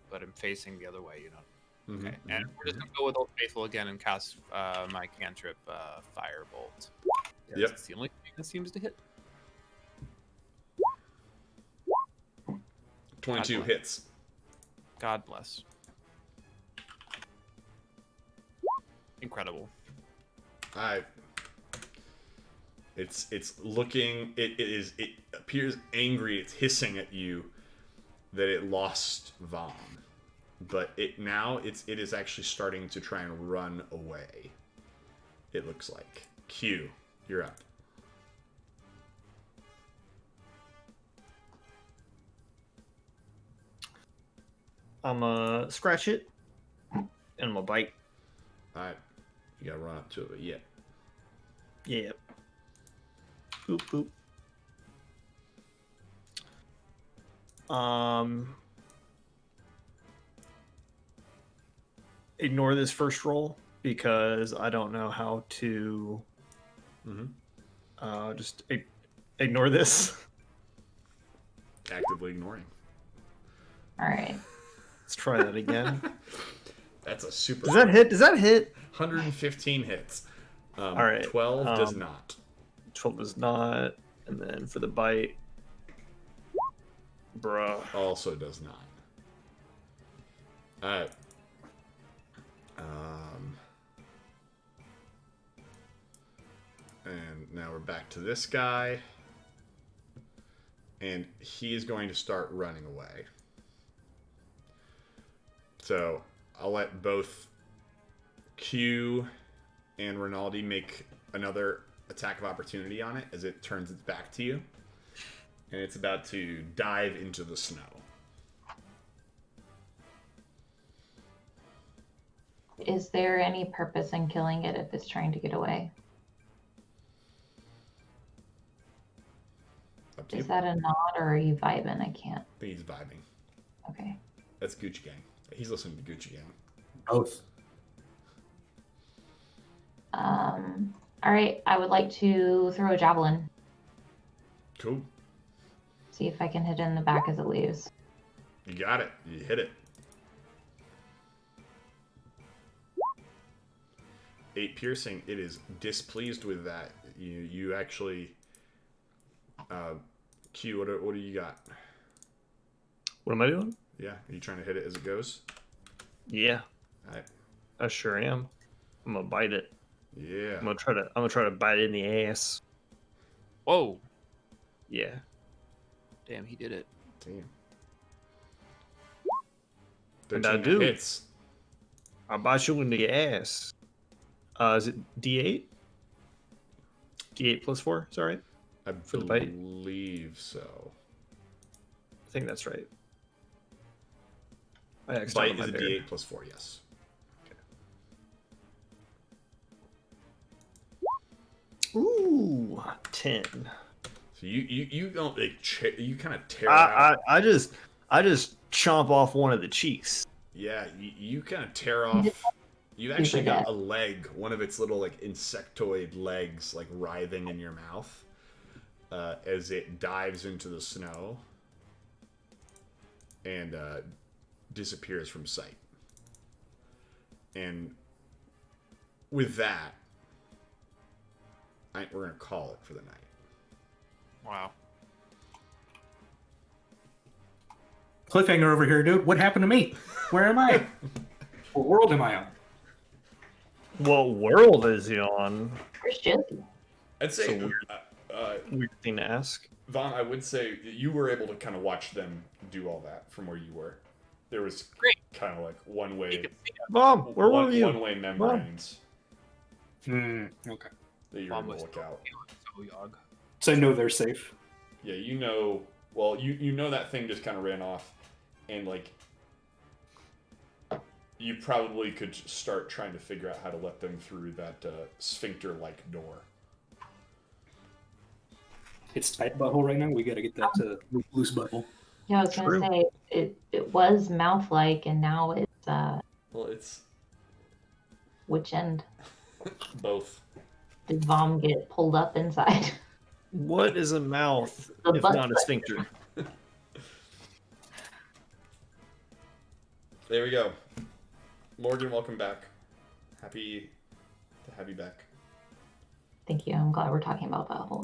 But I'm facing the other way, you know. Mm-hmm. Okay. And we're just gonna go with Old Faithful again and cast my cantrip, Firebolt. Yep. It's the only thing that seems to hit. 22 God bless. hits. God bless. Incredible. It's looking. It appears angry. It's hissing at you that it lost Vom, but it is actually starting to try and run away. It looks like. Q, you're up. I'm gonna scratch it, and I'm gonna bite. Alright. You gotta run up to it, but yeah. Yeah. Boop boop. Ignore this first roll because I don't know how to. Just ignore this. Actively ignoring. All right. Let's try that again. That's a super. Does that hit? Does that hit? 115 hits. All right. 12 does not. 12 does not. And then for the bite. Bruh. Also does not. Alright. And now we're back to this guy. And he is going to start running away. So I'll let both Q and Rinaldi make another attack of opportunity on it as it turns its back to you. And it's about to dive into the snow. Is there any purpose in killing it if it's trying to get away? Up to you. Is that a nod or are you vibing? I can't. I think he's vibing. Okay. That's Gucci Gang. He's listening to Gucci Gang. Both. All right. I would like to throw a javelin. Cool. See if I can hit it in the back as it leaves. You got it. You hit it. 8 piercing. It is displeased with that. You actually. Q, what do you got? What am I doing? Yeah, are you trying to hit it as it goes? Yeah, All right. I sure am. I'm gonna bite it. Yeah. I'm gonna try to bite it in the ass. Whoa. Yeah. Damn, he did it. Damn. And I 13 do. hits. I'll bite you in the ass. Is it D8? D8 plus 4, is that right? I For the bite? believe so. I think that's right. I X'd out Bite on my is a bear. D8 plus 4, yes. Ooh, 10. So you don't like you kind of tear out. I just chomp off one of the cheeks. Yeah, you kind of tear off. You actually got a leg, one of its little like insectoid legs, like writhing in your mouth as it dives into the snow and disappears from sight. And with that, we're gonna call it for the night. Wow. Cliffhanger over here, dude. What happened to me? Where am I? What world am I on? What world is he on? Where's Josie? I'd say, So weird thing to ask. Vaughn, I would say that you were able to kind of watch them do all that from where you were. There was kind of like one way, Mom, where were you? one-way membranes Okay. that you were able to look out. So I know they're safe. Yeah, you know. Well, you know that thing just kind of ran off, and like you probably could start trying to figure out how to let them through that sphincter-like door. It's tight butthole right now. We got to get that to Loose butthole. Yeah, I was True. gonna say it was mouth-like, and now it's Well, it's which end? both. Did Vom get pulled up inside? What is a mouth The if butt not a plug. sphincter? There we go. Morgan, welcome back. Happy to have you back. Thank you. I'm glad we're talking about butthole.